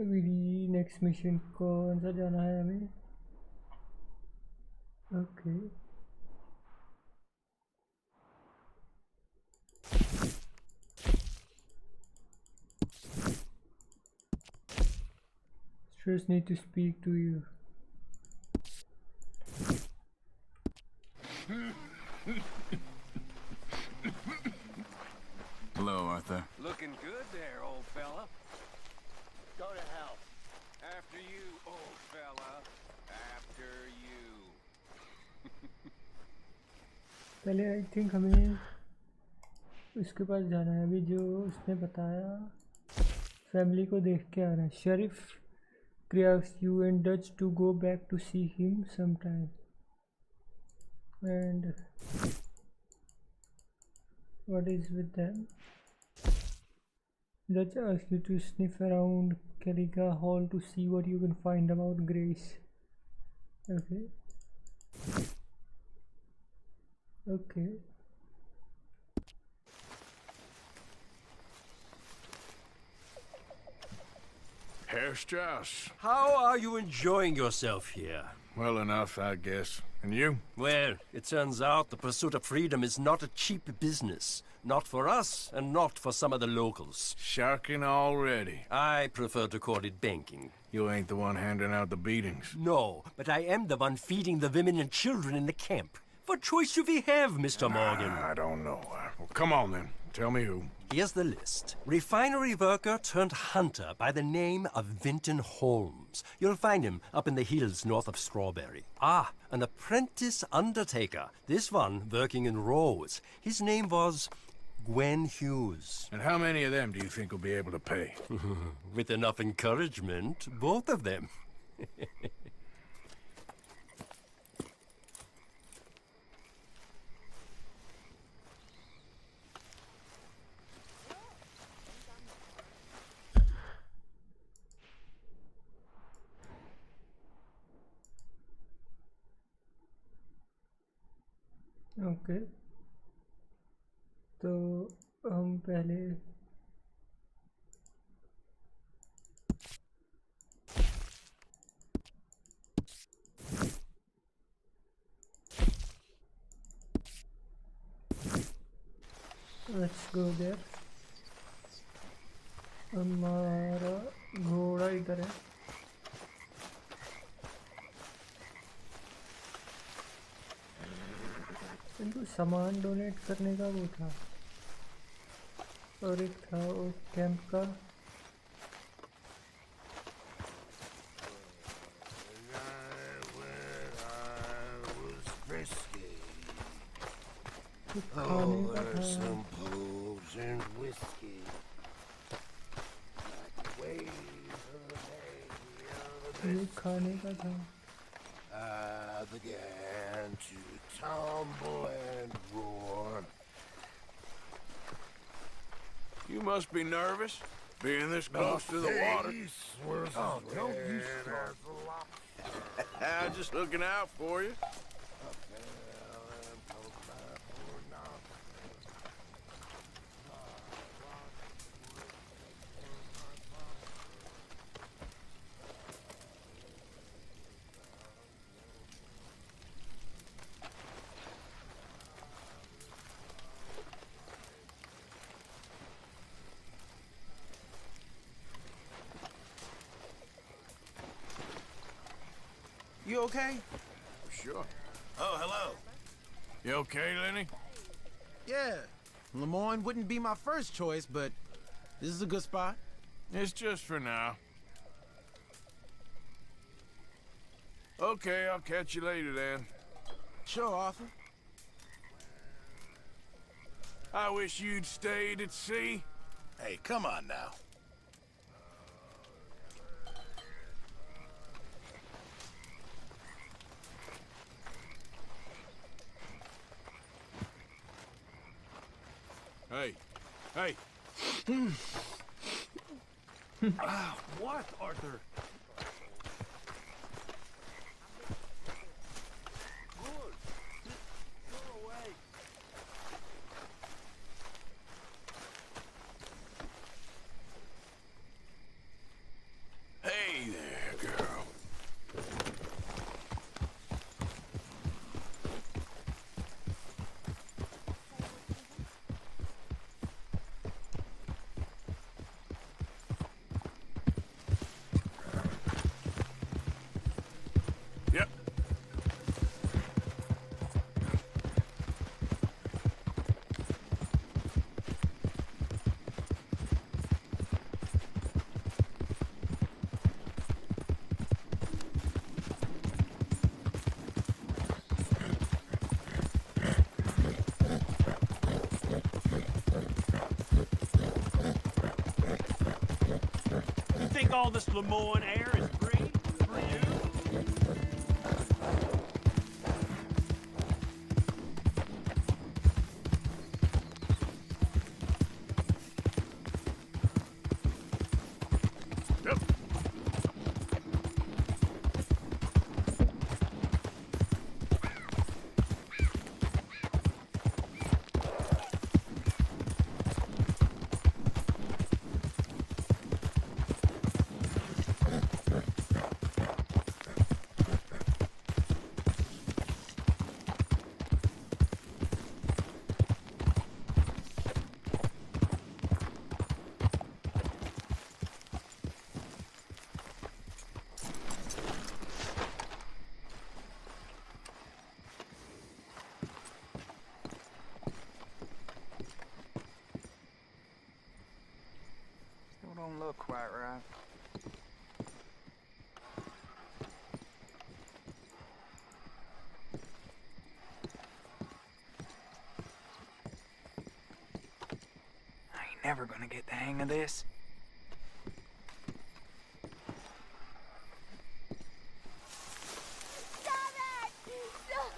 अभी next mission कौन सा जाना है हमें? Okay Just need to speak to you. Hello, Arthur. Looking good there, old fella. Go to hell. After you, old fella. After you. पहले I think हमें इसके पास जाना है अभी, जो उसने बताया फैमिली को देख के आना है। Sheriff Gray asks you and Dutch to go back to see him sometime and what is with them. Dutch asks you to sniff around Caliga Hall to see what you can find about Grace. Okay. Okay. Herr Strauss. How are you enjoying yourself here? Well enough, I guess. And you? Well, it turns out the pursuit of freedom is not a cheap business. Not for us, and not for some of the locals. Sharking already. I prefer to call it banking. You ain't the one handing out the beatings. No, but I am the one feeding the women and children in the camp. What choice do we have, Mr. Morgan? I don't know. Well, come on then. Tell me who. Here's the list. Refinery worker turned hunter by the name of Vinton Holmes. You'll find him up in the hills north of Strawberry. Ah, an apprentice undertaker. This one working in Rhodes. His name was Gwen Hughes. And how many of them do you think will be able to pay? With enough encouragement, both of them. Okay तो हम पहले let's go there. हमारा घोड़ा इधर है। इनको सामान donate करने का वो था और एक था वो कैंप का। खाने का था ये खाने का था। I began to tumble and roar. You must be nervous, being this close to the water. Oh, don't you start. I'm just looking out for you. You okay? Sure. Oh, hello. You okay, Lenny? Yeah. Lemoyne wouldn't be my first choice, but this is a good spot. It's just for now. Okay, I'll catch you later then. Sure, Arthur. I wish you'd stayed at sea. Hey, come on now. Hey, hey. Ah, what, Arthur? Good. Go away. Hey there, girl. think all this Lemoyne air is green for you? Don't look quite right. I ain't never gonna get the hang of this. Stop it! Stop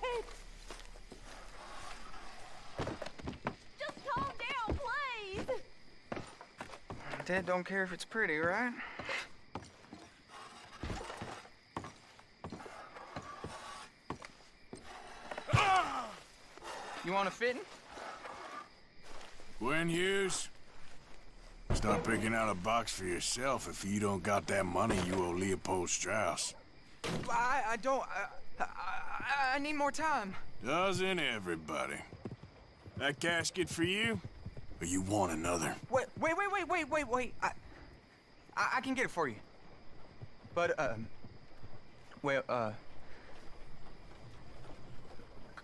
it! Just calm down, please! Dad don't care if it's pretty, right? You want a fitting? Gwen Hughes, start picking out a box for yourself if you don't got that money you owe Leopold Strauss. I don't. I need more time. Doesn't everybody? That casket for you? Or you want another? Wait. I can get it for you. But,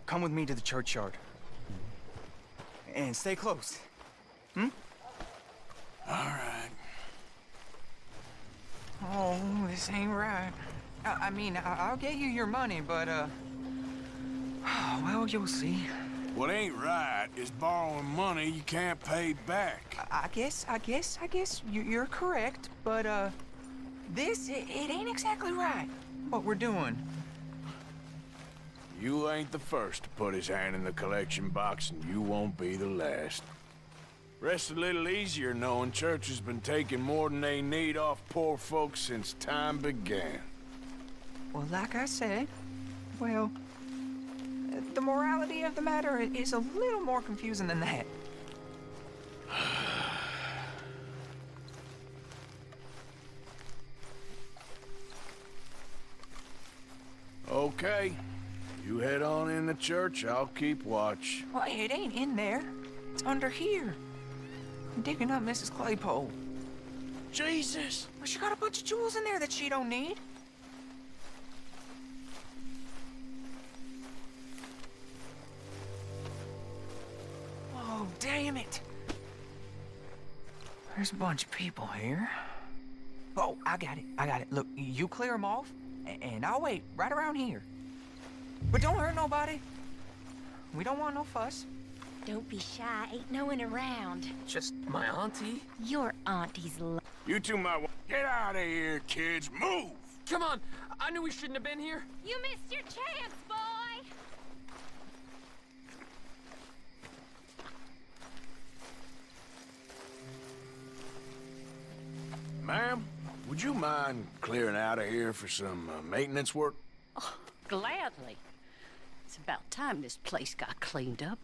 come with me to the churchyard. And stay close. Hmm? All right. Oh, this ain't right. I mean, I'll get you your money, but, well, you'll see. What ain't right is borrowing money you can't pay back. I guess you're correct, but, it ain't exactly right, what we're doing. You ain't the first to put his hand in the collection box, and you won't be the last. Rest a little easier knowing church has been taking more than they need off poor folks since time began. Well, like I said, well, the morality of the matter is a little more confusing than that. Okay. You head on in the church, I'll keep watch. Well, it ain't in there. It's under here. I'm digging up Mrs. Claypole. Jesus! Well, she got a bunch of jewels in there that she don't need. Oh, damn it. There's a bunch of people here. Oh, I got it. Look, you clear them off, and I'll wait right around here. But don't hurt nobody. We don't want no fuss. Don't be shy. Ain't no one around. Just my auntie? Your auntie's You two might want... Get out of here, kids. Move! Come on. I knew we shouldn't have been here. You missed your chance, boy! Ma'am, would you mind clearing out of here for some maintenance work? Oh, gladly. It's about time this place got cleaned up.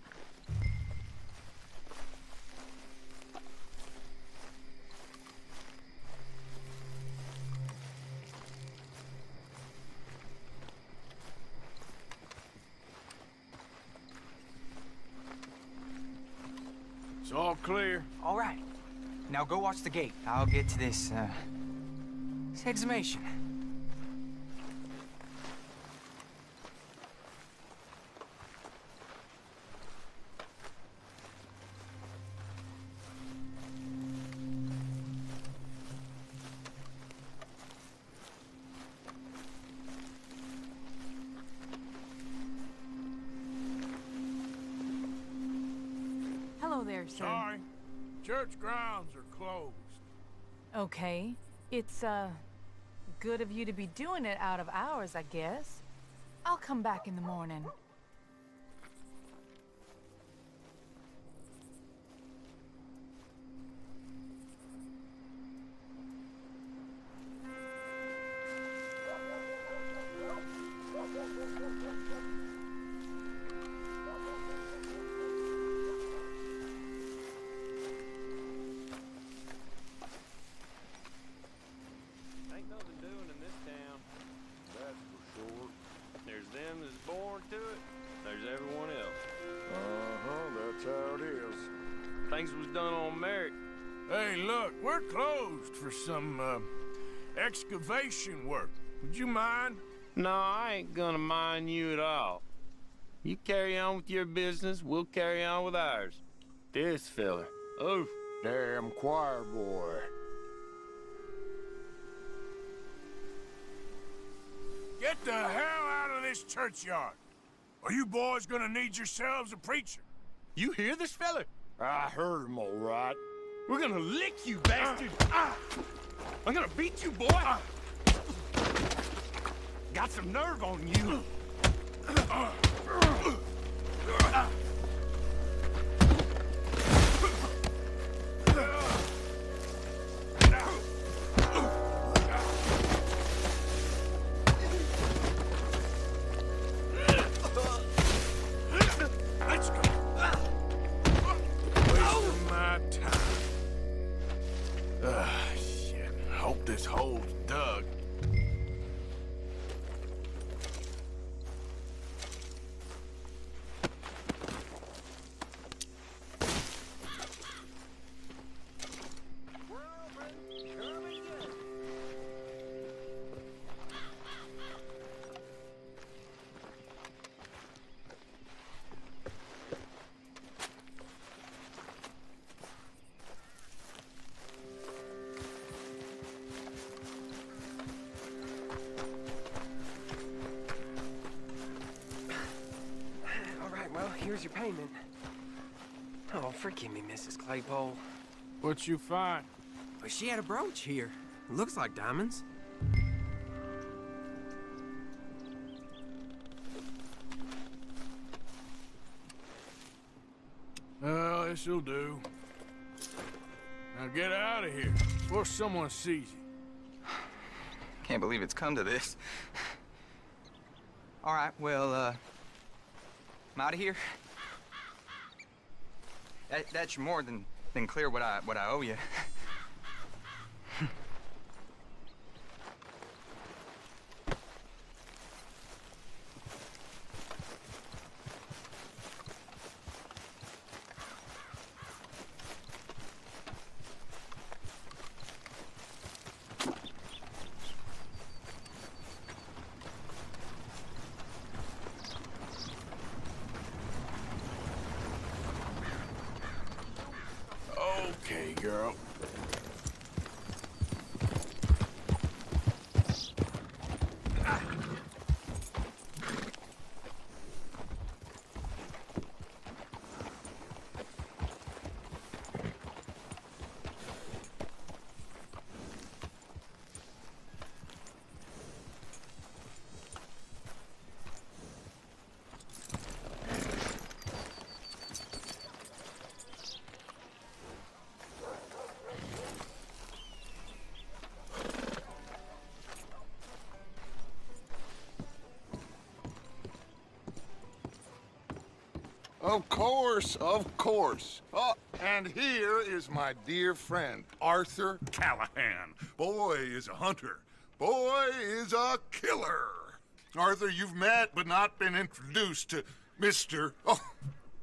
It's all clear. All right. Now go watch the gate. I'll get to this exhumation. Hello there, sir. Sorry. Church grounds are closed. Okay. It's, good of you to be doing it out of hours, I guess. I'll come back in the morning. Things was done on merit. Hey, look, we're closed for some, excavation work. Would you mind? No, I ain't gonna mind you at all. You carry on with your business, we'll carry on with ours. This fella, oh, damn choir boy. Get the hell out of this churchyard. Are you boys gonna need yourselves a preacher? You hear this fella? I heard him, all right. We're gonna lick you, bastard! I'm gonna beat you, boy! Got some nerve on you! Let's go. Shit. Hope this hole's dug. Here's your payment. Oh, forgive me, Mrs. Claypole. What'd you find? Well, she had a brooch here. Looks like diamonds. Well, this'll do. Now get out of here before someone sees you. Can't believe it's come to this. All right, well, I'm out of here. That's more than clear what I owe you. Okay, girl. Of course, of course. Oh, and here is my dear friend, Arthur Callahan. Boy is a hunter. Boy is a killer. Arthur, you've met but not been introduced to Mr. Oh,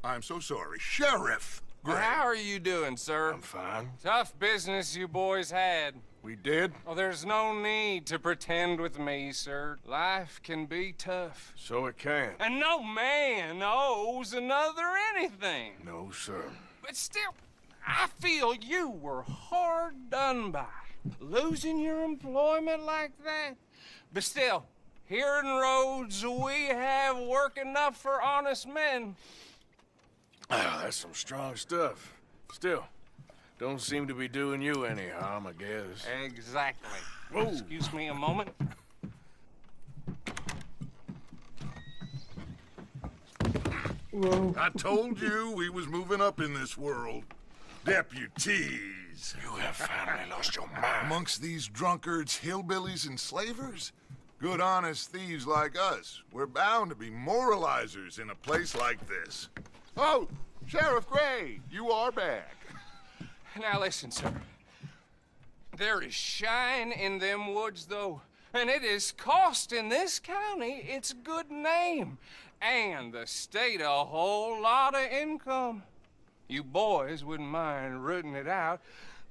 I'm so sorry, Sheriff Gray. Well, how are you doing, sir? I'm fine. Tough business you boys had. We did? Oh, there's no need to pretend with me, sir. Life can be tough. So it can. And no man owes another anything. No, sir. But still, I feel you were hard done by. Losing your employment like that. But still, here in Rhodes, we have work enough for honest men. Oh, that's some strong stuff. Still, Don't seem to be doing you any harm, I guess. Exactly. Whoa. Excuse me a moment. Whoa. I told you we was moving up in this world. Deputies. You have finally lost your mind. Amongst these drunkards, hillbillies, and slavers? Good, honest thieves like us. We're bound to be moralizers in a place like this. Oh, Sheriff Gray, you are back. Now listen, sir. There is shine in them woods, though, and it is costing this county its good name and the state a whole lot of income. You boys wouldn't mind rooting it out.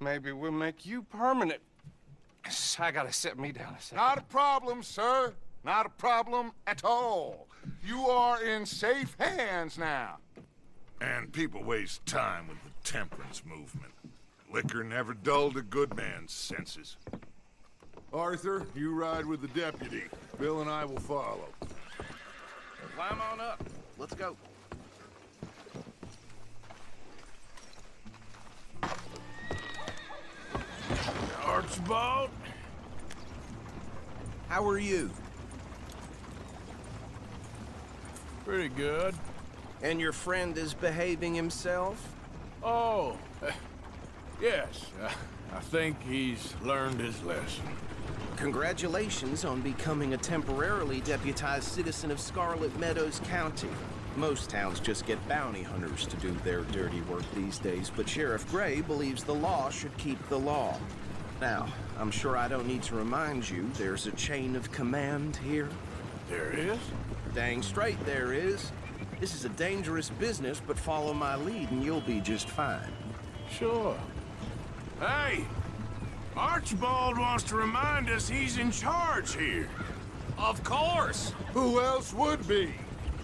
Maybe we'll make you permanent. I gotta sit me down a second. Not a problem, sir. Not a problem at all. You are in safe hands now. And people waste time with the temperance movement. Liquor never dulled a good man's senses. Arthur, you ride with the deputy. Bill and I will follow. Climb on up. Let's go. Archibald? How are you? Pretty good. And your friend is behaving himself? Oh, yes. I think he's learned his lesson. Congratulations on becoming a temporarily deputized citizen of Scarlet Meadows County. Most towns just get bounty hunters to do their dirty work these days, but Sheriff Gray believes the law should keep the law. Now, I'm sure I don't need to remind you, there's a chain of command here. There is? Dang straight there is. This is a dangerous business, but follow my lead and you'll be just fine. Sure. Hey! Archibald wants to remind us he's in charge here. Of course! Who else would be?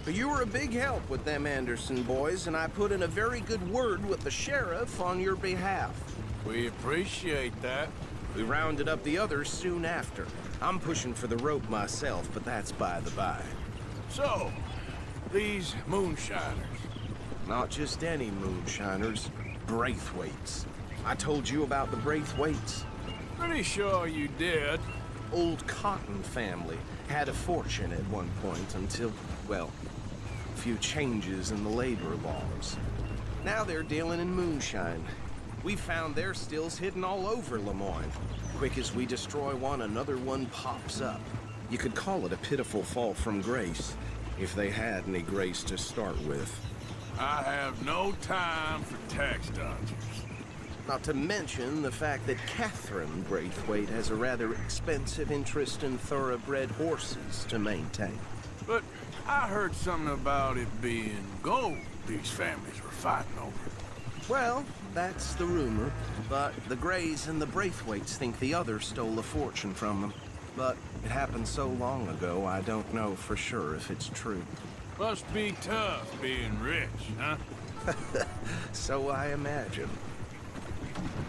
But you were a big help with them Anderson boys, and I put in a very good word with the sheriff on your behalf. We appreciate that. We rounded up the others soon after. I'm pushing for the rope myself, but that's by the by. So, these moonshiners. Not just any moonshiners, Braithwaites. I told you about the Braithwaites. Pretty sure you did. Old Cotton family had a fortune at one point until, well, a few changes in the labor laws. Now they're dealing in moonshine. We found their stills hidden all over Lemoyne. Quick as we destroy one, another one pops up. You could call it a pitiful fall from grace, if they had any grace to start with. I have no time for tax dodgers. Not to mention the fact that Catherine Braithwaite has a rather expensive interest in thoroughbred horses to maintain. But I heard something about it being gold these families were fighting over. Well, that's the rumor. But the Grays and the Braithwaites think the others stole a fortune from them. But it happened so long ago, I don't know for sure if it's true. Must be tough being rich, huh? So I imagine.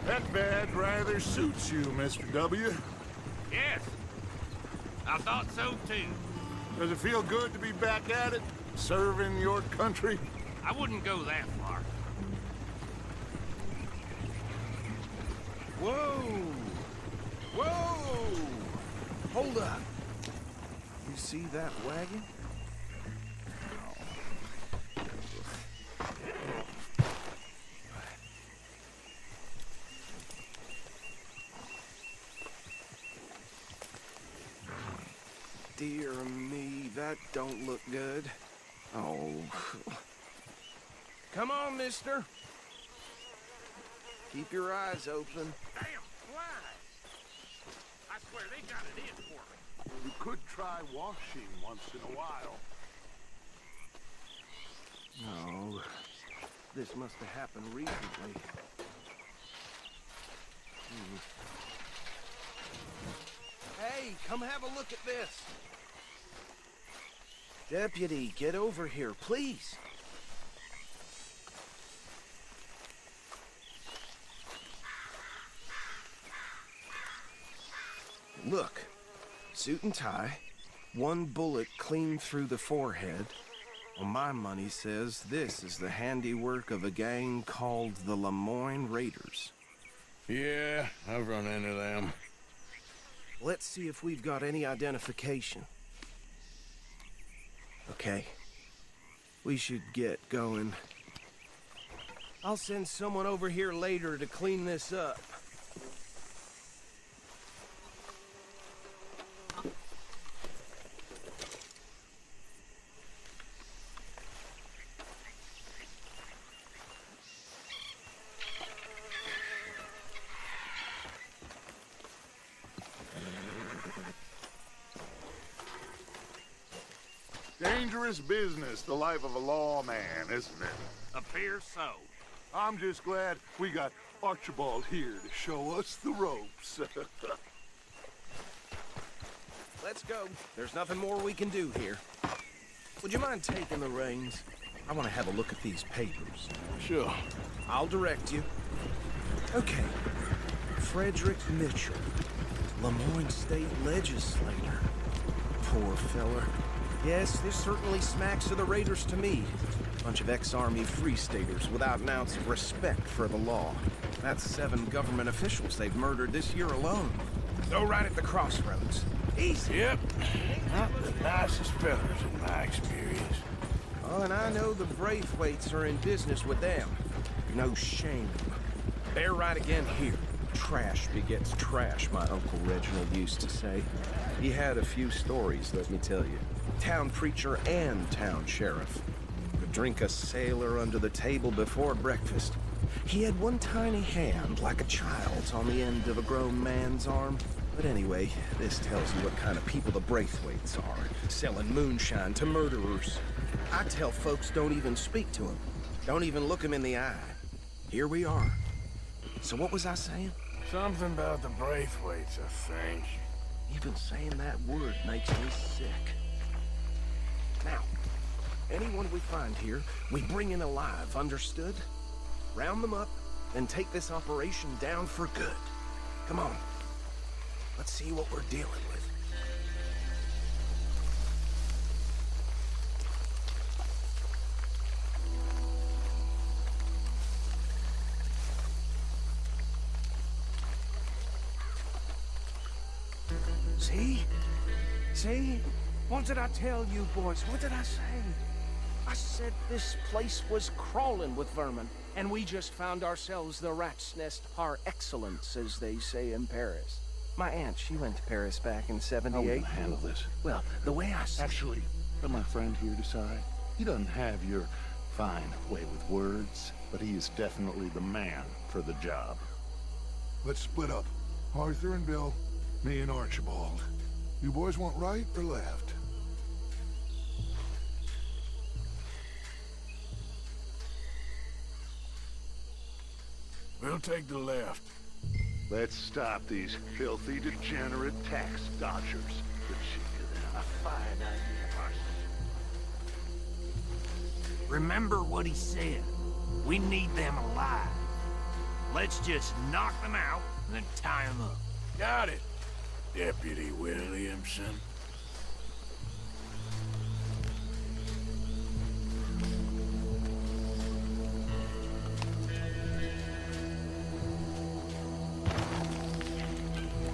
That badge rather suits you, Mr. W. Yes. I thought so, too. Does it feel good to be back at it? Serving your country? I wouldn't go that far. Whoa! Whoa! Hold up. You see that wagon? Dear me, that don't look good. Oh. Come on, mister. Keep your eyes open. Damn flies! I swear they got it in for me. You could try washing once in a while. No. This must have happened recently. Hey, come have a look at this. Deputy, get over here, please. Look, suit and tie, one bullet clean through the forehead. Well, my money says this is the handiwork of a gang called the Lemoyne Raiders. Yeah, I've run into them. Let's see if we've got any identification. Okay. We should get going. I'll send someone over here later to clean this up. Dangerous business, the life of a lawman, isn't it? Appears so. I'm just glad we got Archibald here to show us the ropes. Let's go. There's nothing more we can do here. Would you mind taking the reins? I want to have a look at these papers. Sure. I'll direct you. Okay. Frederick Mitchell, Lemoyne State Legislator. Poor feller. Yes, this certainly smacks of the Raiders to me. Bunch of ex-Army Free Staters without an ounce of respect for the law. That's 7 government officials they've murdered this year alone. Go right at the crossroads. Easy. Yep. Not the nicest fellas in my experience. Oh, and I know the Braithwaites are in business with them. No shame. They're right again here. Trash begets trash, my Uncle Reginald used to say. He had a few stories, let me tell you. Town preacher and town sheriff. Could drink a sailor under the table before breakfast. He had one tiny hand, like a child's, on the end of a grown man's arm. But anyway, this tells you what kind of people the Braithwaites are, selling moonshine to murderers. I tell folks don't even speak to them. Don't even look them in the eye. Here we are. So what was I saying? Something about the Braithwaites, I think. Even saying that word makes me sick. Now, anyone we find here, we bring in alive, understood? Round them up, and take this operation down for good. Come on. Let's see what we're dealing with. See? See? What did I tell you, boys? What did I say? I said this place was crawling with vermin, and we just found ourselves the rat's nest par excellence, as they say in Paris. My aunt, she went to Paris back in '78. How are we gonna handle this? Well, the way I see Actually, let my friend here decide. He doesn't have your fine way with words, but he is definitely the man for the job. Let's split up. Arthur and Bill, me and Archibald. You boys want right or left? We'll take the left. Let's stop these filthy, degenerate tax dodgers. The chicken. A fine idea. Remember what he said. We need them alive. Let's just knock them out and then tie them up. Got it, Deputy Williamson.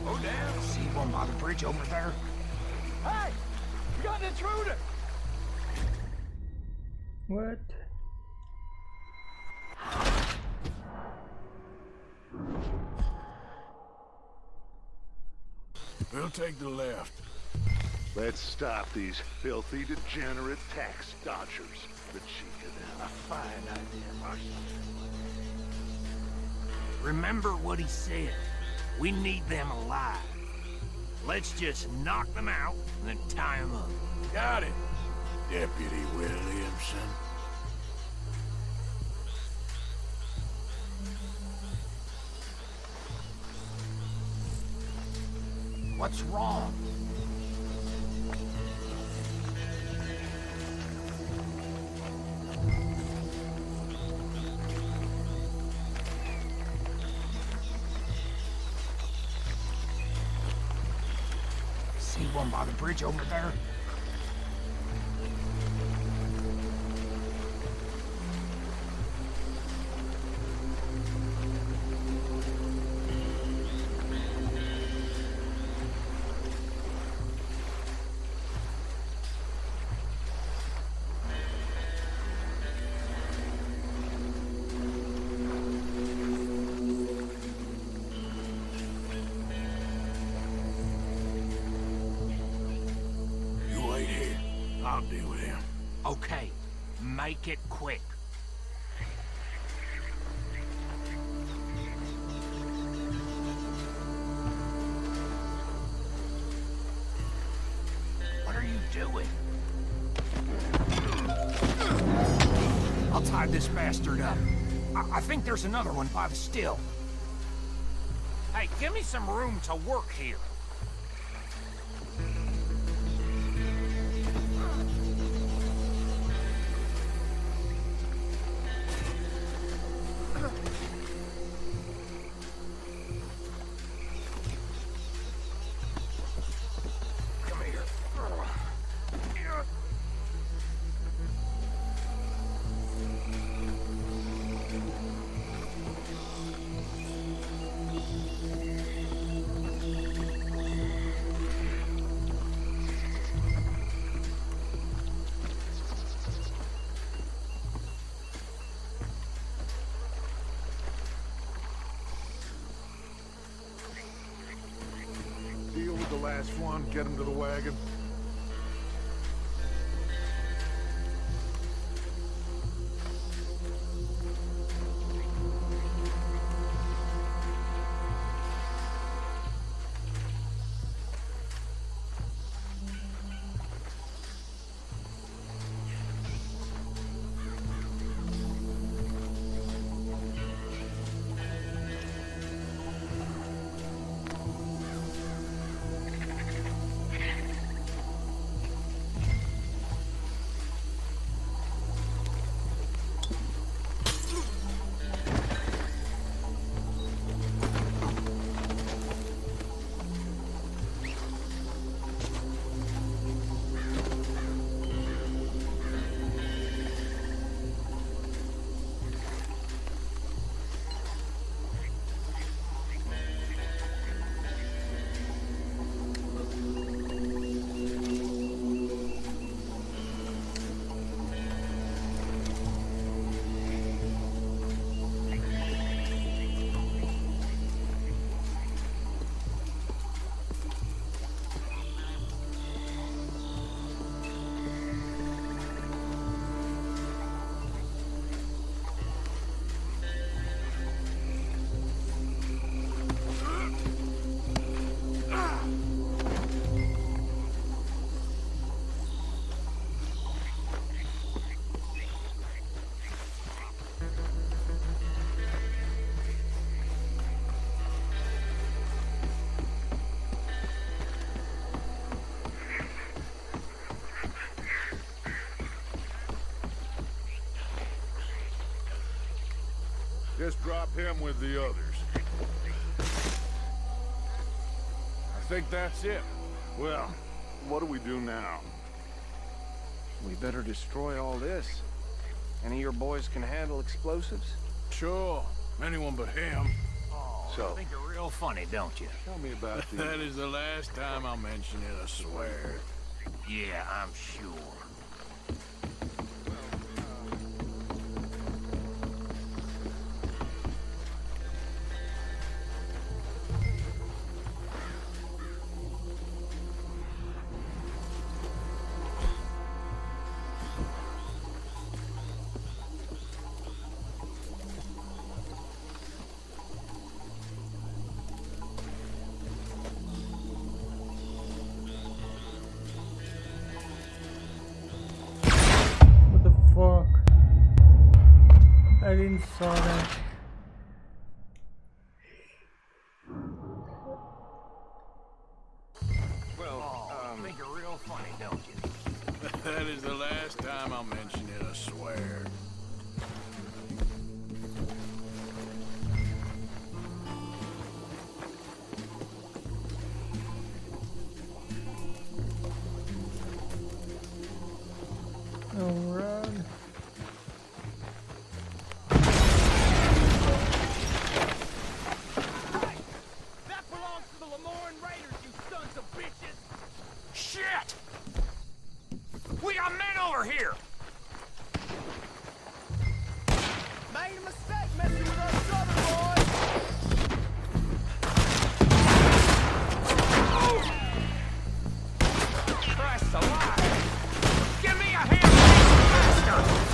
Go down. See one by the bridge over there? Hey! We got an intruder! What? We'll take the left. Let's stop these filthy, degenerate tax dodgers. The chicken. A fine idea. Remember what he said. We need them alive. Let's just knock them out and then tie them up. Got it, Deputy Williamson. What's wrong? See one by the bridge over there? Make it quick. What are you doing? I'll tie this bastard up. I think there's another one by the still. Hey, give me some room to work here. Deal with the last one, get him to the wagon. Just drop him with the others. I think that's it. Well, what do we do now? We better destroy all this. Any of your boys can handle explosives? Sure. Anyone but him. Oh, So- I think you're real funny, don't you? Tell me about these. That is the last time I'll mention it, I swear. Yeah, I'm sure. What the fuck? I didn't saw that. Well, I think you're real funny, don't you? That is the last time I'll mention it, I swear. Alright. That belongs to the Lemoran Raiders, you sons of bitches! Shit! We got men over here! Made a mistake messing with our southern boys! Christ alive! Give me a hand, bastard!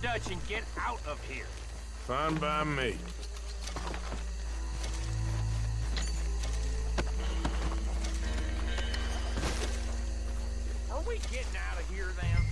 Dutch and get out of here. Fine by me. Are we getting out of here then?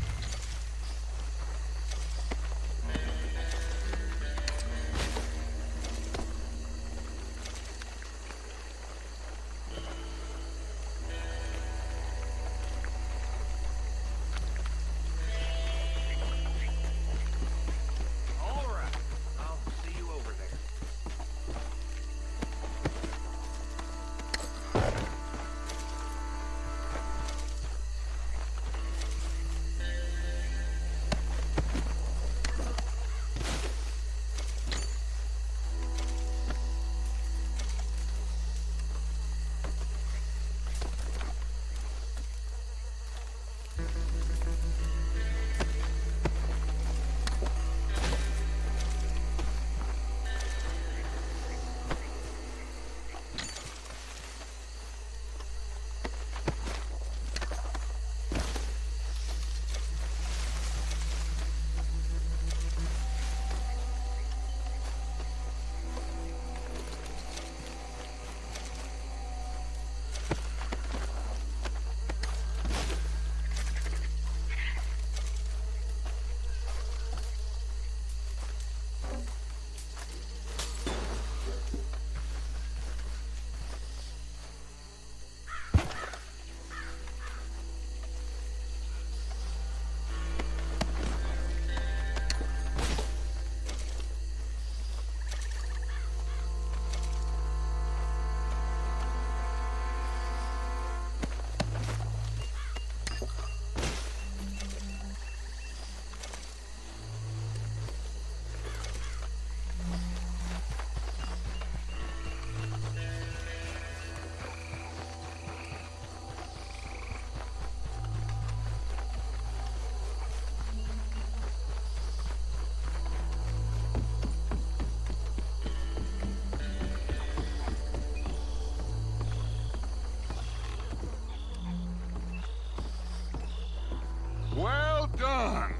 Well done.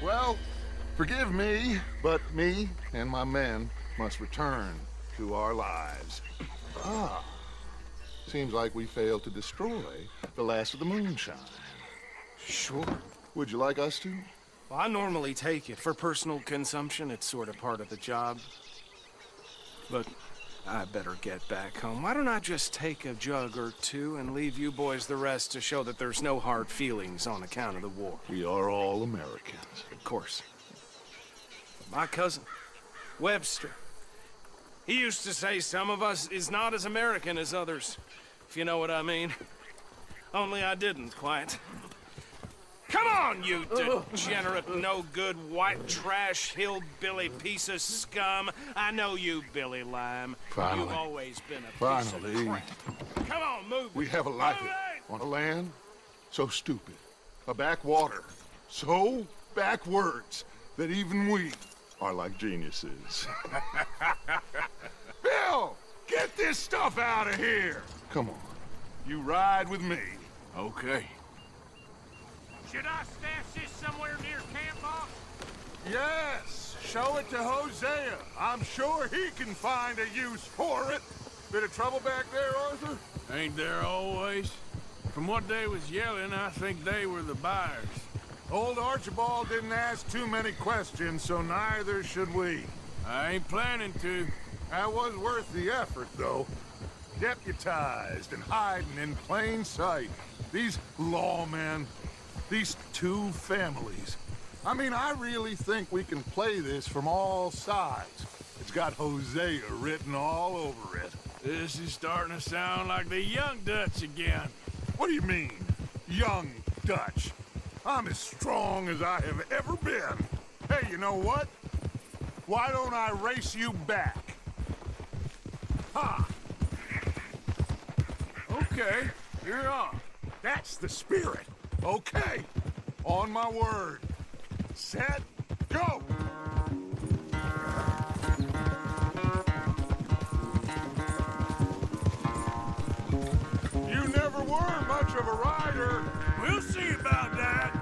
Well, forgive me, but me and my men must return to our lives. Ah, seems like we failed to destroy the last of the moonshine. Sure. Would you like us to? Well, I normally take it for personal consumption. It's sort of part of the job. But I better get back home. Why don't I just take a jug or two and leave you boys the rest to show that there's no hard feelings on account of the war? We are all Americans. Of course. My cousin, Webster, he used to say some of us is not as American as others, if you know what I mean. Only I didn't quite. Come on, you degenerate, no-good, white trash, hillbilly piece of scum. I know you, Billy Lime. Finally. You've always been a piece Finally. of crap. Come on, move. We have a life on a land so stupid, a backwater so backwards that even we are like geniuses. Bill, get this stuff out of here. Come on, you ride with me. Okay. Should I stash this somewhere near camp, boss? Yes, show it to Hosea. I'm sure he can find a use for it. Bit of trouble back there, Arthur? Ain't there always? From what they was yelling, I think they were the buyers. Old Archibald didn't ask too many questions, so neither should we. I ain't planning to. That was worth the effort, though. Deputized and hiding in plain sight. These lawmen, these two families. I mean, I really think we can play this from all sides. It's got Hosea written all over it. This is starting to sound like the Young Dutch again. What do you mean, Young Dutch? I'm as strong as I have ever been. Hey, you know what? Why don't I race you back? Ha! Okay, you're on. That's the spirit. Okay, on my word. Set, go! You never were much of a rider. We'll see about that.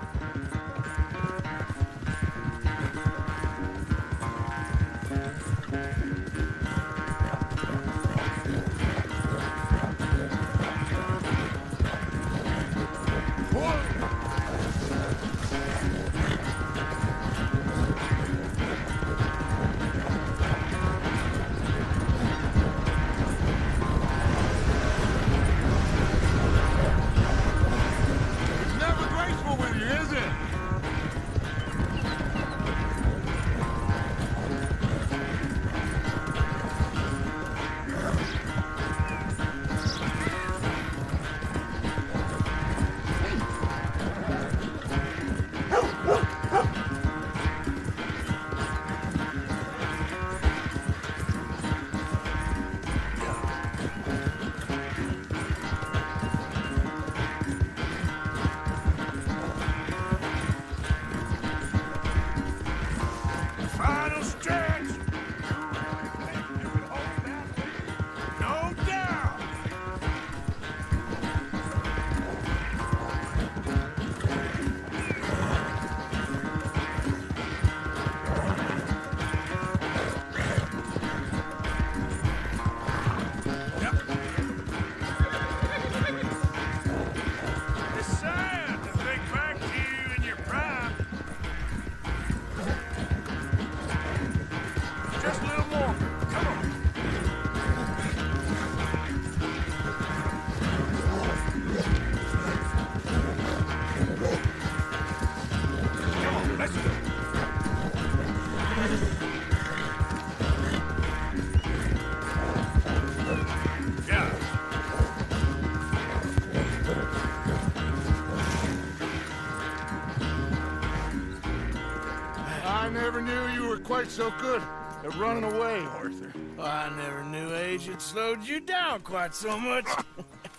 Quite so good at running away, Arthur. I never knew age had slowed you down quite so much.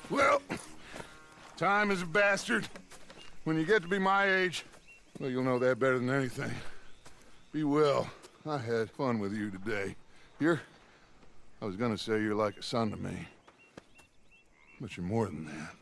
Well, time is a bastard. When you get to be my age, well, you'll know that better than anything. Be well. I had fun with you today. I was gonna say you're like a son to me. But you're more than that.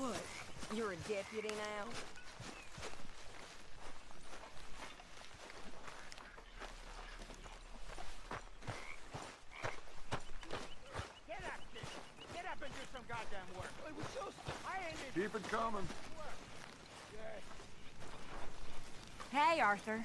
What? You're a deputy now? Get up and do some goddamn work. It was so... I ain't... Keep it coming. Hey, Arthur.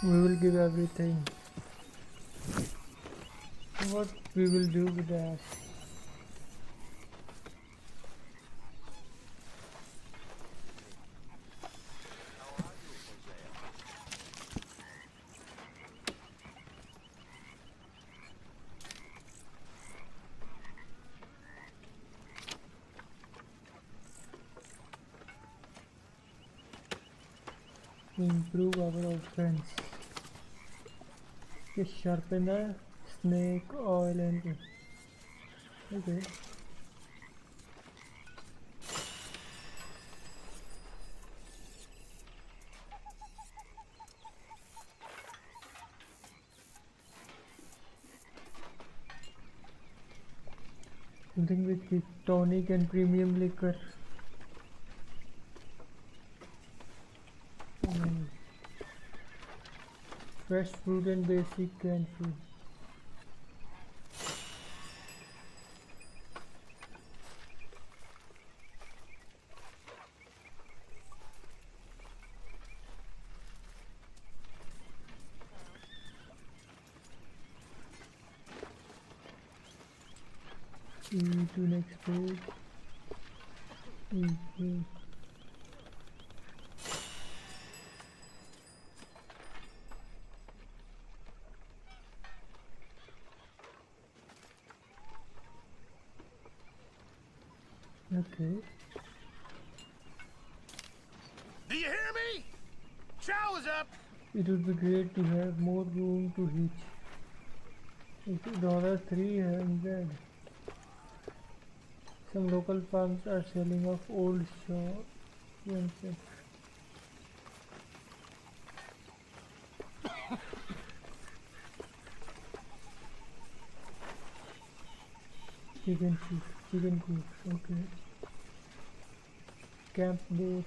We will give everything. What we will do with that? Improve our offense. Sharpen the snake oil and okay. Something with the tonic and premium liquor. Fresh fruit and basic canned food. To next page. Okay. Do you hear me? Chow is up. It would be great to have more room to hitch. $300. Some local farms are selling off old straw. One sec. Chicken coop, okay. Camp boat.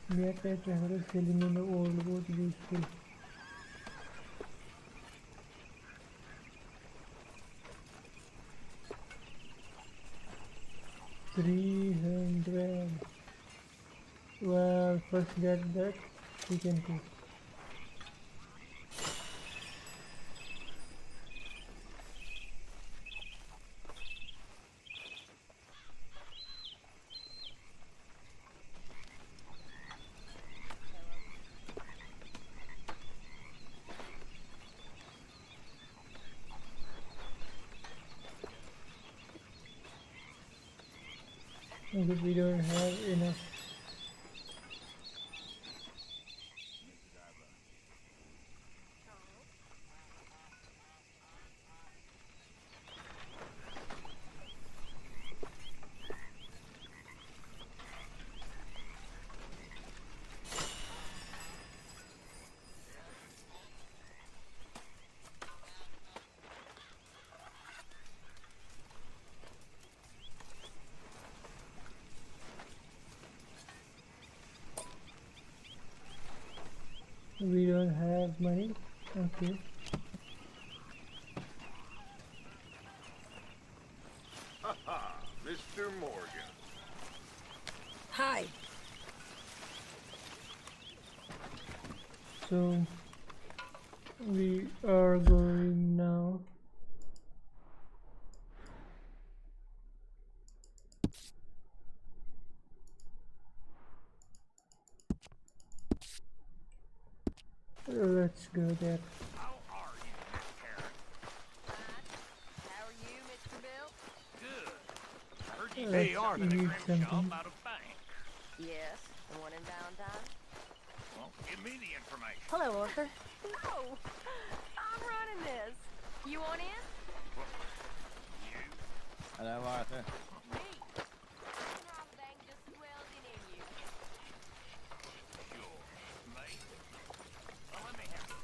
Nearby travelers sailing in the old boat useful. $300. Well, first get that chicken coop. But we don't have enough. We don't have money. Okay. Haha, Mr. Morgan. Hi. So we are going now. Let's go there. How are you, Miss Karen? How are you, Mr. Bill? Good. I heard you Let's say are in a eat crim shop something. out of bank. Yes, the one in Valentine. Well, give me the information. Hello, Arthur. Oh, I'm running this. You want in? Hello, Arthur. Me. You know the bank just swells in you. Sure. Mate. Well, let me have it.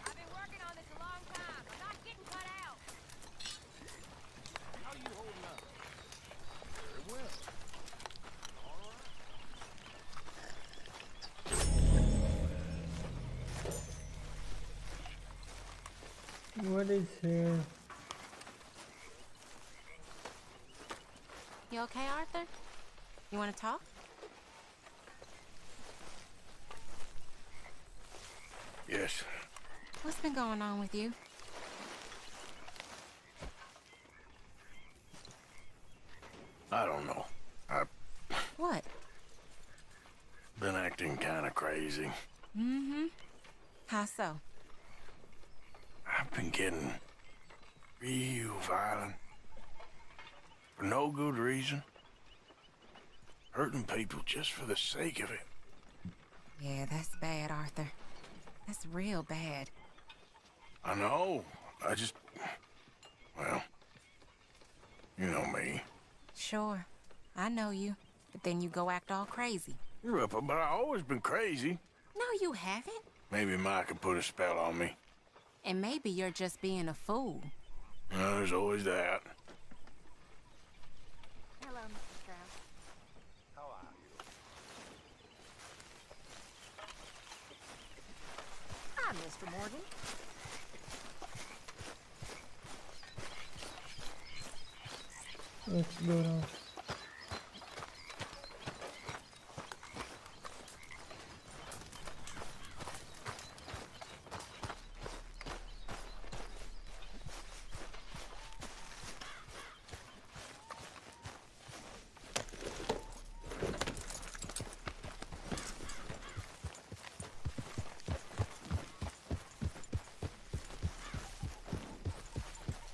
I've been working on this a long time. I'm not getting cut out. How you holding up? Very well. What is here? You okay, Arthur? You want to talk? Yes. What's been going on with you? I don't know. I've What? been acting kind of crazy. Mm-hmm. How so? I've been getting real violent. For no good reason. Hurting people just for the sake of it. Yeah, that's bad, Arthur. That's real bad. I know. I just... Well... You know me. Sure. I know you. But then you go act all crazy. But I've always been crazy. No, you haven't. Maybe Mike could put a spell on me. And maybe you're just being a fool. Well, there's always that. Hello, Mr. Strauss. How are you? Hi, Mr. Morgan. Let's go now.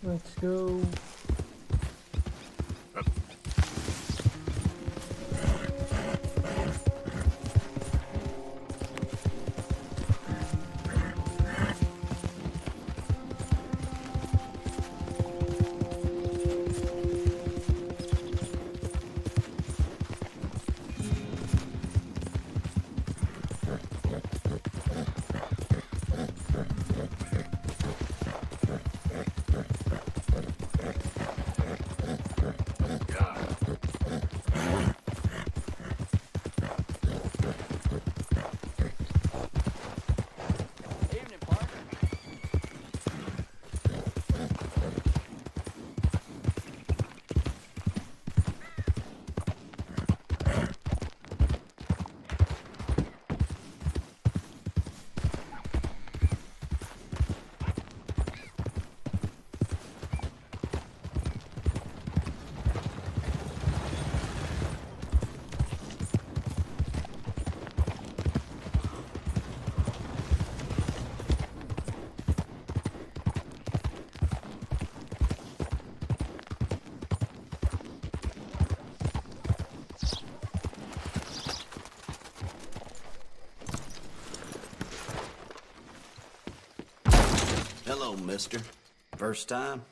Let's go. Hello, mister. First time?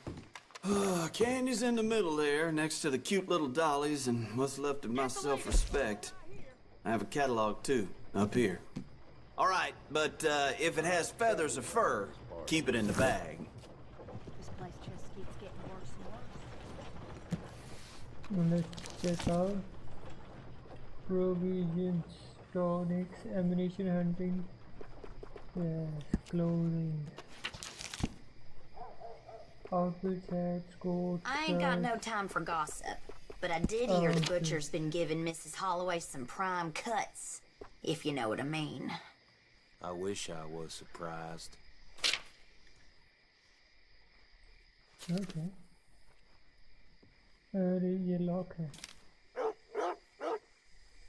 Candy's in the middle there, next to the cute little dollies and what's left of my self-respect. I have a catalog, too, up here. All right, but if it has feathers or fur, keep it in the bag. This place just keeps getting worse and worse. Let's check out provisions, tonics, ammunition, hunting, Yes, clothing. Outfits, hats, coats. I ain't got no time for gossip, but I did hear the butcher's been giving Mrs. Holloway some prime cuts, if you know what I mean. I wish I was surprised. Okay. अरे ये lock है.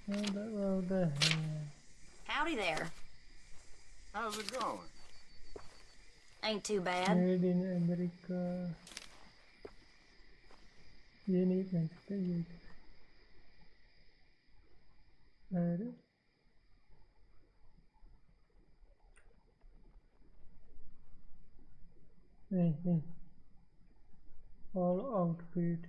What the hell? Howdy there. How's it going? Ain't too bad. Made in America. ये नहीं पहन सकते ये. अरे नहीं. All outfit.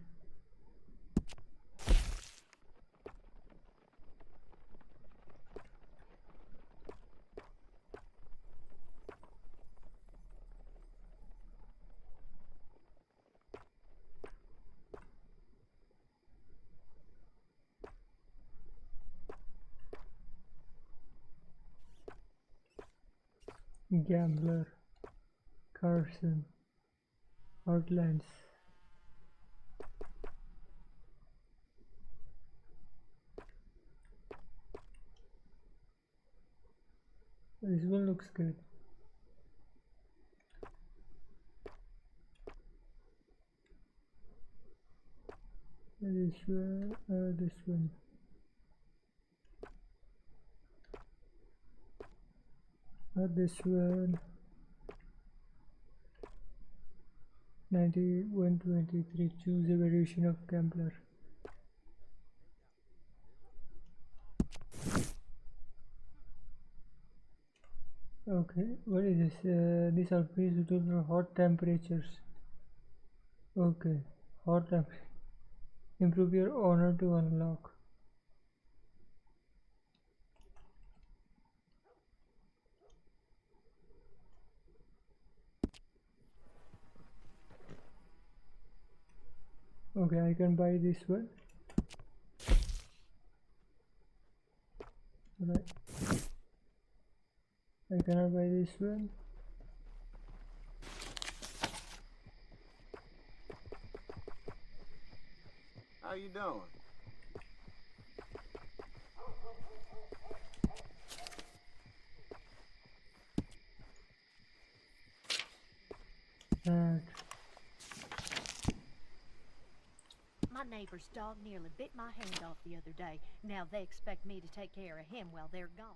Gambler, Carson, Heartlands. This one looks good. This one, this one. This one. 9123. Choose a variation of gambler. Okay, what is this? This outfit is suitable for hot temperatures. Okay, hot temperature. Improve your honor to unlock. Okay, I can buy this one. Right. I cannot buy this one. How you doing? My neighbor's dog nearly bit my hand off the other day. Now they expect me to take care of him while they're gone.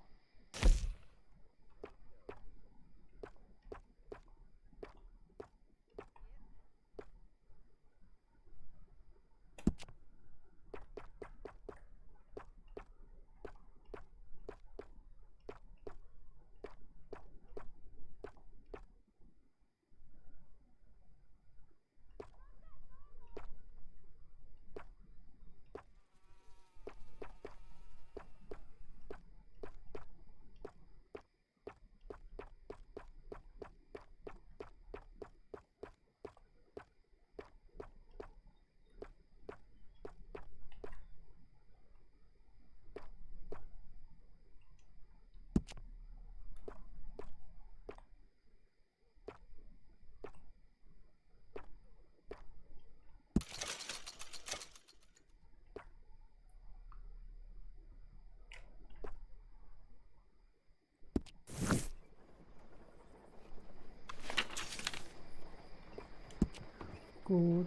Coat.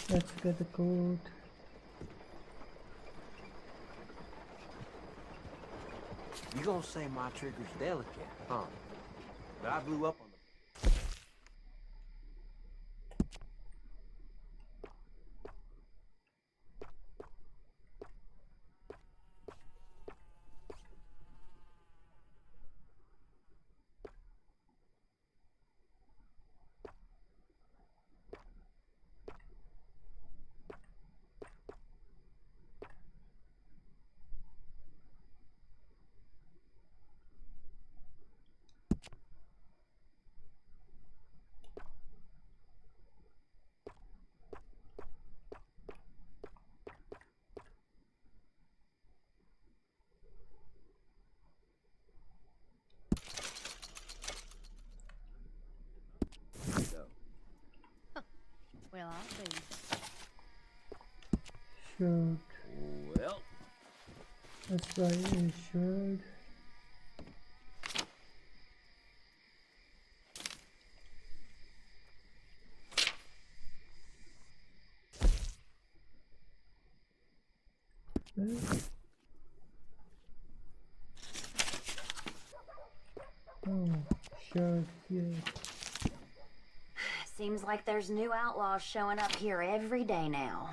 Let's get the coat. You gonna say my trigger's delicate, huh? But I blew up on Shirt. Well, Let's try a shirt. Oh, shirt here. Seems like there's new outlaws showing up here every day now.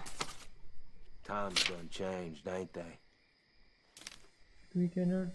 times done changed, ain't they? We cannot.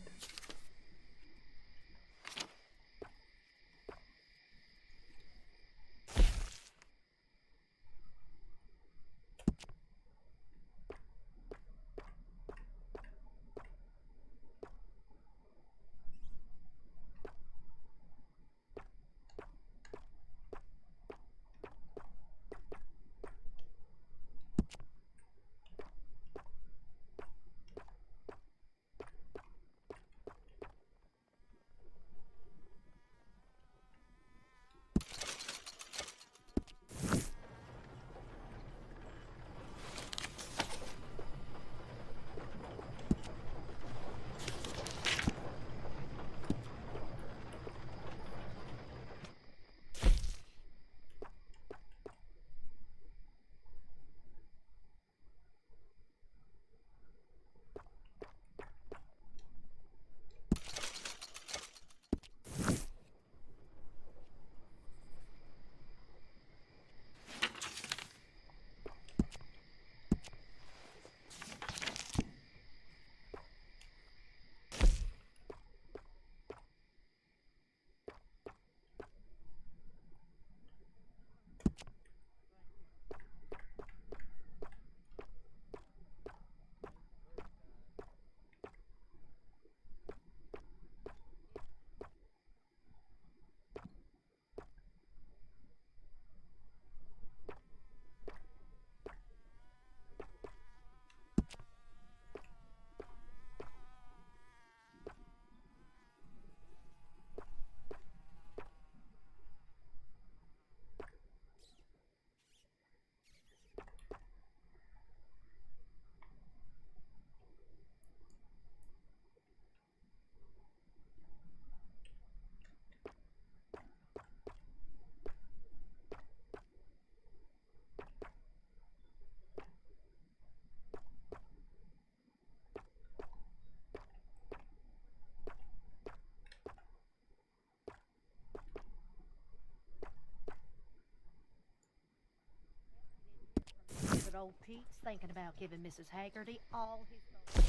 But old Pete's thinking about giving Mrs. Haggerty all his gold.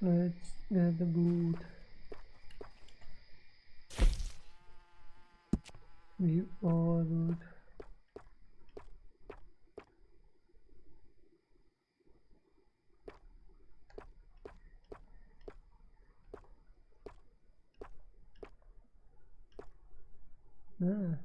Let's get the boot. View all good. Ah.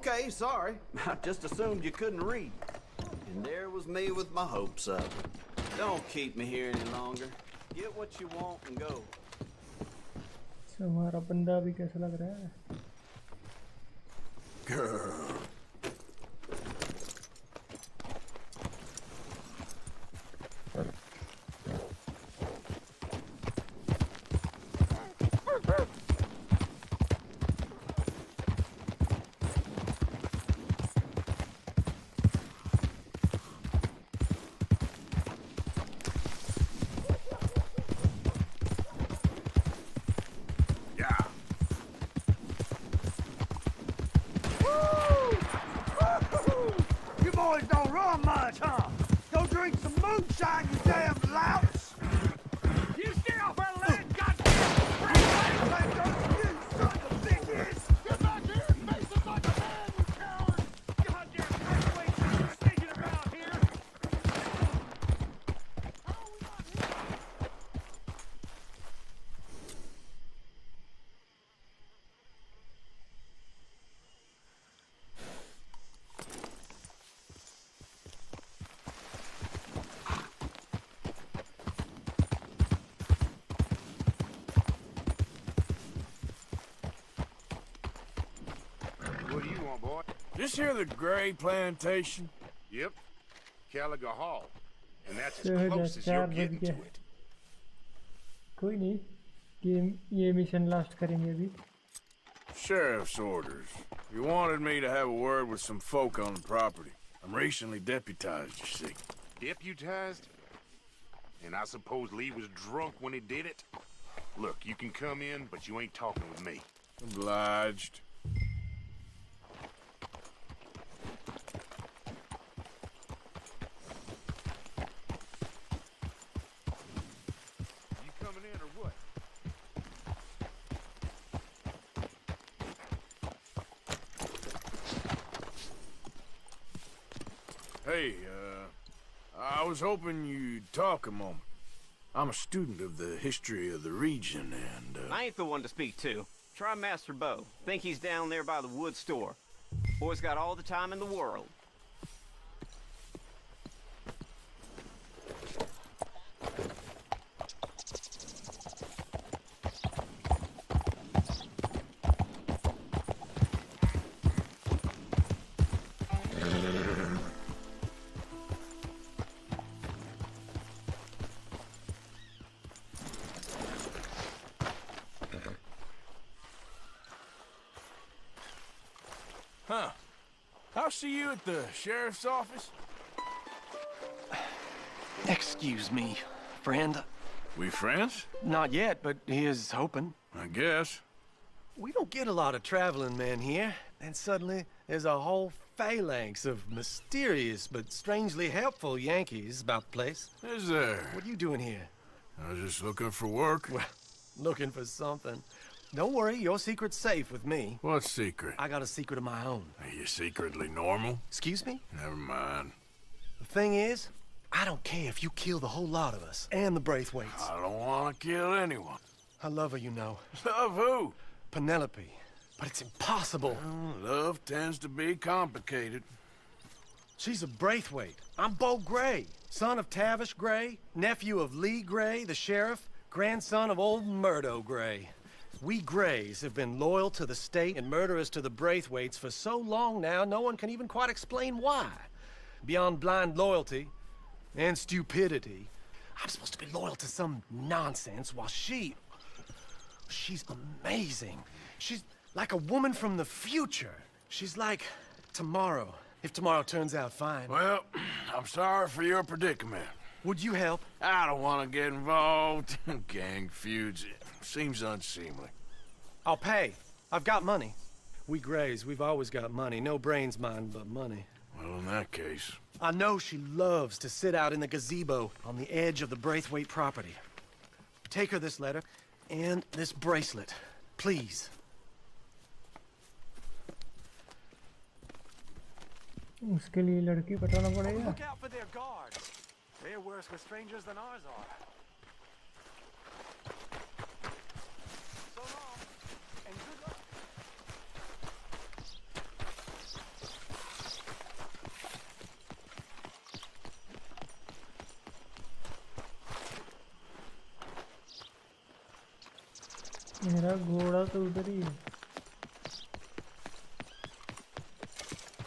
Okay, sorry. I just assumed you couldn't read. And there was me with my hopes up. Don't keep me here any longer. Get what you want and go. हमारा बंदा भी कैसा लग रहा है? Girl. What do you want, boy? This here the Gray Plantation? Yep. Caliga Hall. And that's as शहर close as you're 4 getting बज to गए. it. कोई नहीं, ये मिशन लास्ट करेंगे अभी. Sheriff's orders. You wanted me to have a word with some folk on the property. I'm recently deputized, you see. Deputized? And I suppose Lee was drunk when he did it? Look, you can come in, but you ain't talking with me. Obliged. You coming in or what? Hey, I was hoping you'd talk a moment. I'm a student of the history of the region, and, I ain't the one to speak to. Try Master Bo. Think he's down there by the wood store. Boy's got all the time in the world. Huh. I'll see you at the sheriff's office. Excuse me, friend. We friends? Not yet, but he is hoping. I guess. We don't get a lot of traveling men here, and suddenly there's a whole phalanx of mysterious but strangely helpful Yankees about the place. Is there? What are you doing here? I was just looking for work. Well, looking for something. Don't worry, your secret's safe with me. What secret? I got a secret of my own. Are you secretly normal? Excuse me? Never mind. The thing is, I don't care if you kill the whole lot of us, and the Braithwaites. I don't want to kill anyone. I love her, you know. Love who? Penelope. But it's impossible. Well, love tends to be complicated. She's a Braithwaite. I'm Bo Gray, son of Tavish Gray, nephew of Lee Gray, the sheriff, grandson of old Murdo Gray. We Grays have been loyal to the state and murderers to the Braithwaites for so long now, no one can even quite explain why. Beyond blind loyalty and stupidity, I'm supposed to be loyal to some nonsense while she's amazing. She's like a woman from the future. She's like tomorrow, if tomorrow turns out fine. Well, I'm sorry for your predicament. Would you help? I don't want to get involved in gang feuds. Seems unseemly. I'll pay. I've got money. We Grays, we've always got money. No brains, mind, but money. Well, in that case... I know she loves to sit out in the gazebo on the edge of the Braithwaite property. Take her this letter and this bracelet, please. उसके लिए लड़की पटाना पड़ेगा. Look out for their guards. They're worse with strangers than ours are. So long, and good luck. मेरा घोड़ा तो उधर ही है।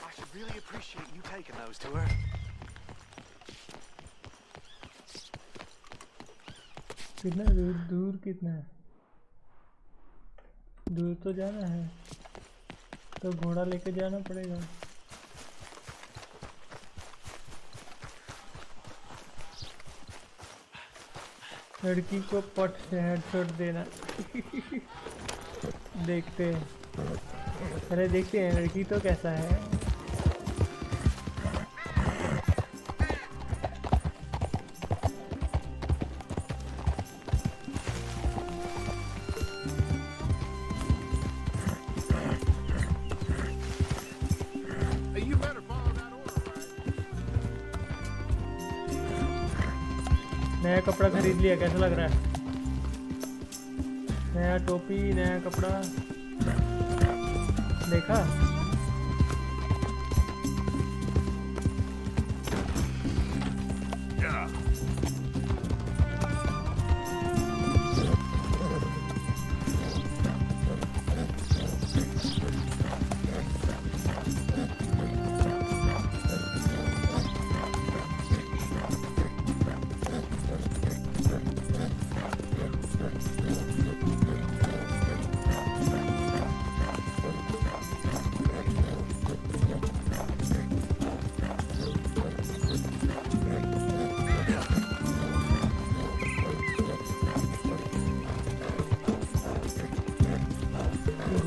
I should really appreciate you taking those to her. कितना दूर दूर कितना है? दूर तो जाना है तो घोड़ा लेके जाना पड़ेगा। लड़की को पट से हेडशॉट देना। देखते हैं, अरे देखते हैं लड़की तो कैसा है। नया कपड़ा खरीद लिया, कैसा लग रहा है? नया टोपी, नया कपड़ा देखा?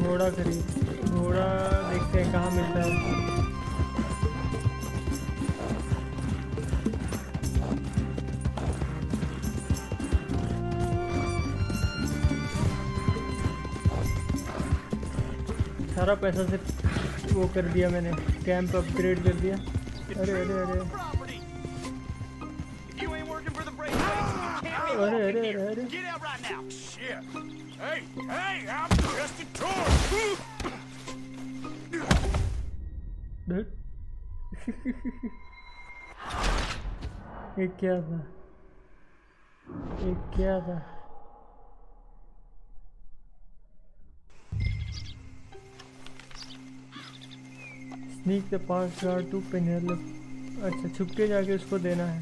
घोड़ा खरीद, घोड़ा देखते हैं कहाँ मिलता है। सारा पैसा से वो कर दिया मैंने, कैंप अपग्रेड कर दिया। अरे अरे अरे अरे अरे अरे अरे Hey, hey, I'm just a tourist. ये क्या था? ये क्या था? Sneak the pass guard to Penelope. अच्छा, छुप के जाके उसको देना है।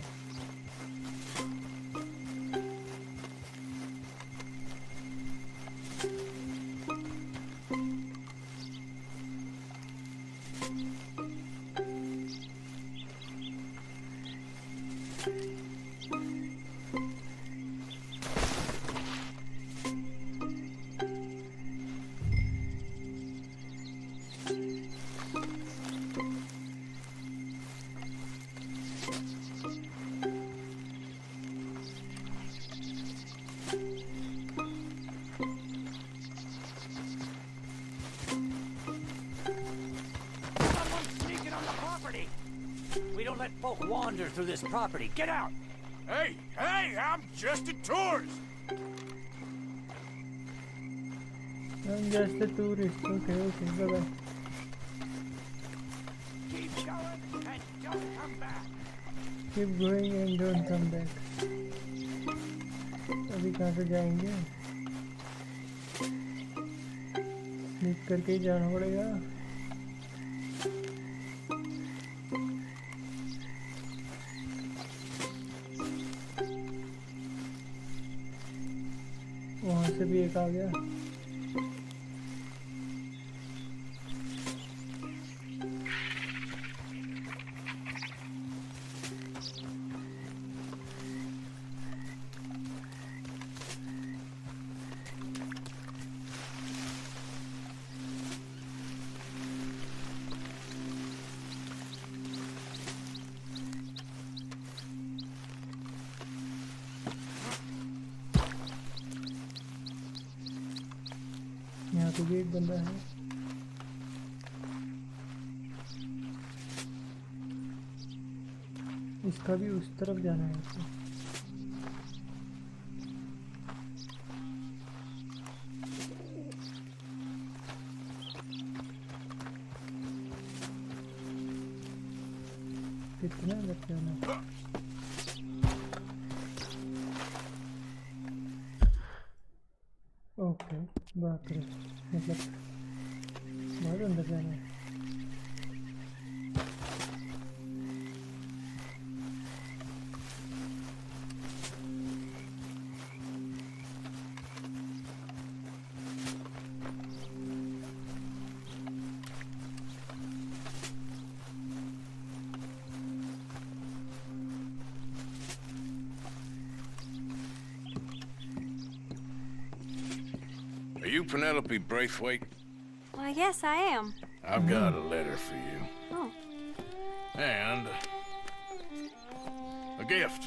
Folk wander through this property. Get out! Hey, hey, I'm just a tourist. I'm just a tourist. Okay, okay, bye bye. Keep going and don't come back. Keep going and don't come back. अभी कहाँ से जाएंगे? Sneak करके ही जाना पड़ेगा। वहाँ से भी एक आ गया। यहाँ तो गेट बंद है। इसका भी उस तरफ जाना है। कितना लग जाना? ओके बाप रे, मतलब बहुत अंदर जाना है। Are you Penelope Braithwaite? Why, yes, I am. I've got a letter for you. Oh. And a gift.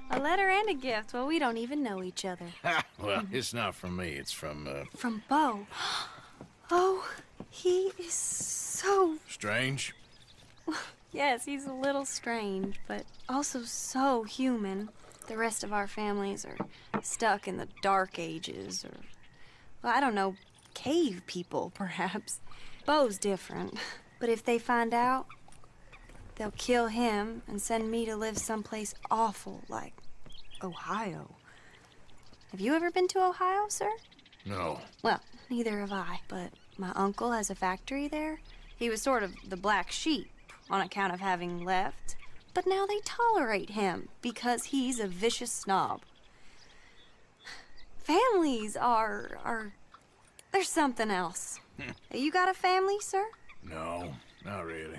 A letter and a gift. Well, we don't even know each other. Well, it's not from me. It's from, From Bo. Oh, he is so... Strange? Yes, he's a little strange, but also so human. The rest of our families are stuck in the dark ages, or... Well, I don't know, cave people, perhaps. Bo's different. But if they find out, they'll kill him and send me to live someplace awful, like Ohio. Have you ever been to Ohio, sir? No. Well, neither have I, but my uncle has a factory there. He was sort of the black sheep on account of having left. But now they tolerate him because he's a vicious snob. Families are there's something else. You got a family, sir? No, not really.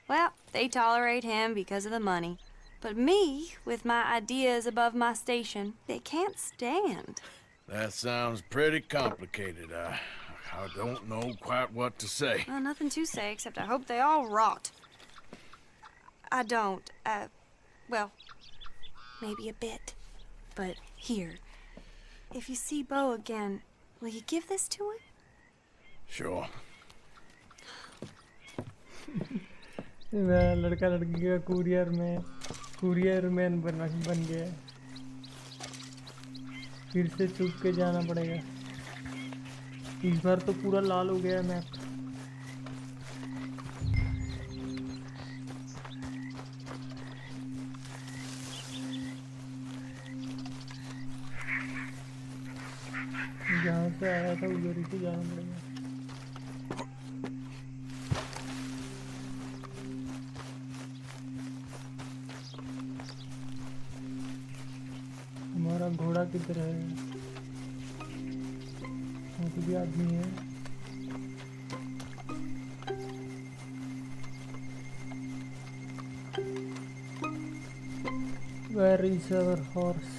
Well, they tolerate him because of the money. But me, with my ideas above my station, they can't stand. That sounds pretty complicated. I don't know quite what to say. Well, nothing to say, except I hope they all rot. I don't, well, maybe a bit. But here, if you see Bo again, will you give this to him? Sure. मैं लड़का लड़की का courier man बन गया। फिर से चुप के जाना पड़ेगा। इस बार तो पूरा लाल हो गया मैप। जहाँ से आया था उधर ही जाना पड़ेगा। हमारा घोड़ा किधर है? वो तो भी आदमी है। Where is our horse?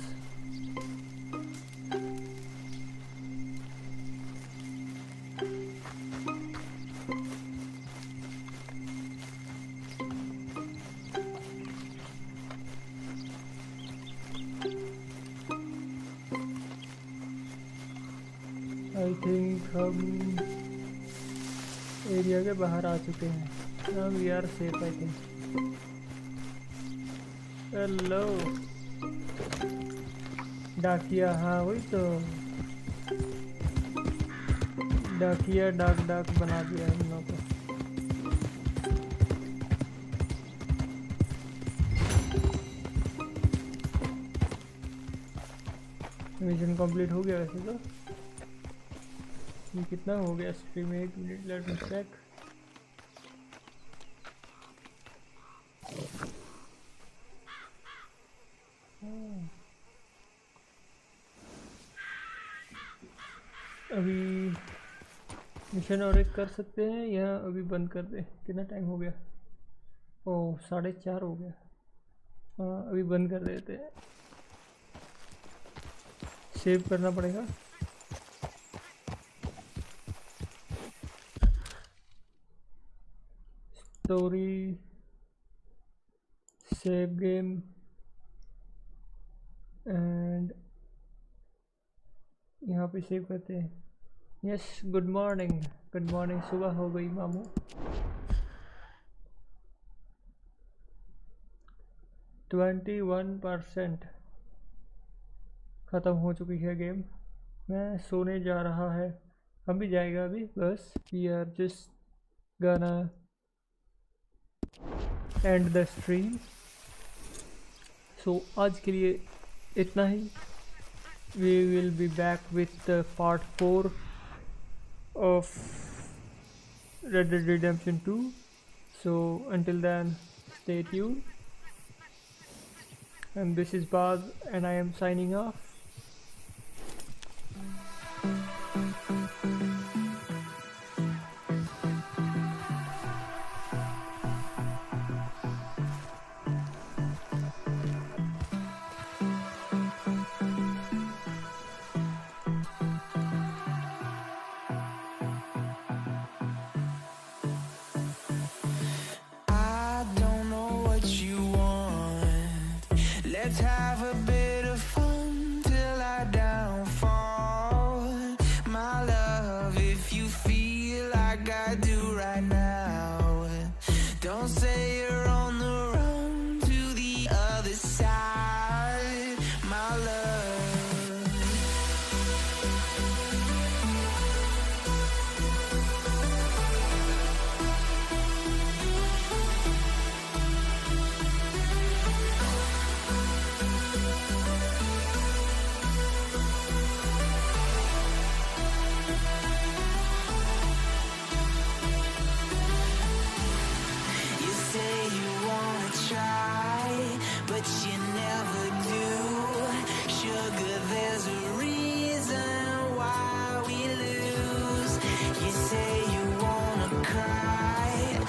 I think हम एरिया के बाहर आ चुके हैं। Now we are safe, I think. Hello डाकिया, हाँ वही तो डाकिया डाक बना दिया हम लोगों को। मिशन कंप्लीट हो गया वैसे तो। ये कितना हो गया stream? 1 minute, let me check. अभी मिशन और एक कर सकते हैं या अभी बंद कर दे? कितना टाइम हो गया? ओह 4:30 हो गया। हाँ अभी बंद कर देते हैं। सेव करना पड़ेगा। स्टोरी, सेव गेम एंड यहाँ पे सेव करते हैं। यस, गुड मॉर्निंग, सुबह हो गई मामू। ट्वेंटी 21% ख़त्म हो चुकी है गेम। मैं सोने जा रहा है, हम भी जाएगा अभी। बस वी आर जस्ट गाना एंड द स्ट्रीम। सो आज के लिए इतना ही। We will be back with part 4 of Red Dead Redemption 2. So until then, stay tuned. And this is Baaz, and I am signing off. I don't know what you want. Let's have